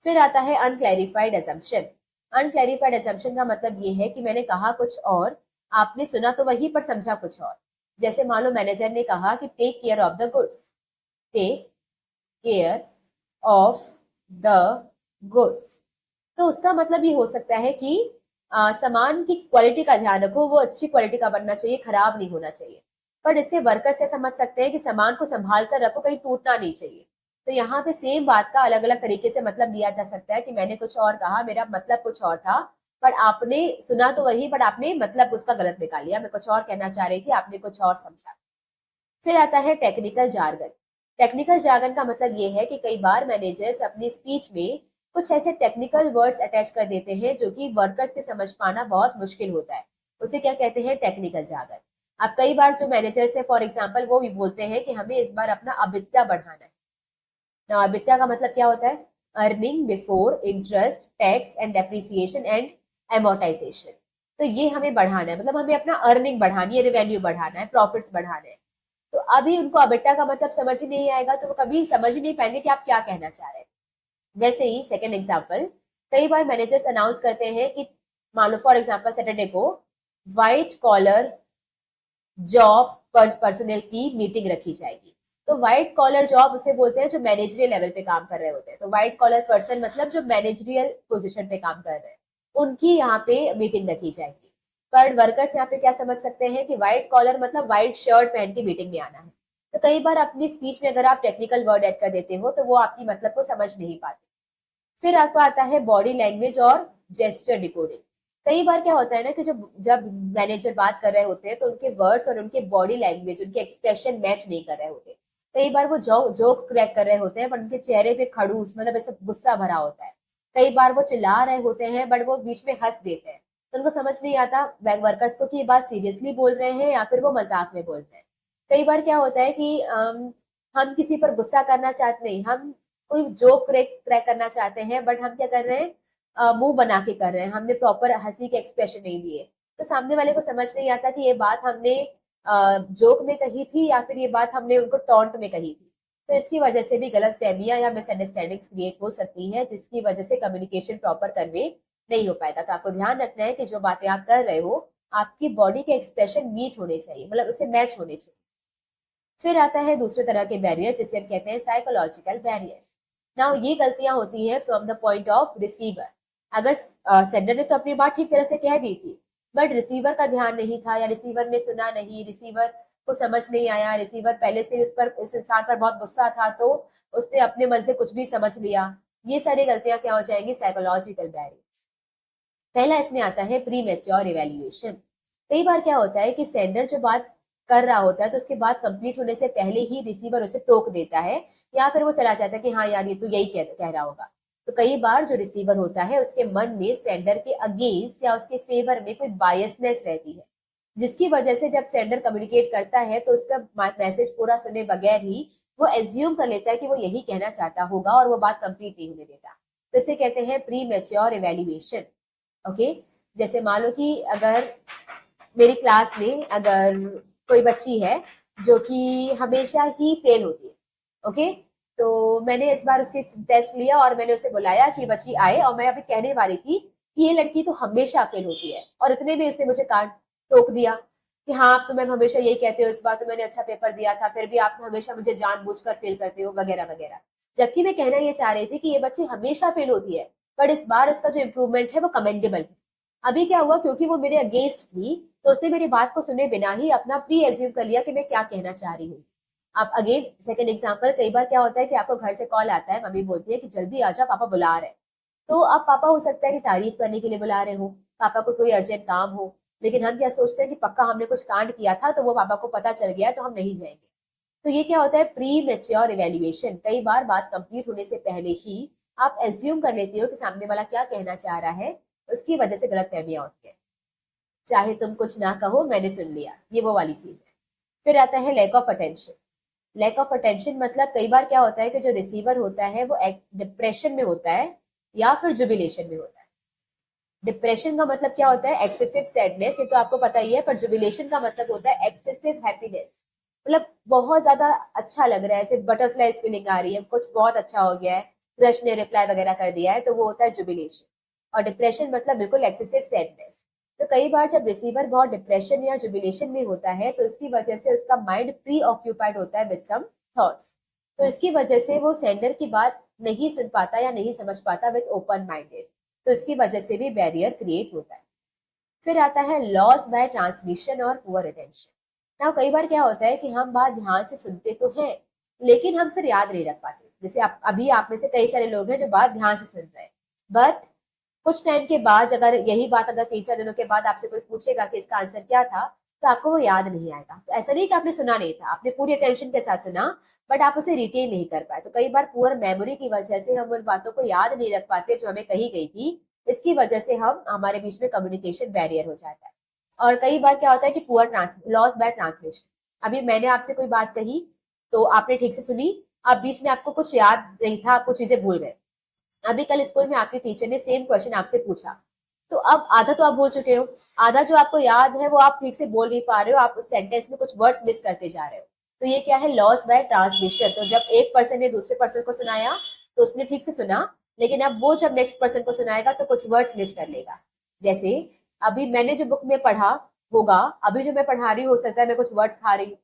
फिर आता है अनक्लैरिफाइड असम्पशन। अनक्लैरिफाइड असम्पशन का मतलब ये है कि मैंने कहा कुछ और, आपने सुना तो वही पर समझा कुछ और। जैसे मान लो मैनेजर ने कहा कि take care of the goods, take care of the goods. तो उसका मतलब ये हो सकता है कि सामान की क्वालिटी का ध्यान रखो, वो अच्छी क्वालिटी का बनना चाहिए, खराब नहीं होना चाहिए। पर इससे वर्कर्स ये समझ सकते हैं कि सामान को संभाल कर रखो, कहीं टूटना नहीं चाहिए। तो यहाँ पे सेम बात का अलग अलग तरीके से मतलब लिया जा सकता है कि मैंने कुछ और कहा, मेरा मतलब कुछ और था, पर आपने सुना तो वही, बट आपने मतलब उसका गलत निकाल लिया। मैं कुछ और कहना चाह रही थी, आपने कुछ और समझा। फिर आता है टेक्निकल जार्गन। टेक्निकल जार्गन का मतलब ये है कि कई बार मैनेजर्स अपनी स्पीच में कुछ ऐसे टेक्निकल वर्ड्स अटैच कर देते हैं जो कि वर्कर्स के समझ पाना बहुत मुश्किल होता है। उसे क्या कहते हैं? Technical jargon. अब कई बार जो मैनेजर्स है, फॉर एग्जाम्पल, वो भी बोलते हैं कि हमें इस बार अपना अबित्ता बढ़ाना है। ना अबित्ता का मतलब क्या होता है? Earning before interest tax and depreciation and amortisation. तो ये हमें बढ़ाना है, मतलब हमें अपना अर्निंग बढ़ानी है, रेवेन्यू बढ़ाना है, प्रॉफिट्स बढ़ाने हैं। तो अभी उनको अबिटा का मतलब समझ ही नहीं आएगा, तो वो कभी समझ ही नहीं पाएंगे कि आप क्या कहना चाह रहे हैं। वैसे ही सेकंड एग्जांपल, कई बार मैनेजर्स अनाउंस करते हैं कि मान लो फॉर एग्जांपल सैटरडे को व्हाइट कॉलर जॉब पर्सनल की मीटिंग रखी जाएगी। तो व्हाइट कॉलर जॉब उसे बोलते हैं जो मैनेजरियल लेवल पे काम कर रहे होते हैं। तो व्हाइट कॉलर पर्सन मतलब जो मैनेजरियल पोजीशन पे काम कर रहे हैं, उनकी यहाँ पे मीटिंग रखी जाएगी। पर वर्कर्स यहाँ पे क्या समझ सकते हैं कि व्हाइट कॉलर मतलब व्हाइट शर्ट पहन के मीटिंग में आना है। तो कई बार अपनी स्पीच में अगर आप टेक्निकल वर्ड ऐड कर देते हो तो वो आपकी मतलब को समझ नहीं पाते। फिर आपको आता है बॉडी लैंग्वेज और जेस्चर डिकोडिंग। कई बार क्या होता है ना कि जब मैनेजर बात कर रहे होते हैं तो उनके वर्ड्स और उनके बॉडी लैंग्वेज, उनके एक्सप्रेशन मैच नहीं कर रहे होते। कई बार वो जोक क्रैक कर रहे होते हैं, पर उनके चेहरे पे खड़ूस, मतलब ऐसा गुस्सा भरा होता है। कई बार वो चिल्ला रहे होते हैं, बट वो बीच में हंस देते हैं। तो उनको समझ नहीं आता वर्कर्स को कि ये बात सीरियसली बोल रहे हैं या फिर वो मजाक में बोल रहे हैं। कई बार क्या होता है कि हम किसी पर गुस्सा करना चाहते नहीं, हम कोई जोक क्रैक करना चाहते हैं, बट हम क्या कर रहे हैं? मुंह बना के कर रहे हैं, हमने प्रॉपर हंसी के एक्सप्रेशन नहीं दिए। तो सामने वाले को समझ नहीं आता कि ये बात हमने जोक में कही थी या फिर ये बात हमने उनको टॉन्ट में कही थी। तो इसकी वजह से भी गलत फहमियां या मिसअंडरस्टैंडिंग्स क्रिएट हो सकती हैं, जिसकी वजह से कम्युनिकेशन प्रॉपर कन्वे नहीं हो पाएगा। तो आपको ध्यान रखना है कि जो बातें आप कर रहे हो, आपकी बॉडी के एक्सप्रेशन मीट होने चाहिए, मतलब उसे मैच होने चाहिए। फिर आता है दूसरे तरह के बैरियर, जिसे हम कहते हैं साइकोलॉजिकल बैरियर्स। नाउ ये गलतियां होती है from the point of receiver. अगर सेंडर ने तो अपनी बात ठीक तरह से कह दी थी, बट रिसीवर का ध्यान नहीं था, या रिसीवर ने सुना नहीं, रिसीवर को समझ नहीं आया, रिसीवर पहले से उस इंसान पर बहुत गुस्सा था, तो उसने अपने मन से कुछ भी समझ लिया। ये सारी गलतियां क्या हो जाएंगी? Psychological barriers. पहला इसमें आता है प्री मेच्योर इवेल्युएशन। कई बार क्या होता है कि सेंडर जो बात कर रहा होता है तो उसके बाद कंप्लीट होने से पहले ही रिसीवर उसे टोक देता है, या फिर वो चला जाता है कि हाँ यार ये तो यही कह रहा होगा। तो कई बार जो रिसीवर होता है उसके मन में सेंडर के अगेंस्ट या उसके फेवर में कोई बायसनेस रहती है, जिसकी वजह से जब सेंडर कम्युनिकेट करता है तो उसका मैसेज पूरा सुने बगैर ही वो एज्यूम कर लेता है कि वो यही कहना चाहता होगा, और वो बात कंप्लीट नहीं होने देता। तो इसे कहते हैं प्री मेच्योर इवेल्युएशन। ओके। जैसे मान लो कि अगर मेरी क्लास में अगर कोई बच्ची है जो कि हमेशा ही फेल होती है, ओके, तो मैंने इस बार उसके टेस्ट लिया और मैंने उसे बुलाया कि बच्ची आए, और मैं अभी कहने वाली थी कि ये लड़की तो हमेशा फेल होती है, और इतने में उसने मुझे काट टोक दिया कि हाँ आप तो मैम हमेशा यही कहते हो, इस बार तो मैंने अच्छा पेपर दिया था, फिर भी आप हमेशा मुझे जानबूझकर फेल करते हो, वगैरह वगैरह। जबकि मैं कहना ये चाह रही थी कि ये बच्ची हमेशा फेल होती है, बट इस बार इसका जो इम्प्रूवमेंट है वो कमेंडेबल है। अभी क्या हुआ, क्योंकि वो मेरे अगेंस्ट थी, तो उसने मेरी बात को सुने बिना ही अपना प्री एज्यूम कर लिया कि मैं क्या कहना चाह रही हूँ। आप अगेन सेकंड एग्जांपल, कई बार क्या होता है कि आपको घर से कॉल आता है, मम्मी बोलती है कि जल्दी आ जा, पापा बुला रहे हैं। तो अब पापा हो सकता है कि तारीफ करने के लिए बुला रहे हो, पापा को कोई अर्जेंट काम हो, लेकिन हम क्या सोचते हैं कि पक्का हमने कुछ कांड किया था तो वो पापा को पता चल गया तो हम नहीं जाएंगे। तो ये क्या होता है? Pre mature evaluation. कई बार बात कंप्लीट होने से पहले ही आप एज्यूम कर लेते हो कि सामने वाला क्या कहना चाह रहा है, उसकी वजह से गलत फहमियां होती है। चाहे तुम कुछ ना कहो, मैंने सुन लिया, ये वो वाली चीज है। फिर आता है lack of attention. Lack of attention मतलब कई बार क्या होता है कि जो रिसीवर होता है वो डिप्रेशन में होता है या फिर जुबिलेशन में होता है। डिप्रेशन का मतलब क्या होता है? एक्सेसिव सैडनेस, ये तो आपको पता ही है। पर जुबिलेशन का मतलब होता है एक्सेसिव हैप्पीनेस, मतलब बहुत ज्यादा अच्छा लग रहा है, ऐसे बटरफ्लाई फीलिंग आ रही है, कुछ बहुत अच्छा हो गया है, क्रश ने रिप्लाई वगैरह कर दिया है, तो वो होता है जुबिलेशन। और डिप्रेशन मतलब बिल्कुल एक्सेसिव सैडनेस। तो कई बार जब रिसीवर बहुत डिप्रेशन या जुबिलेशन में होता है तो उसकी वजह से उसका माइंड प्री ऑक्यूपाइड होता है विद सम थॉट्स। तो इसकी वजह से वो सेंडर की बात नहीं सुन पाता या नहीं समझ पाता विद ओपन माइंडेड, तो इसकी वजह से भी बैरियर क्रिएट होता है। फिर आता है लॉस बाय ट्रांसमिशन और पुअर अटेंशन। ना कई बार क्या होता है कि हम बात ध्यान से सुनते तो हैं, लेकिन हम फिर याद नहीं रख पाते। जैसे आप में से कई सारे लोग हैं जो बात ध्यान से सुन रहे हैं, बट कुछ टाइम के बाद अगर यही बात अगर 3-4 दिनों के बाद आपसे कोई पूछेगा कि इसका आंसर क्या था, तो आपको वो याद नहीं आएगा। तो ऐसा नहीं कि आपने सुना नहीं था, आपने पूरी अटेंशन के साथ सुना, बट आप उसे रिटेन नहीं कर पाए। तो कई बार पुअर मेमोरी की वजह से हम उन बातों को याद नहीं रख पाते जो हमें कही गई थी। इसकी वजह से हम हमारे बीच में कम्युनिकेशन बैरियर हो जाता है। और कई बार क्या होता है कि पुअर लॉस बाय ट्रांसलेशन। अभी मैंने आपसे कोई बात कही, तो आपने ठीक से सुनी, अब बीच में आपको कुछ याद नहीं था, आप कुछ चीजें भूल गए। अभी कल स्कूल में आपके टीचर ने सेम क्वेश्चन आपसे पूछा, तो अब आधा तो आप भूल चुके हो, आधा जो आपको याद है वो आप ठीक से बोल नहीं पा रहे हो, आप उस सेंटेंस में कुछ वर्ड्स मिस करते जा रहे हो। तो ये क्या है, लॉस बाय ट्रांसमिशन। तो जब एक पर्सन ने दूसरे पर्सन को सुनाया तो उसने ठीक से सुना, लेकिन अब वो जब नेक्स्ट पर्सन को सुनाएगा तो कुछ वर्ड्स मिस कर लेगा। जैसे अभी मैंने जो बुक में पढ़ा होगा, अभी जो मैं पढ़ा रही हूँ हो सकता है मैं कुछ वर्ड्स खा रही हूँ।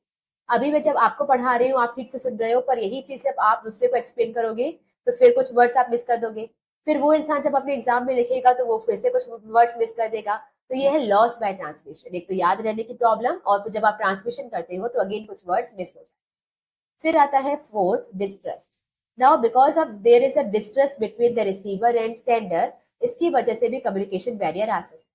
अभी मैं जब आपको पढ़ा रही हूँ आप ठीक से सुन रहे हो, पर यही चीज जब आप दूसरे को एक्सप्लेन करोगे तो फिर कुछ वर्ड्स आप मिस कर दोगे। फिर वो इंसान जब अपने एग्जाम में लिखेगा तो वो फिर से कुछ वर्ड्स मिस कर देगा। तो ये है लॉस बाय ट्रांसमिशन। एक तो याद रहने की प्रॉब्लम, और फिर जब आप ट्रांसमिशन करते हो तो अगेन कुछ वर्ड्स मिस हो जाते हैं। फिर आता है fourth, distrust. Now because of their is a distrust between the receiver and sender, इसकी वजह से भी कम्युनिकेशन बैरियर आ सकता है।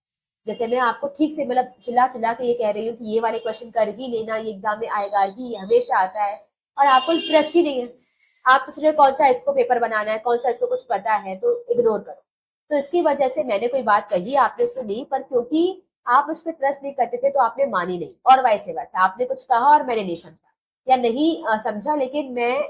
जैसे मैं आपको ठीक से मतलब चिल्ला चिल्ला के ये कह रही हूँ कि ये वाले क्वेश्चन कर ही लेना, ये एग्जाम में आएगा ही, ये हमेशा आता है, और आपको इंटरेस्ट ही नहीं है। आप सोच रहे हो कौन सा इसको पेपर बनाना है, कौन सा इसको कुछ पता है, तो इग्नोर करो। तो इसकी वजह से मैंने कोई बात कही, आपने सुनी, पर क्योंकि आप उस पर ट्रस्ट नहीं करते थे तो आपने मानी नहीं, और वैसे वैसा आपने कुछ कहा और मैंने नहीं समझा, या नहीं समझा लेकिन मैं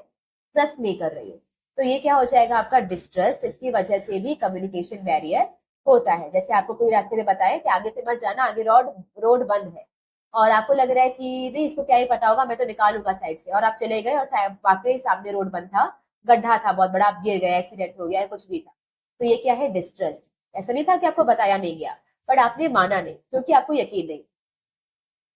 ट्रस्ट नहीं कर रही हूँ। तो ये क्या हो जाएगा, आपका डिस्ट्रस्ट। इसकी वजह से भी कम्युनिकेशन बैरियर होता है। जैसे आपको कोई रास्ते में बताए कि आगे से मत जाना, आगे रोड रोड बंद है, और आपको लग रहा है कि नहीं इसको क्या ही पता होगा, मैं तो निकालूंगा साइड से, और आप चले गए और वाकई सामने रोड बंद था, गड्ढा था बहुत बड़ा, आप गिर गए, एक्सीडेंट हो गया, कुछ भी था। तो ये क्या है, डिस्ट्रस्ट। ऐसा नहीं था कि आपको बताया नहीं गया, बट आपने माना नहीं क्योंकि आपको यकीन नहीं।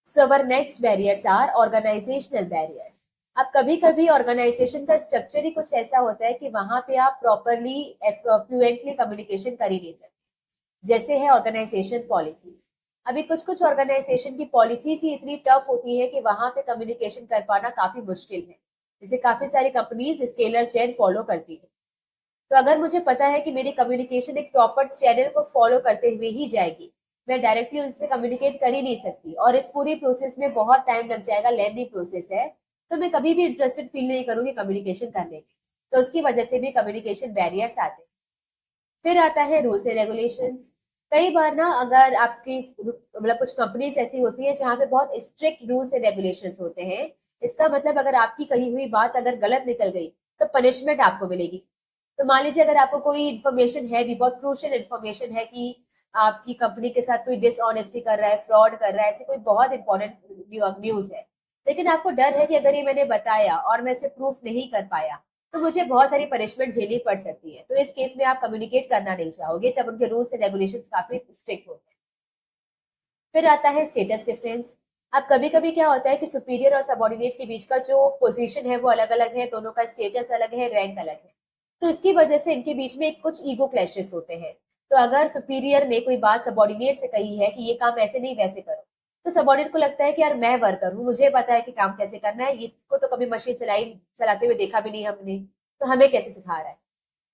So our next barriers are organisational barriers. अब कभी कभी ऑर्गेनाइजेशन का स्ट्रक्चर ही कुछ ऐसा होता है कि वहां पे आप प्रॉपरली फ्लुएंटली कम्युनिकेशन कर ही नहीं सकते। जैसे है ऑर्गेनाइजेशन पॉलिसीज। अभी कुछ कुछ ऑर्गेनाइजेशन की पॉलिसीज ही इतनी टफ होती है कि वहां पे कम्युनिकेशन कर पाना काफी मुश्किल है। जैसे काफी सारी कंपनीज स्केलर चेन फॉलो करती है, तो अगर मुझे पता है कि मेरी कम्युनिकेशन एक प्रॉपर चैनल को फॉलो करते हुए ही जाएगी, मैं डायरेक्टली उनसे कम्युनिकेट कर ही नहीं सकती, और इस पूरी प्रोसेस में बहुत टाइम लग जाएगा, लेंदी प्रोसेस है, तो मैं कभी भी इंटरेस्टेड फील नहीं करूंगी कम्युनिकेशन करने में। तो उसकी वजह से भी कम्युनिकेशन बैरियर्स आते हैं। फिर आता है रूल्स एंड रेगुलेशंस। कई बार ना अगर आपकी मतलब कुछ कंपनीज ऐसी होती है जहाँ पे बहुत स्ट्रिक्ट रूल्स एंड रेगुलेशंस होते हैं। इसका मतलब अगर आपकी कही हुई बात अगर गलत निकल गई तो पनिशमेंट आपको मिलेगी। तो मान लीजिए अगर आपको कोई इन्फॉर्मेशन है भी, बहुत क्रूशियल इन्फॉर्मेशन है कि आपकी कंपनी के साथ कोई डिसऑनेस्टी कर रहा है, फ्रॉड कर रहा है, ऐसी कोई बहुत इंपॉर्टेंट न्यूज है, लेकिन आपको डर है कि अगर ये मैंने बताया और मैं इसे प्रूफ नहीं कर पाया तो मुझे बहुत सारी पनिशमेंट झेलनी पड़ सकती है, तो इस केस में आप कम्युनिकेट करना नहीं चाहोगे जब उनके रूल्स एंड रेगुलेशंस काफी स्ट्रिक्ट होते हैं। फिर आता है स्टेटस डिफरेंस। अब कभी कभी क्या होता है कि सुपीरियर और सबॉर्डिनेट के बीच का जो पोजीशन है वो अलग अलग है, दोनों का स्टेटस अलग है, रैंक अलग है। तो इसकी वजह से इनके बीच में कुछ ईगो क्लैशेस होते हैं। तो अगर सुपीरियर ने कोई बात सबॉर्डिनेट से कही है कि ये काम ऐसे नहीं वैसे करो, तो सबॉर्डिनेट को लगता है कि यार मैं वर्कर हूँ, मुझे पता है कि काम कैसे करना है, इसको तो कभी मशीन चलाते हुए देखा भी नहीं हमने, तो हमें कैसे सिखा रहा है।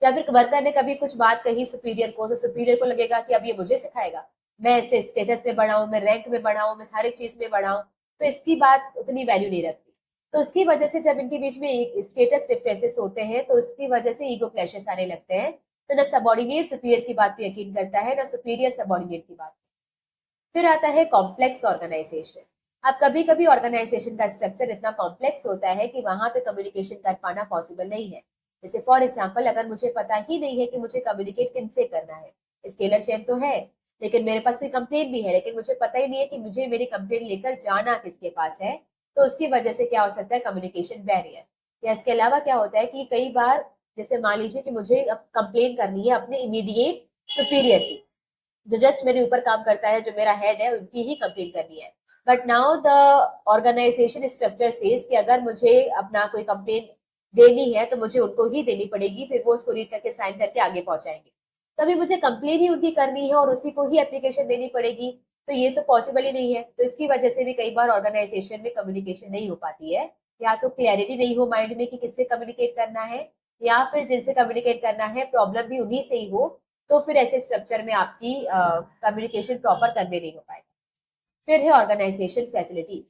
या फिर वर्कर ने कभी कुछ बात कही सुपीरियर को, तो सुपीरियर को लगेगा कि अब ये मुझे सिखाएगा, मैं इससे स्टेटस में बढ़ाऊं, मैं रैंक में बढ़ाऊं, मैं हर एक चीज में बढ़ाऊं, तो इसकी बात उतनी वैल्यू नहीं रखती। तो इसकी वजह से जब इनके बीच में स्टेटस डिफरेंसेस होते हैं तो इसकी वजह से ईगो क्लैशेस आने लगते हैं। तो न सबॉर्डिनेट सुपीरियर की बात पे यकीन करता है, न सुपीरियर सबॉर्डिनेट की बात। फिर आता है कॉम्प्लेक्स ऑर्गेनाइजेशन। अब कभी कभी ऑर्गेनाइजेशन का स्ट्रक्चर इतना कॉम्प्लेक्स होता है कि वहां पे कम्युनिकेशन कर पाना पॉसिबल नहीं है। जैसे फॉर एग्जाम्पल, अगर मुझे पता ही नहीं है कि मुझे कम्युनिकेट किनसे करना है, स्केलर चेन तो है, लेकिन मेरे पास कोई कंप्लेन भी है, लेकिन मुझे पता ही नहीं है कि मुझे मेरी कंप्लेन लेकर जाना किसके पास है, तो उसकी वजह से क्या हो सकता है, कम्युनिकेशन बैरियर। या इसके अलावा क्या होता है कि कई बार, जैसे मान लीजिए कि मुझे अब कंप्लेन करनी है अपने इमीडिएट सुपीरियर की, जो जस्ट मेरे ऊपर काम करता है, जो मेरा हेड है, उनकी ही कंप्लेन करनी है। But now the organisation structure says कि अगर मुझे अपना कोई कंप्लेन देनी है तो मुझे उनको ही देनी पड़ेगी, फिर वो उसको रीड करके साइन करके आगे पहुंचाएंगे। तभी मुझे कंप्लेन ही उनकी करनी है और उसी को ही एप्लीकेशन देनी पड़ेगी, तो ये तो पॉसिबल ही नहीं है। तो इसकी वजह से भी कई बार ऑर्गेनाइजेशन में कम्युनिकेशन नहीं हो पाती है, या तो क्लैरिटी नहीं हो माइंड में कि किससे कम्युनिकेट करना है, या फिर जिनसे कम्युनिकेट करना है प्रॉब्लम भी उन्हीं से ही हो, तो फिर ऐसे स्ट्रक्चर में आपकी कम्युनिकेशन प्रॉपर कन्वे नहीं हो पाएगा। फिर है ऑर्गेनाइजेशन फैसिलिटीज।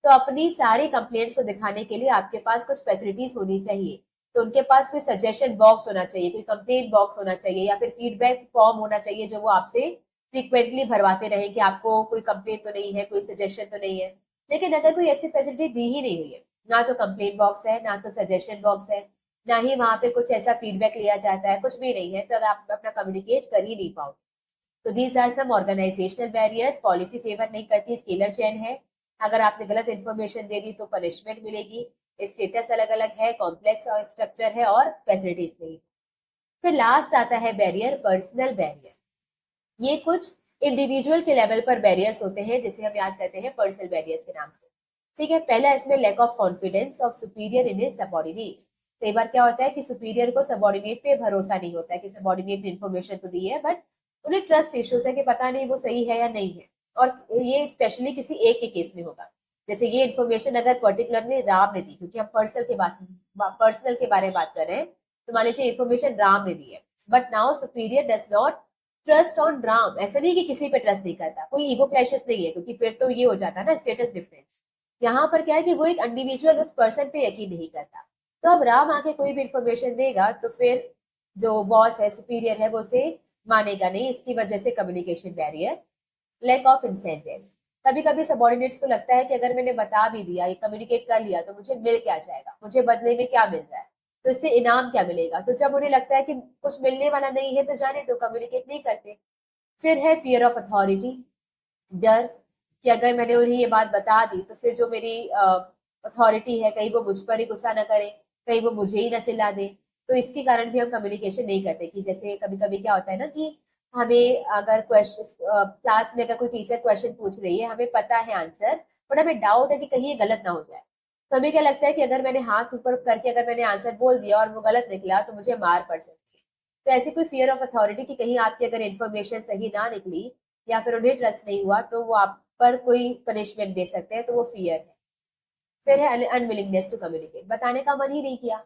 तो अपनी सारी कंप्लेंट्स को दिखाने के लिए आपके पास कुछ फैसिलिटीज होनी चाहिए। तो उनके पास कोई सजेशन बॉक्स होना चाहिए, कोई कंप्लेंट बॉक्स होना चाहिए, या फिर फीडबैक फॉर्म होना चाहिए जो वो आपसे फ्रीक्वेंटली भरवाते रहे कि आपको कोई कंप्लेंट तो नहीं है, कोई सजेशन तो नहीं है। लेकिन अगर कोई ऐसी फैसिलिटी दी ही नहीं हुई है, ना तो कंप्लेंट बॉक्स है, ना तो सजेशन बॉक्स है, ना ही वहां पे कुछ ऐसा फीडबैक लिया जाता है, कुछ भी नहीं है, तो अगर आप अपना कम्युनिकेट कर ही नहीं पाओ। तो these are some organisational barriers. Policy favour नहीं करती, स्केलर चेन है। अगर आपने गलत इन्फॉर्मेशन दे दी तो पनिशमेंट मिलेगी। स्टेटस अलग अलग है, कॉम्प्लेक्स और स्ट्रक्चर है, और फैसिलिटीज नहीं। फिर लास्ट आता है बैरियर, पर्सनल बैरियर। ये कुछ इंडिविजुअल के लेवल पर बैरियर्स होते हैं, जिसे हम याद करते हैं पर्सनल बैरियर्स के नाम से। ठीक है, पहला इसमें lack of confidence of superior in his subordinate. कई बार क्या होता है कि सुपीरियर को सबॉर्डिनेट पे भरोसा नहीं होता है कि सबॉर्डिनेट ने इन्फॉर्मेशन तो दी है, बट उन्हें ट्रस्ट इश्यूज है कि पता नहीं वो सही है या नहीं है। और ये स्पेशली किसी एक के केस में होगा। जैसे ये इन्फॉर्मेशन अगर पर्टिकुलरली राम ने दी, क्योंकि हम पर्सनल के बारे में बात कर रहे हैं, तो मान लीजिए इन्फॉर्मेशन राम ने दी है, but now superior does not trust on Ram. ऐसा नहीं कि किसी पे ट्रस्ट नहीं करता, कोई ईगो क्लैशेस नहीं है, क्योंकि फिर तो ये हो जाता है ना स्टेटस डिफरेंस। यहाँ पर क्या है कि वो एक इंडिविजुअल उस पर्सन पे यकीन नहीं करता। तो अब राम आके कोई भी इंफॉर्मेशन देगा तो फिर जो बॉस है, सुपीरियर है, वो उसे मानेगा नहीं। इसकी वजह से communication barrier. Lack of incentives. कभी कभी सबॉर्डिनेट्स को लगता है कि अगर मैंने बता भी दिया, ये कम्युनिकेट कर लिया, तो मुझे मिल क्या जाएगा, मुझे बदले में क्या मिल रहा है, तो इससे इनाम क्या मिलेगा। तो जब उन्हें लगता है कि कुछ मिलने वाला नहीं है तो जाने तो कम्युनिकेट नहीं करते। फिर है फियर ऑफ अथॉरिटी, डर कि अगर मैंने उन्हें ये बात बता दी तो फिर जो मेरी अथॉरिटी है, कहीं वो मुझ पर ही गुस्सा ना करे, कहीं वो मुझे ही ना चिल्ला दे। तो इसके कारण भी हम कम्युनिकेशन नहीं करते। कि जैसे कभी कभी क्या होता है ना कि हमें अगर क्वेश्चन क्लास में अगर कोई टीचर क्वेश्चन पूछ रही है, हमें पता है आंसर, बट हमें डाउट है कि कहीं ये गलत ना हो जाए। तो हमें क्या लगता है कि अगर मैंने हाथ ऊपर करके अगर मैंने आंसर बोल दिया और वो गलत निकला तो मुझे मार पड़ सकती है। तो ऐसी कोई फियर ऑफ अथॉरिटी कि कहीं आपकी अगर इन्फॉर्मेशन सही ना निकली, या फिर उन्हें ट्रस्ट नहीं हुआ, तो वो आप पर कोई पनिशमेंट दे सकते हैं, तो वो फियर है। फिर है अनविलिंगनेस टू कम्युनिकेट, बताने का मन ही नहीं किया,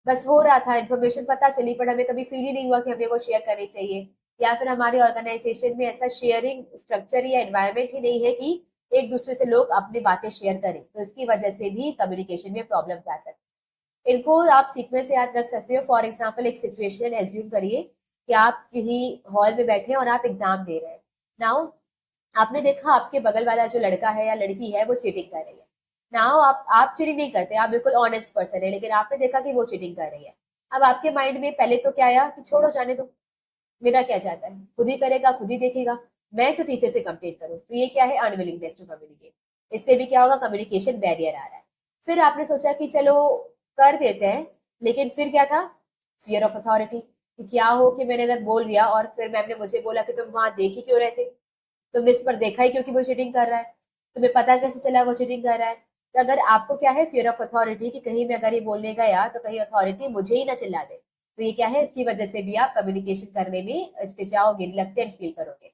बस हो रहा था, इन्फॉर्मेशन पता चली, पर हमें कभी फील ही नहीं हुआ कि हमें वो शेयर करनी चाहिए। या फिर हमारे ऑर्गेनाइजेशन में ऐसा शेयरिंग स्ट्रक्चर या एनवायरमेंट ही नहीं है कि एक दूसरे से लोग अपनी बातें शेयर करें, तो इसकी वजह से भी कम्युनिकेशन में प्रॉब्लम आ सकती है। इनको आप सीक्वेंस से याद रख सकते हो। फॉर एग्जाम्पल, एक सिचुएशन एज्यूम करिए कि आप किसी हॉल में बैठे हैं और आप एग्जाम दे रहे हैं। नाउ आपने देखा आपके बगल वाला जो लड़का है या लड़की है वो चीटिंग कर रही है। नाउ आप चीटिंग नहीं करते, आप बिल्कुल ऑनेस्ट पर्सन है, लेकिन आपने देखा कि वो चीटिंग कर रही है। अब आपके माइंड में पहले तो क्या आया कि छोड़ो जाने दो, मेरा क्या जाता है, खुद ही करेगा, खुद ही देखेगा, मैं क्यों टीचर से कंप्लेन करूं। तो ये क्या है, अनविलिंगनेस टू कम्युनिकेट। इससे भी क्या होगा, कम्युनिकेशन बैरियर आ रहा है। फिर आपने सोचा कि चलो कर देते हैं, लेकिन फिर क्या था, फियर ऑफ अथॉरिटी। कि क्या हो कि मैंने अगर बोल दिया और फिर मैम ने मुझे बोला कि तुम वहां देख ही क्यों रहे थे, तुमने इस पर देखा ही क्योंकि वो चीटिंग कर रहा है, तुम्हें पता कैसे चला वो चीटिंग कर रहा है। तो अगर आपको क्या है, फियर ऑफ अथॉरिटी, कि कहीं मैं अगर ये बोलने गया तो कहीं अथॉरिटी मुझे ही ना चिल्ला दे, तो ये क्या है, इसकी वजह से भी आप कम्युनिकेशन करने में हिचकिचाओगे, रिलक्टेंट फील करोगे।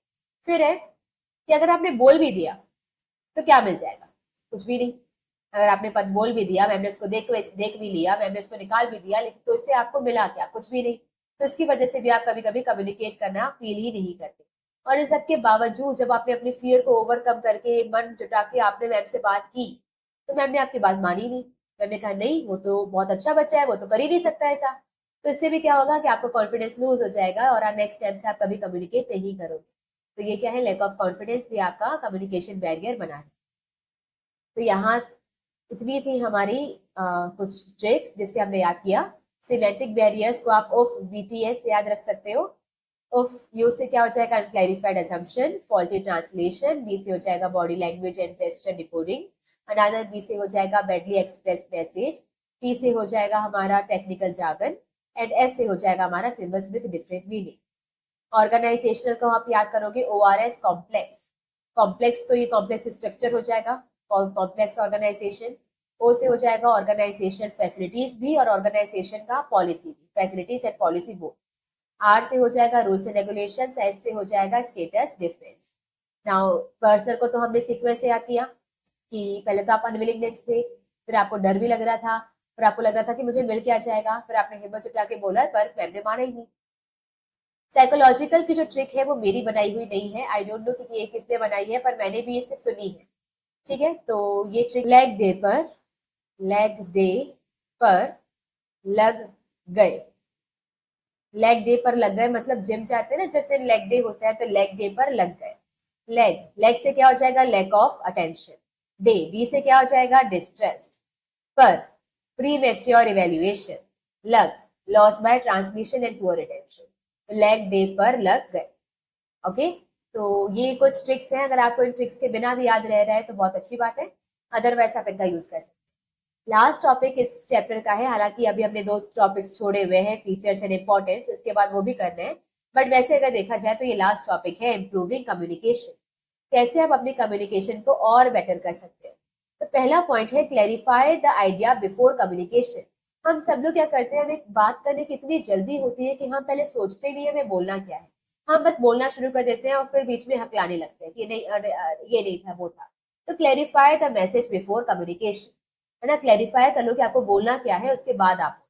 फिर है कि अगर आपने बोल भी दिया तो क्या मिल जाएगा, कुछ भी नहीं। अगर आपने पद बोल भी दिया, मैम ने उसको देख भी लिया, मैम ने उसको निकाल भी दिया, लेकिन तो इससे आपको मिला क्या, कुछ भी नहीं। तो इसकी वजह से भी आप कभी कभी कम्युनिकेट करना फील ही नहीं करते। और इन सबके बावजूद जब आपने अपनी फियर को ओवरकम करके मन जुटा के आपने मैम से बात की, तो मैम ने आपकी बात मानी नहीं। मैम ने कहा नहीं, वो तो बहुत अच्छा बच्चा है, वो तो कर ही नहीं सकता ऐसा। तो इससे भी क्या होगा कि आपका कॉन्फिडेंस लूज हो जाएगा और नेक्स्ट टाइम से आप कभी कम्युनिकेट नहीं करोगे। तो ये क्या है, लैक ऑफ कॉन्फिडेंस भी आपका कम्युनिकेशन बैरियर बना है। तो यहाँ इतनी थी हमारी कुछ ट्रिक्स जिससे हमने याद किया। सिमेंटिक बैरियर्स को आप ऑफ बीटीएस से याद रख सकते हो। ऑफ यू से क्या हो जाएगा, unclarified assumption, faulty translation. B से हो जाएगा body language and gesture decoding. Another B से हो जाएगा बैडली एक्सप्रेस मैसेज। टी से हो जाएगा हमारा टेक्निकल जार्गन। एंड एस से हो जाएगा हमारा symbols with different meaning. Organisational को आप याद करोगे O R S, complex. Complex तो ये कॉम्प्लेक्स स्ट्रक्चर हो जाएगा, कॉम्प्लेक्स ऑर्गेनाइजेशन। ओ से हो जाएगा ऑर्गेनाइजेशन फैसिलिटीज भी और ऑर्गेनाइजेशन का पॉलिसी भी, facilities and policy both. R से हो जाएगा रूल्स एंड रेगुलेशंस, एस से हो जाएगा स्टेटस डिफरेंस। नाउ पर्सनल को तो हमने सीक्वेंस से याद किया कि पहले तो आप अनविलिंगनेस थे, फिर आपको डर भी लग रहा था, फिर आपको लग रहा था कि मुझे मिल क्या जाएगा, फिर आपने हिम्मत जुटा के बोला पर मैम ने माना ही नहीं। साइकोलॉजिकल की जो ट्रिक है वो मेरी बनाई हुई नहीं है, आई डोंट नो कि ये किसने बनाई है, पर मैंने भी ये सिर्फ सुनी है। ठीक है, तो ये ट्रिक लेग डे पर लग गए। लेग डे पर लग गए मतलब जिम जाते हैं ना, जिस दिन लेग डे होता है तो लेग डे पर लग गए। लेग से क्या हो जाएगा, लैक ऑफ अटेंशन। डी से क्या हो जाएगा, डिस्ट्रेस्ड। पर प्री मेच्योर इवेल्युएशन। लग loss by transmission and poor attention. Leg day पर लग गए। ओके, तो ये कुछ ट्रिक्स हैं, अगर आपको इन ट्रिक्स के बिना भी याद रह रहा है तो बहुत अच्छी बात है, अदरवाइज आप इनका यूज कर सकते हैं। लास्ट टॉपिक इस चैप्टर का है, हालांकि अभी हमने 2 टॉपिक्स छोड़े हुए हैं, फीचर्स एंड इंपॉर्टेंस, इसके बाद वो भी करने हैं, बट वैसे अगर देखा जाए तो ये लास्ट टॉपिक है, इंप्रूविंग कम्युनिकेशन। कैसे आप अपनी कम्युनिकेशन को और बेटर कर सकते हैं। तो पहला पॉइंट है clarify the idea before communication. हम सब लोग क्या करते हैं, हमें बात करने की इतनी जल्दी होती है कि हम पहले सोचते नहीं है हमें बोलना क्या है, हम बस बोलना शुरू कर देते हैं और फिर बीच में हकलाने लगते हैं कि नहीं अरे ये नहीं था वो था। तो clarify the message before communication, है ना, क्लैरिफाई कर लो कि आपको बोलना क्या है, उसके बाद आप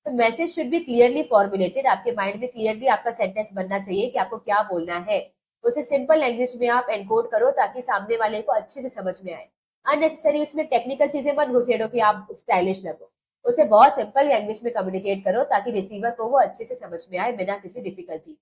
तो message should be clearly formulated, आपके माइंड में क्लियरली आपका सेंटेंस बनना चाहिए कि आपको क्या बोलना है। उसे सिंपल लैंग्वेज में आप एनकोड करो ताकि सामने वाले को अच्छे से समझ में आए। अननेसेसरी उसमें टेक्निकल चीजें मत घुसेड़ो कि आप स्टाइलिश लगो, उसे बहुत सिंपल लैंग्वेज में कम्युनिकेट करो ताकि रिसीवर को वो अच्छे से समझ में आए बिना किसी डिफिकल्टी।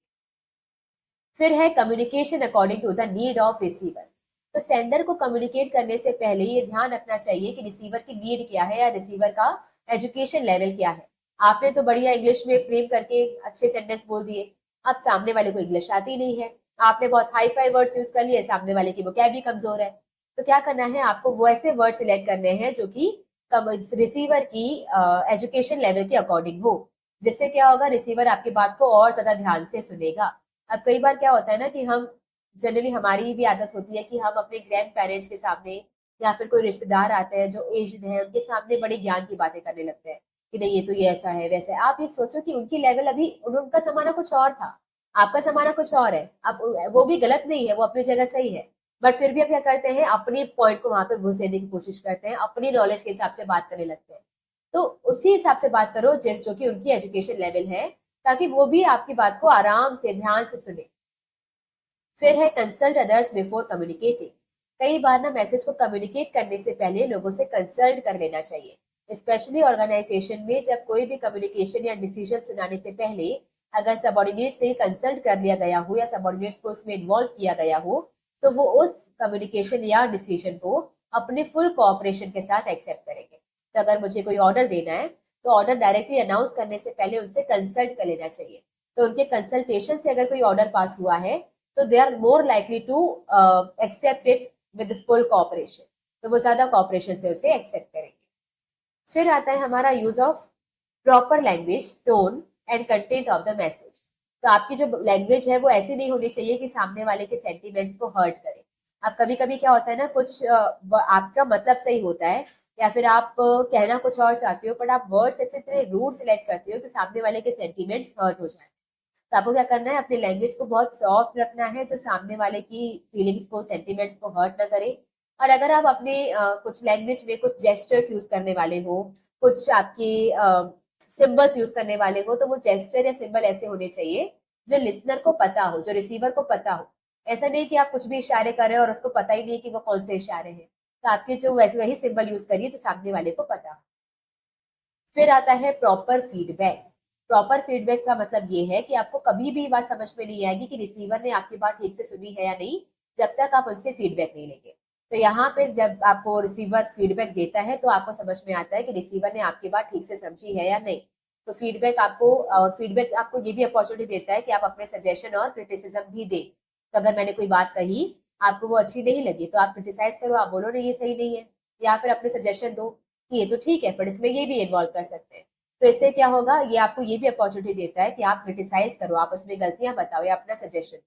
फिर है communication according to the need of receiver. तो सेंडर को कम्युनिकेट करने से पहले ये ध्यान रखना चाहिए कि रिसीवर की नीड क्या है या रिसीवर का एजुकेशन लेवल क्या है। आपने तो बढ़िया इंग्लिश में फ्रेम करके अच्छे सेंटेंस बोल दिए, अब सामने वाले को इंग्लिश आती नहीं है, आपने बहुत हाई फाई वर्ड्स यूज कर लिए, सामने वाले की वोकैब भी कमजोर है। तो क्या करना है, आपको वैसे वर्ड सिलेक्ट करने हैं जो कि रिसीवर की एजुकेशन लेवल के अकॉर्डिंग हो, जिससे क्या होगा, रिसीवर आपकी बात को और ज्यादा ध्यान से सुनेगा। अब कई बार क्या होता है ना कि हम जनरली हमारी भी आदत होती है कि हम अपने ग्रैंड पेरेंट्स के सामने या फिर कोई रिश्तेदार आते हैं जो एज्ड है उनके सामने बड़ी ज्ञान की बातें करने लगते हैं कि नहीं ये तो ये ऐसा है वैसा है। आप ये सोचो कि उनकी लेवल अभी उनका जमाना कुछ और था, आपका जमाना कुछ और है। अब वो भी गलत नहीं है, वो अपनी जगह सही है, बट फिर भी हम क्या करते हैं, अपनी पॉइंट को वहां पे घुसेड़ने की कोशिश करते हैं, अपनी नॉलेज के हिसाब से बात करने लगते हैं। तो उसी हिसाब से बात करो जो कि उनकी एजुकेशन लेवल है, ताकि वो भी आपकी बात को आराम से ध्यान से सुने। फिर है कंसल्ट अदर्स बिफोर कम्युनिकेटिंग। कई बार ना मैसेज को कम्युनिकेट करने से पहले लोगों से कंसल्ट कर लेना चाहिए, स्पेशली ऑर्गेनाइजेशन में जब कोई भी कम्युनिकेशन या डिसीजन सुनाने से पहले अगर सबॉर्डिनेट से कंसल्ट कर लिया गया हो या सबॉर्डिनेट्स को उसमें इन्वॉल्व किया गया हो, तो वो उस कम्युनिकेशन या डिसीजन को अपने फुल कोऑपरेशन के साथ एक्सेप्ट करेंगे। तो अगर मुझे कोई ऑर्डर देना है तो ऑर्डर डायरेक्टली अनाउंस करने से पहले उनसे कंसल्ट कर लेना चाहिए। तो उनके कंसल्टेशन से अगर कोई ऑर्डर पास हुआ है तो they are more likely to accept it with full cooperation, तो वो ज्यादा कॉपरेशन से उसे एक्सेप्ट करेंगे। फिर आता है हमारा use of proper language, tone and content of the message. तो आपकी जो लैंग्वेज है वो ऐसी नहीं होनी चाहिए कि सामने वाले के सेंटिमेंट्स को हर्ट करे। अब कभी कभी क्या होता है ना, कुछ आपका मतलब सही होता है या फिर आप कहना कुछ और चाहते हो, बट आप वर्ड्स ऐसे इतने रूड सिलेक्ट करते हो कि सामने वाले के सेंटिमेंट्स हर्ट हो जाए। तो आपको क्या करना है, अपनी लैंग्वेज को बहुत सॉफ्ट रखना है जो सामने वाले की फीलिंग्स को सेंटिमेंट्स को हर्ट ना करे। और अगर आप अपने कुछ लैंग्वेज में कुछ जेस्चर्स यूज करने वाले हो, कुछ आपकी सिंबल्स यूज करने वाले हो, तो वो जेस्चर या सिंबल ऐसे होने चाहिए जो लिसनर को पता हो, जो रिसीवर को पता हो। ऐसा नहीं कि आप कुछ भी इशारे कर रहे हो और उसको पता ही नहीं कि वो कौन से इशारे हैं। तो आपके जो वैसे वही सिंबल यूज करिए जो सामने वाले को पता हो। फिर आता है प्रॉपर फीडबैक। प्रॉपर फीडबैक का मतलब ये है कि आपको कभी भी बात समझ में नहीं आएगी कि रिसीवर ने आपकी बात ठीक से सुनी है या नहीं, जब तक आप उनसे फीडबैक नहीं लेंगे। तो यहाँ पे जब आपको रिसीवर फीडबैक देता है तो आपको समझ में आता है कि रिसीवर ने आपकी बात ठीक से समझी है या नहीं। तो फीडबैक आपको ये भी अपॉर्चुनिटी देता है कि आप अपने सजेशन और क्रिटिसिज्म भी दें। तो अगर मैंने कोई बात कही, आपको वो अच्छी नहीं लगी, तो आप क्रिटिसाइज करो, आप बोलो नहीं ये सही नहीं है, या फिर अपने सजेशन दो कि ये तो ठीक है पर इसमें ये भी इन्वॉल्व कर सकते हैं। तो इससे क्या होगा, ये आपको ये भी अपॉर्चुनिटी देता है कि आप क्रिटिसाइज करो, आप उसमें गलतियां बताओ या अपना सजेशन।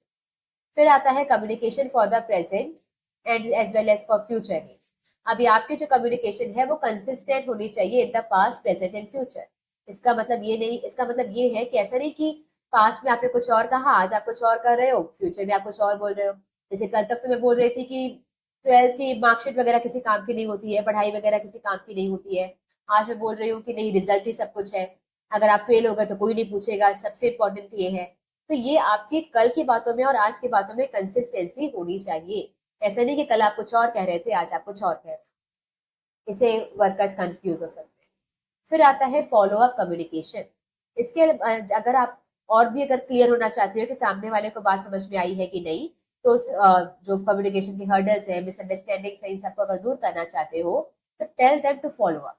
फिर आता है communication for the present and as well as for future needs. अभी आपकी जो कम्युनिकेशन है वो कंसिस्टेंट होनी चाहिए in the past, present and future. इसका मतलब ये है कि ऐसा नहीं कि पास्ट में आपने कुछ और कहा, आज आप कुछ और कर रहे हो, फ्यूचर में आप कुछ और बोल रहे हो। जैसे कल तक तो मैं बोल रही थी कि 12th की मार्कशीट वगैरह किसी काम की नहीं होती है, पढ़ाई वगैरह किसी काम की नहीं होती है। आज मैं बोल रही हूँ कि नहीं, रिजल्ट ही सब कुछ है, अगर आप फेल हो गए तो कोई नहीं पूछेगा, सबसे इम्पोर्टेंट ये है। तो ये आपकी कल की बातों में और आज की बातों में कंसिस्टेंसी होनी चाहिए। ऐसा नहीं कि कल आप कुछ और कह रहे थे, आज आप कुछ और कह रहे हैं, इसे वर्कर्स कंफ्यूज हो सकते हैं। फिर आता है फॉलो अप कम्युनिकेशन। इसके अगर आप और भी अगर क्लियर होना चाहते हो कि सामने वाले को बात समझ में आई है कि नहीं, तो जो कम्युनिकेशन के हर्डल्स है, मिसअंडरस्टैंडिंग है, इन सबको अगर दूर करना चाहते हो तो tell them to follow up.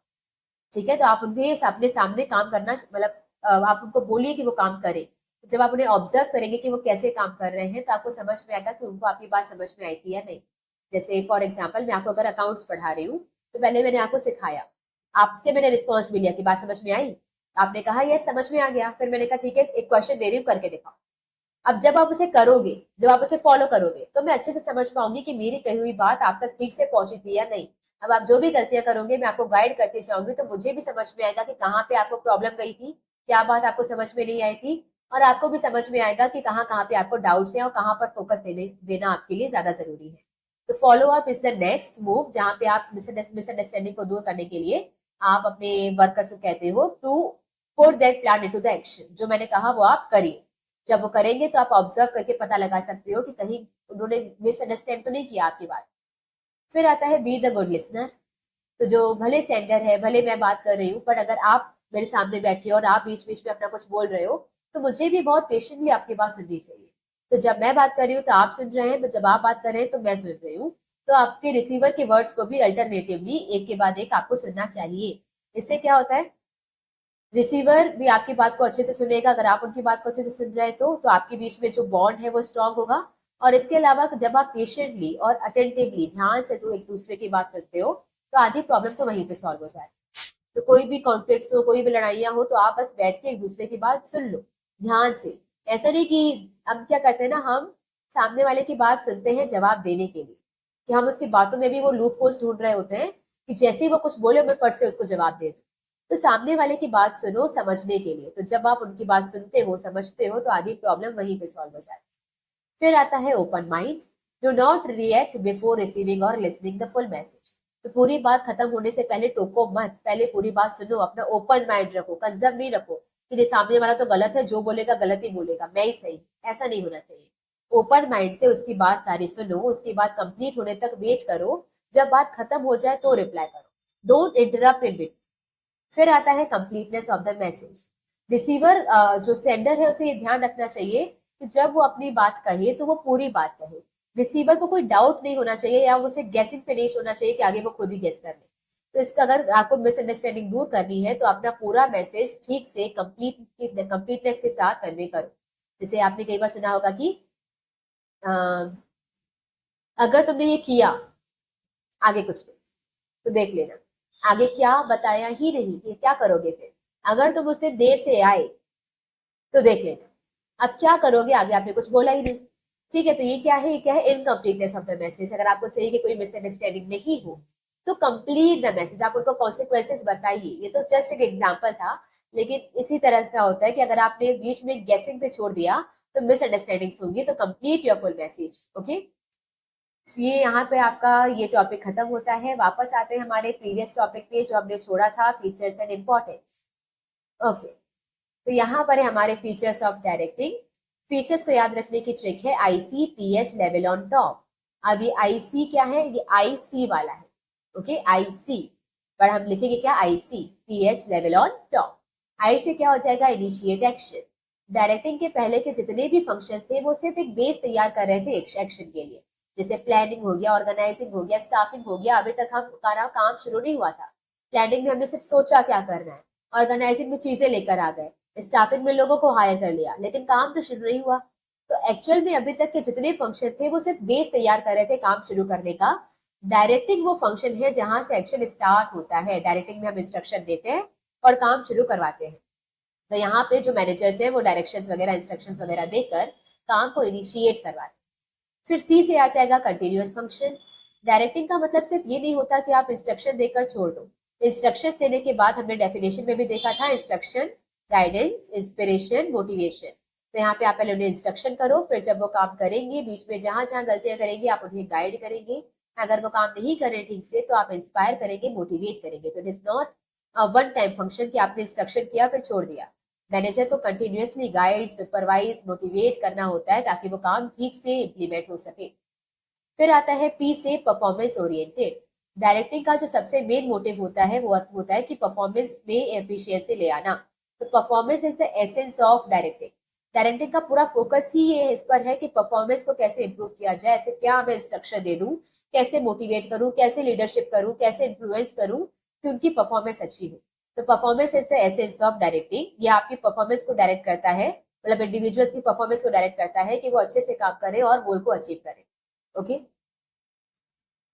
ठीक है, तो आप उनके अपने सामने काम करना, मतलब आप उनको बोलिए कि वो काम करें। जब आप उन्हें ऑब्जर्व करेंगे कि वो कैसे काम कर रहे हैं, तो आपको समझ में आएगा कि उनको आपकी बात समझ में आई थी या नहीं। जैसे फॉर एग्जाम्पल, मैं आपको अगर अकाउंट्स पढ़ा रही हूँ, तो पहले मैंने आपको सिखाया, आपसे मैंने रिस्पॉन्स भी लिया कि बात समझ में आई, आपने कहा यस समझ में आ गया, फिर मैंने कहा ठीक है, एक क्वेश्चन दे रही हूँ, करके दिखाओ। अब जब आप उसे करोगे, जब आप उसे फॉलो करोगे, तो मैं अच्छे से समझ पाऊंगी कि मेरी कही हुई बात आप तक ठीक से पहुंची थी या नहीं। अब आप जो भी गलतियां करोगे, मैं आपको गाइड करती जाऊंगी, तो मुझे भी समझ में आएगा कि कहाँ पे आपको प्रॉब्लम गई थी, क्या बात आपको समझ में नहीं आई थी, और आपको भी समझ में आएगा कि कहाँ कहाँ पे आपको डाउट्स हैं और कहाँ पर फोकस देना आपके लिए ज्यादा जरूरी है। तो follow up is the next move, जहाँ पे आप मिसअंडरस्टैंडिंग को दूर करने के लिए आप अपने वर्कर्स को कहते हो to put that plan into the action. जो मैंने कहा वो आप करिए। जब वो करेंगे तो आप ऑब्जर्व करके पता लगा सकते हो कि कहीं उन्होंने मिसअंडरस्टैंड तो नहीं किया आपकी बात। फिर आता है बी द गुड लिसनर। तो जो भले सेंडर है, भले मैं बात कर रही हूँ, पर अगर आप मेरे सामने बैठे हो और आप बीच बीच में अपना कुछ बोल रहे हो, तो मुझे भी बहुत पेशेंटली आपकी बात सुननी चाहिए। तो जब मैं बात कर रही हूँ तो आप सुन रहे हैं, जब आप बात कर रहे हैं तो मैं सुन रही हूँ। तो आपके रिसीवर के वर्ड्स को भी अल्टरनेटिवली एक के बाद एक आपको सुनना चाहिए। इससे क्या होता है, रिसीवर भी आपकी बात को अच्छे से सुनेगा, अगर आप उनकी बात को अच्छे से सुन रहे हैं तो आपके बीच में जो बॉन्ड है वो स्ट्रांग होगा। और इसके अलावा जब आप पेशेंटली और अटेंटिवली ध्यान से तो एक दूसरे की बात सुनते हो, तो आधी प्रॉब्लम तो वहीं पे सॉल्व हो जाए। तो कोई भी कॉन्फ्लिक्ट हो, कोई भी लड़ाइयाँ हो, तो आप बस बैठ के एक दूसरे की बात सुन लो ध्यान से। ऐसा नहीं कि हम क्या करते हैं ना, हम सामने वाले की बात सुनते हैं जवाब देने के लिए, कि हम उसकी बातों में भी वो लूप होल्स ढूंढ रहे होते हैं कि जैसे ही वो कुछ बोले मैं फट से उसको जवाब दे दूं। तो सामने वाले की बात सुनो समझने के लिए। तो जब आप उनकी बात सुनते हो, समझते हो, तो आधी प्रॉब्लम वहीं पे सॉल्व हो जाती है। फिर आता है open mind. Do not react before receiving और लिसनिंग द फुल मैसेज। तो पूरी बात खत्म होने से पहले टोको मत, पहले पूरी बात सुनो, अपना ओपन माइंड रखो, कंजर्व नहीं रखो कि सामने वाला तो गलत है, जो बोलेगा गलत ही बोलेगा, मैं ही सही। ऐसा नहीं होना चाहिए। ओपन माइंड से उसकी बात सारी सुनो, उसकी बात कंप्लीट होने तक वेट करो, जब बात खत्म हो जाए तो रिप्लाई करो। Don't interrupt in between. फिर आता है completeness of the message. Receiver, जो सेंडर है, उसे ये ध्यान रखना चाहिए कि जब वो अपनी बात कहे तो वो पूरी बात कहे। रिसीवर को कोई डाउट नहीं होना चाहिए या उसे गेसिंग पे नहीं छोड़ना चाहिए कि आगे वो खुद ही गेस कर ले। तो इसका अगर आपको मिसअंडरस्टैंडिंग दूर करनी है तो अपना पूरा मैसेज ठीक से कंप्लीटनेस के साथ कन्वे करो। जैसे आपने कई बार सुना होगा कि अ, अगर तुमने ये किया, आगे कुछ नहीं, तो देख लेना। आगे क्या बताया ही नहीं कि क्या करोगे फिर। अगर तुम उससे देर से आए तो देख लेना। अब क्या करोगे, आगे आपने कुछ बोला ही नहीं। ठीक है, तो ये क्या है, ये क्या है, इनकम्प्लीटनेस ऑफ द मैसेज। अगर आपको चाहिए कि कोई मिसअंडरस्टैंडिंग नहीं हो, तो कंप्लीट द मैसेज, आप उनको कॉन्सिक्वेंसेस बताइए। ये तो जस्ट एक एग्जाम्पल था, लेकिन इसी तरह से होता है कि अगर आपने बीच में गैसिंग पे छोड़ दिया तो मिसअंडरस्टैंडिंग्स होंगी। तो complete your full message. Okay, ये यहाँ पे आपका ये टॉपिक खत्म होता है। वापस आते हैं हमारे प्रीवियस टॉपिक पे जो हमने छोड़ा था, फीचर्स एंड इम्पोर्टेंस। ओके, तो यहाँ पर है हमारे फीचर्स ऑफ डायरेक्टिंग। फीचर्स को याद रखने की ट्रिक है IC pH level on top. अब ये आईसी क्या है, ये आईसी वाला है। ओके, आईसी, पर हम लिखेंगे क्या, I C pH level on top. I से क्या हो जाएगा, इनिशिएट एक्शन। डायरेक्टिंग के पहले के जितने भी फंक्शंस थे वो सिर्फ एक बेस तैयार कर रहे थे एक्शन के लिए। जैसे प्लानिंग हो गया, ऑर्गेनाइजिंग हो गया, स्टाफिंग हो गया। अभी तक हमारा काम शुरू नहीं हुआ था। प्लानिंग में हमने सिर्फ सोचा क्या करना है, ऑर्गेनाइजिंग में चीजें लेकर आ गए, स्टाफिंग में लोगों को हायर कर लिया, लेकिन काम तो शुरू नहीं हुआ। तो एक्चुअल में अभी तक के जितने फंक्शन थे वो सिर्फ बेस तैयार कर रहे थे काम शुरू करने का। डायरेक्टिंग वो फंक्शन है जहां से एक्शन स्टार्ट होता है। डायरेक्टिंग में हम इंस्ट्रक्शन देते हैं और काम शुरू करवाते हैं। तो यहाँ पे जो मैनेजर्स हैं वो डायरेक्शंस वगैरह, इंस्ट्रक्शंस वगैरह देकर काम को इनिशिएट करवाते हैं। फिर सी से आ जाएगा कंटिन्यूअस फंक्शन। डायरेक्टिंग का मतलब सिर्फ ये नहीं होता कि आप इंस्ट्रक्शन देकर छोड़ दो। इंस्ट्रक्शंस देने के बाद हमने डेफिनेशन में भी देखा था इंस्ट्रक्शन, गाइडेंस, इंस्पिरेशन, मोटिवेशन। तो यहाँ पे आप पहले उन्हें इंस्ट्रक्शन करो, फिर जब वो काम करेंगे बीच में जहां जहां गलतियां करेंगे आप उन्हें गाइड करेंगे, अगर वो काम नहीं कर रहे ठीक से तो आप इंस्पायर करेंगे, मोटिवेट करेंगे। तो it is not one time function कि आपने इंस्ट्रक्शन किया फिर छोड़ दिया। मैनेजर को कंटिन्यूअसली गाइड, सुपरवाइज, मोटिवेट करना होता है ताकि वो काम ठीक से इम्प्लीमेंट हो सके। फिर आता है पी से परफॉर्मेंस ओरिएंटेड। डायरेक्टिंग का जो सबसे मेन मोटिव होता है वो होता है कि परफॉर्मेंस में एफिशिएंसी ले आना। तो performance is the essence of directing. Directing का पूरा फोकस ही ये इस पर है कि परफॉर्मेंस को कैसे इंप्रूव किया जाए, ऐसे क्या मैं इंस्ट्रक्शन दे दूं, कैसे मोटिवेट करूं, कैसे लीडरशिप करूं, कैसे इन्फ्लुएंस करूं कि उनकी परफॉर्मेंस अच्छी हो। तो performance is the essence of directing. ये आपकी परफॉर्मेंस को डायरेक्ट करता है, मतलब इंडिविजुअल्स की परफॉर्मेंस को डायरेक्ट करता है कि वो अच्छे से काम करें और गोल को अचीव करें। ओके।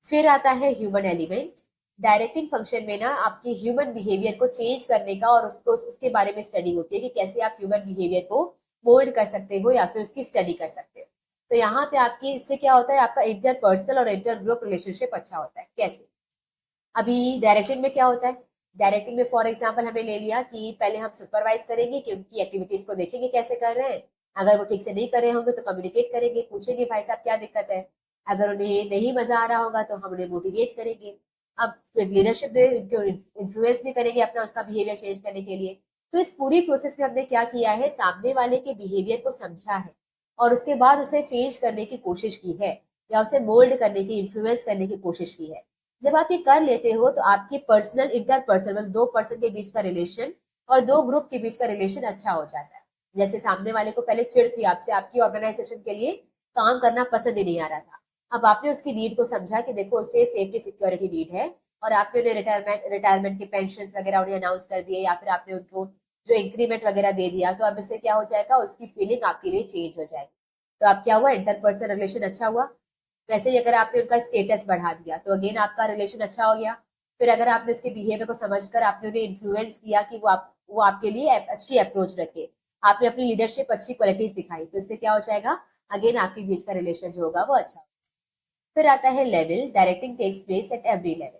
फिर आता है ह्यूमन एलिमेंट। डायरेक्टिंग फंक्शन में ना आपके ह्यूमन बिहेवियर को चेंज करने का और उसको उसके बारे में स्टडी होती है कि कैसे आप ह्यूमन बिहेवियर को मोल्ड कर सकते हो या फिर उसकी स्टडी कर सकते हो। तो यहाँ पे आपकी इससे क्या होता है, आपका इंटरपर्सनल और इंटर ग्रुप रिलेशनशिप अच्छा होता है। कैसे? अभी डायरेक्टिंग में क्या होता है, डायरेक्टिंग में फॉर एग्जाम्पल हमें ले लिया कि पहले हम सुपरवाइज करेंगे कि उनकी एक्टिविटीज को देखेंगे कैसे कर रहे हैं, अगर वो ठीक से नहीं कर रहे होंगे तो कम्युनिकेट करेंगे, पूछेंगे भाई साहब क्या दिक्कत है, अगर उन्हें नहीं मजा आ रहा होगा तो हम उन्हें मोटिवेट करेंगे। अब फिर लीडरशिप में उनको इन्फ्लुएंस भी करेंगे अपना उसका बिहेवियर चेंज करने के लिए। तो इस पूरी प्रोसेस में हमने क्या किया है, सामने वाले के बिहेवियर को समझा है और उसके बाद उसे चेंज करने की कोशिश की है या उसे मोल्ड करने की, इन्फ्लुएंस करने की कोशिश की है। जब आप ये कर लेते हो तो आपके पर्सनल इंटरपर्सनल मतलब दो पर्सन के बीच का रिलेशन और दो ग्रुप के बीच का रिलेशन अच्छा हो जाता है। जैसे सामने वाले को पहले चिढ़ थी आपसे, आपकी ऑर्गेनाइजेशन के लिए काम करना पसंद ही नहीं आ रहा था, अब आपने उसकी नीड को समझा कि देखो उसे सेफ्टी सिक्योरिटी नीड है और आपने उन्हें रिटायरमेंट के पेंशन वगैरह उन्हें अनाउंस कर दिए या फिर आपने उनको जो इंक्रीमेंट वगैरह दे दिया, तो अब इससे क्या हो जाएगा, उसकी फीलिंग आपके लिए चेंज हो जाएगी। तो अब क्या हुआ, इंटरपर्सनल रिलेशन अच्छा हुआ। वैसे ही अगर आपने उनका स्टेटस बढ़ा दिया तो अगेन आपका रिलेशन अच्छा हो गया। फिर अगर आपने उसके बिहेवियर को समझकर आपने उन्हें इन्फ्लुएंस किया कि वो आपके लिए अच्छी अप्रोच रखे, आपने अपनी लीडरशिप अच्छी क्वालिटीज दिखाई, तो इससे क्या हो जाएगा, अगेन आपके बीच का रिलेशन जो होगा वो अच्छा हो। फिर आता है level. Directing takes place at every level.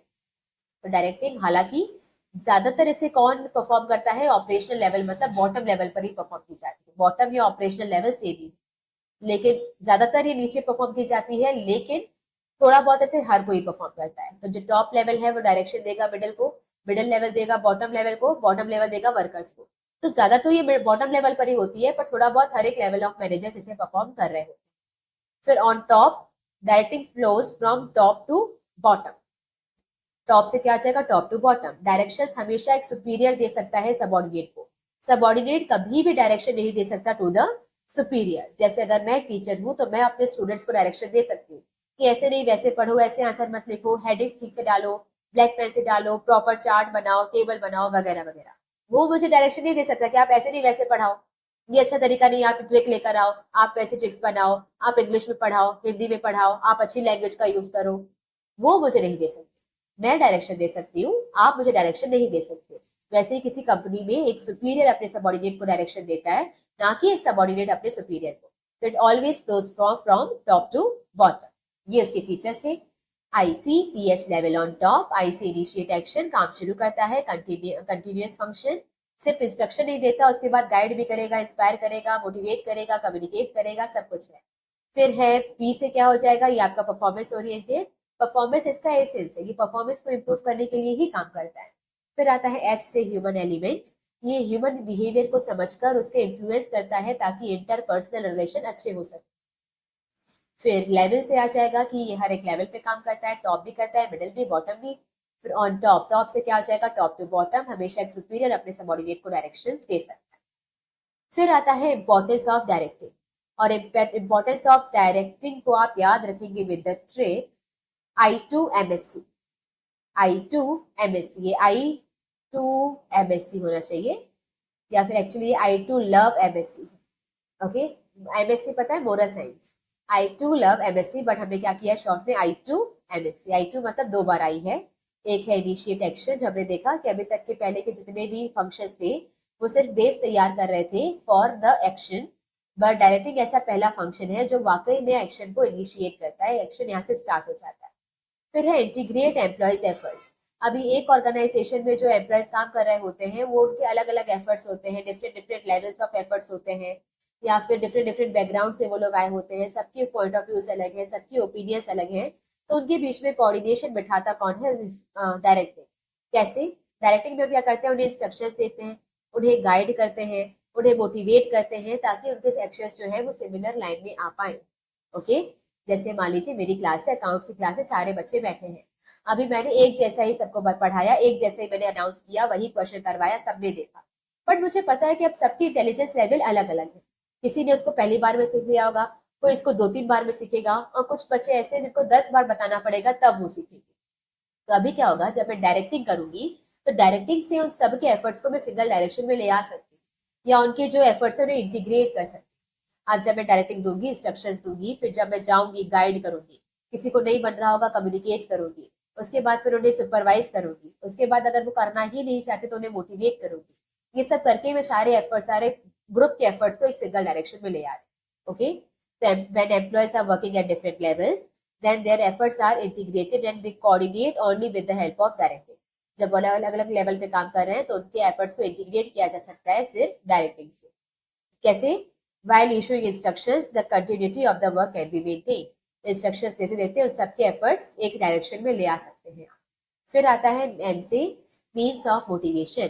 तो डायरेक्टिंग हालांकि ज्यादातर इसे कौन परफॉर्म करता है, ऑपरेशनल लेवल मतलब बॉटम लेवल पर ही परफॉर्म की जाती है, बॉटम या ऑपरेशनल लेवल से भी, लेकिन ज्यादातर ये नीचे परफॉर्म की जाती है, लेकिन थोड़ा बहुत ऐसे हर कोई परफॉर्म करता है। तो जो टॉप लेवल है वो डायरेक्शन देगा मिडिल को, मिडिल लेवल देगा बॉटम लेवल को, बॉटम लेवल देगा वर्कर्स को। तो ज्यादा तो ये बॉटम लेवल पर ही होती है, पर थोड़ा बहुत हर एक लेवल ऑफ मैनेजर्स इसे परफॉर्म कर रहे होते हैं। फिर on top, directing flows from top to bottom. Top से क्या आ जाएगा, टॉप टू बॉटम। डायरेक्शन हमेशा एक सुपीरियर दे सकता है सबॉर्डिनेट को, सबॉर्डिनेट कभी भी डायरेक्शन नहीं दे सकता टू द सुपीरियर। जैसे अगर मैं टीचर हूं तो मैं अपने स्टूडेंट्स को डायरेक्शन दे सकती हूँ कि ऐसे नहीं वैसे पढ़ो, ऐसे आंसर मत लिखो, हेडिंग्स ठीक से डालो, ब्लैक पेन से डालो, प्रॉपर चार्ट बनाओ, टेबल बनाओ वगैरह वगैरह। वो मुझे डायरेक्शन नहीं दे सकता कि आप ऐसे नहीं वैसे पढ़ाओ, ये अच्छा तरीका नहीं, आप ट्रिक लेकर आओ, आप वैसे ट्रिक्स बनाओ, आप इंग्लिश में पढ़ाओ, हिंदी में पढ़ाओ, आप अच्छी लैंग्वेज का यूज करो। वो मुझे नहीं दे सकते। मैं डायरेक्शन दे सकती हूँ, आप मुझे डायरेक्शन नहीं दे सकते। वैसे ही किसी कंपनी में एक सुपीरियर अपने सबॉर्डिनेट को डायरेक्शन देता है, ना कि एक सबॉर्डिनेट अपने सुपीरियर को। तो it always flows from top to bottom. ये उसके फीचर्स थे। IC pH level on top. IC initiate action, काम शुरू करता है, कंटिन्यूअस फंक्शन, सिर्फ इंस्ट्रक्शन नहीं देता, उसके बाद गाइड भी करेगा, इंस्पायर करेगा, मोटिवेट करेगा, कम्युनिकेट करेगा, सब कुछ है। फिर है पी से क्या हो जाएगा, ये आपका परफॉर्मेंस ओरिएंटेड। परफॉर्मेंस इसका एसेंस है, ये परफॉर्मेंस को इम्प्रूव करने के लिए ही काम करता है। फिर आता है एच से ह्यूमन एलिमेंट। ये ह्यूमन बिहेवियर को समझकर उसके इन्फ्लुएंस करता है ताकि इंटरपर्सनल रिलेशन अच्छे हो सके। फिर लेवल से आ जाएगा कि ये हर एक लेवल पे काम करता है, टॉप भी करता है, मिडिल भी, बॉटम भी। फिर ऑन टॉप, टॉप से क्या आ जाएगा, टॉप टू बॉटम, हमेशा एक सुपीरियर अपने सबॉर्डिनेट को डायरेक्शंस दे सकता है। फिर आता है इंपॉर्टेंस ऑफ डायरेक्टिंग। और इंपॉर्टेंस ऑफ डायरेक्टिंग को आप याद रखेंगे with the trick I2MSc। I2MSc, ये I2MSc होना चाहिए, या फिर एक्चुअली ये I2LOVE-MSc है। ओके, एमएससी पता है मोरल साइंस, I2LOVE-MSc, बट हमने क्या किया शॉर्ट में I2MSc। I2 मतलब दो बार आई है। एक है इनिशिएट एक्शन, जो हमने देखा कि अभी तक के पहले के जितने भी फंक्शंस थे वो सिर्फ बेस तैयार कर रहे थे for the action, but directing ऐसा पहला फंक्शन है जो वाकई में एक्शन को इनिशिएट करता है, एक्शन यहाँ से स्टार्ट हो जाता है। फिर है इंटीग्रेट एम्प्लॉयज एफर्ट्स। अभी एक ऑर्गेनाइजेशन में जो एम्प्लॉयज काम कर रहे होते हैं वो उनके अलग अलग एफर्ट्स होते हैं, different different levels of efforts होते हैं, या फिर डिफरेंट डिफरेंट बैकग्राउंड से वो लोग आए होते हैं, सबके पॉइंट ऑफ व्यूज अलग है, सबकी ओपिनियंस अलग है। तो उनके बीच में कोऑर्डिनेशन बिठाता कौन है? डायरेक्टिंग। कैसे? डायरेक्टिंग में क्या करते हैं? उन्हें इंस्ट्रक्शंस देते हैं, उन्हें गाइड करते हैं, उन्हें मोटिवेट करते हैं ताकि उनके एक्शंस जो है वो सिमिलर लाइन में आ पाए। ओके, जैसे मान लीजिए मेरी क्लास है, अकाउंट्स की क्लास है, सारे बच्चे बैठे हैं। अभी मैंने एक जैसा ही सबको पढ़ाया, एक जैसे ही मैंने अनाउंस किया, वही क्वेश्चन करवाया, सबने देखा। बट मुझे पता है कि अब सबकी इंटेलिजेंस लेवल अलग अलग है। किसी ने उसको पहली बार में सीख लिया होगा, कोई इसको 2-3 बार में सीखेगा, और कुछ बच्चे ऐसे जिनको 10 बार बताना पड़ेगा तब वो सीखेंगे। तो अभी क्या होगा, जब मैं डायरेक्टिंग करूंगी तो डायरेक्टिंग से उन सबके एफर्ट्स को मैं सिंगल डायरेक्शन में ले आ सकती हूँ, या उनके जो एफर्ट्स है उन्हें इंटीग्रेट कर सकती हूँ। अब जब मैं डायरेक्टिंग दूंगी, इंस्ट्रक्शंस दूंगी, फिर जब मैं जाऊंगी गाइड करूंगी, किसी को नहीं बन रहा होगा कम्युनिकेट करूंगी, उसके बाद फिर उन्हें सुपरवाइज करूंगी, उसके बाद अगर वो करना ही नहीं चाहते तो उन्हें मोटिवेट करूंगी। ये सब करके मैं सारे एफर्ट, सारे ग्रुप के एफर्ट्स को एक सिंगल डायरेक्शन में ले आ रही। Okay, so when employees are working at different levels, then their efforts are integrated and they coordinate only with the help of directing. जब वो अलग अलग लेवल पे काम कर रहे हैं तो उनके एफर्ट्स को इंटीग्रेट किया जा सकता है सिर्फ डायरेक्टिंग से। कैसे? while issuing instructions the continuity of the work can be maintained। Instructions देते देते उन सबके एफर्ट्स एक डायरेक्शन में ले आ सकते हैं। फिर आता है एम से मीन्स ऑफ मोटिवेशन।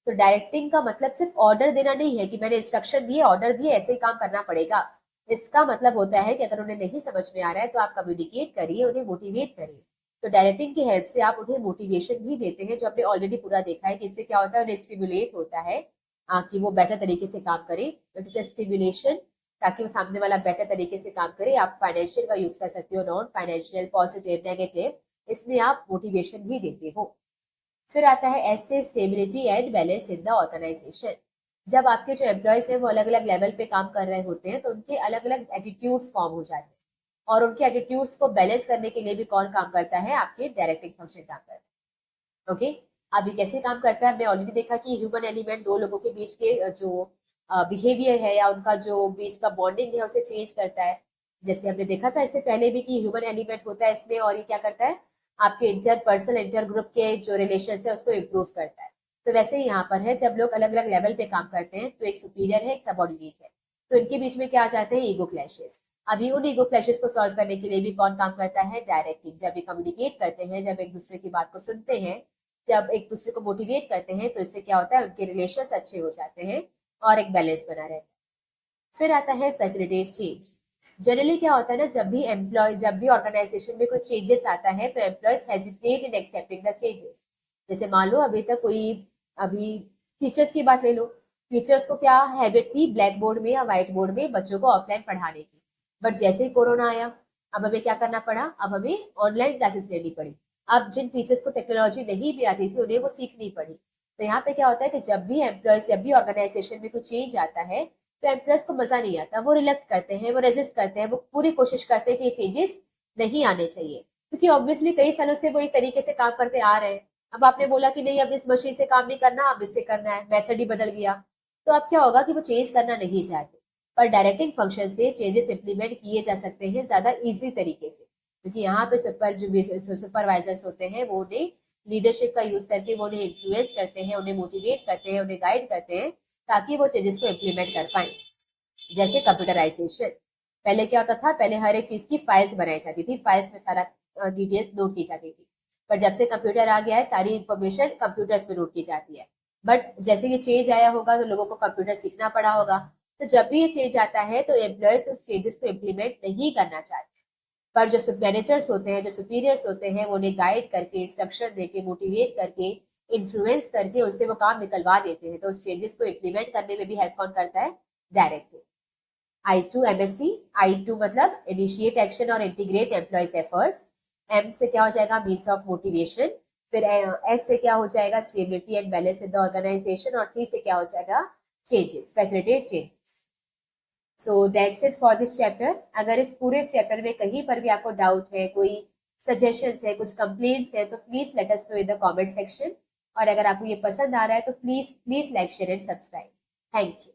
तो डायरेक्टिंग का मतलब सिर्फ ऑर्डर देना नहीं है कि मैंने इंस्ट्रक्शन दिए, ऑर्डर दिए, ऐसे ही काम करना पड़ेगा। इसका मतलब होता है कि अगर उन्हें नहीं समझ में आ रहा है तो आप कम्युनिकेट करिए, उन्हें मोटिवेट करिए। तो डायरेक्टिंग की हेल्प से आप उन्हें मोटिवेशन भी देते हैं, जो आपने ऑलरेडी पूरा देखा है कि इससे क्या होता है, उन्हें स्टिमुलेट होता है कि वो बेटर तरीके से काम करे। इट इज स्टिमुलेशन, ताकि वो सामने वाला बेटर तरीके से काम करे। आप फाइनेंशियल का यूज कर सकते हो, नॉन फाइनेंशियल, पॉजिटिव, नेगेटिव, इसमें आप मोटिवेशन भी देते हो। फिर आता है एस से stability and balance in the organization. जब आपके जो एम्प्लॉयज हैं वो अलग अलग लेवल पे काम कर रहे होते हैं तो उनके अलग अलग एटीट्यूड्स फॉर्म हो जाते हैं, और उनके एटीट्यूड्स को बैलेंस करने के लिए भी कौन काम करता है? आपके डायरेक्टिंग फंक्शन काम करता है। ओके, अभी कैसे काम करता है? हमने ऑलरेडी देखा कि ह्यूमन एलिमेंट दो लोगों के बीच के जो बिहेवियर है या उनका जो बीच का बॉन्डिंग है उसे चेंज करता है। जैसे हमने देखा था इससे पहले भी कि ह्यूमन एलिमेंट होता है इसमें, और ये क्या करता है? आपके इंटरपर्सनल, इंटर ग्रुप के जो रिलेशन है उसको इम्प्रूव करता है। तो वैसे ही यहाँ पर है, जब लोग अलग अलग लेवल पे काम करते हैं तो एक सुपीरियर है, एक सबॉर्डिनेट है, तो इनके बीच में क्या आ जाते हैं? Ego clashes. अभी उन ईगो क्लैशेस को सॉल्व करने के लिए भी कौन काम करता है? डायरेक्टिंग। जब ये कम्युनिकेट करते हैं, जब एक दूसरे की बात को सुनते हैं, जब एक दूसरे को मोटिवेट करते हैं, तो इससे क्या होता है? उनके रिलेशंस अच्छे हो जाते हैं और एक बैलेंस बना रहता है। फिर आता है फैसिलिटेट चेंज। जनरली क्या होता है ना, जब भी ऑर्गेनाइजेशन में कोई चेंजेस आता है तो employees hesitate in accepting the changes. जैसे मान लो अभी टीचर्स की बात ले लो। टीचर्स को क्या हैबिट थी? ब्लैक बोर्ड में या व्हाइट बोर्ड में बच्चों को ऑफलाइन पढ़ाने की। बट जैसे ही कोरोना आया, अब हमें क्या करना पड़ा? अब हमें ऑनलाइन क्लासेस लेनी पड़ी। अब जिन टीचर्स को टेक्नोलॉजी नहीं भी आती थी उन्हें वो सीखनी पड़ी। तो यहाँ पे क्या होता है कि जब भी ऑर्गेनाइजेशन में कोई चेंज आता है तो एम्प्लॉयज को मजा नहीं आता, वो रिलेक्ट करते हैं, वो रेजिस्ट करते हैं, वो पूरी कोशिश करते हैं कि ये चेंजेस नहीं आने चाहिए, क्योंकि ऑब्वियसली कई सालों से वो एक तरीके से काम करते आ रहे हैं। अब आपने बोला कि नहीं अब इस मशीन से काम नहीं करना, अब इससे करना है, मेथड ही बदल गया, तो अब क्या होगा कि वो चेंज करना नहीं चाहते। पर डायरेक्टिंग फंक्शन से चेंजेस इंप्लीमेंट किए जा सकते हैं ज्यादा इजी तरीके से, क्योंकि यहाँ पे सुपरवाइजर्स होते हैं, वो उन्हें लीडरशिप का यूज करके वो उन्हें इन्फ्लुएंस करते हैं, उन्हें मोटिवेट करते हैं, उन्हें गाइड करते हैं ताकि वो चेंजेस को इम्प्लीमेंट कर पाए। जैसे कंप्यूटराइजेशन। पहले क्या होता था? पहले हर एक चीज की फाइल्स बनाई जाती थी, फाइल्स में सारा डिटेल्स नोट की जाती थी। पर जब से कंप्यूटर आ गया है सारी इंफॉर्मेशन कंप्यूटर्स में नोट की जाती है। बट जैसे ये चेंज आया होगा तो लोगों को कंप्यूटर सीखना पड़ा होगा। तो जब भी ये चेंज आता है तो एम्प्लॉयज इस चेंजेस को इम्प्लीमेंट नहीं करना चाहते, पर जो मैनेजर्स होते हैं, जो सुपीरियर्स होते हैं, वो उन्हें गाइड करके, इंस्ट्रक्शन देके, मोटिवेट करके, इन्फ्लुएंस करके उनसे वो काम निकलवा देते हैं। तो उस चेंजेस को इम्प्लीमेंट करने में भी हेल्प कौन करता है? डायरेक्टिव। I2 MSc। I2 मतलब इनिशिएट एक्शन और इंटीग्रेट एम्प्लॉयज एफर्ट्स। M से क्या हो जाएगा? Means of motivation. फिर S से क्या हो जाएगा? Stability and balance in the organization. और C से क्या हो जाएगा? Changes, facilitate changes. So that's it for this chapter. अगर इस पूरे चैप्टर में कहीं पर भी आपको डाउट है, कोई सजेशंस है, कुछ कंप्लेंट्स है, तो please let us know in the comment section. और अगर आपको ये पसंद आ रहा है तो please like, share and subscribe. Thank you.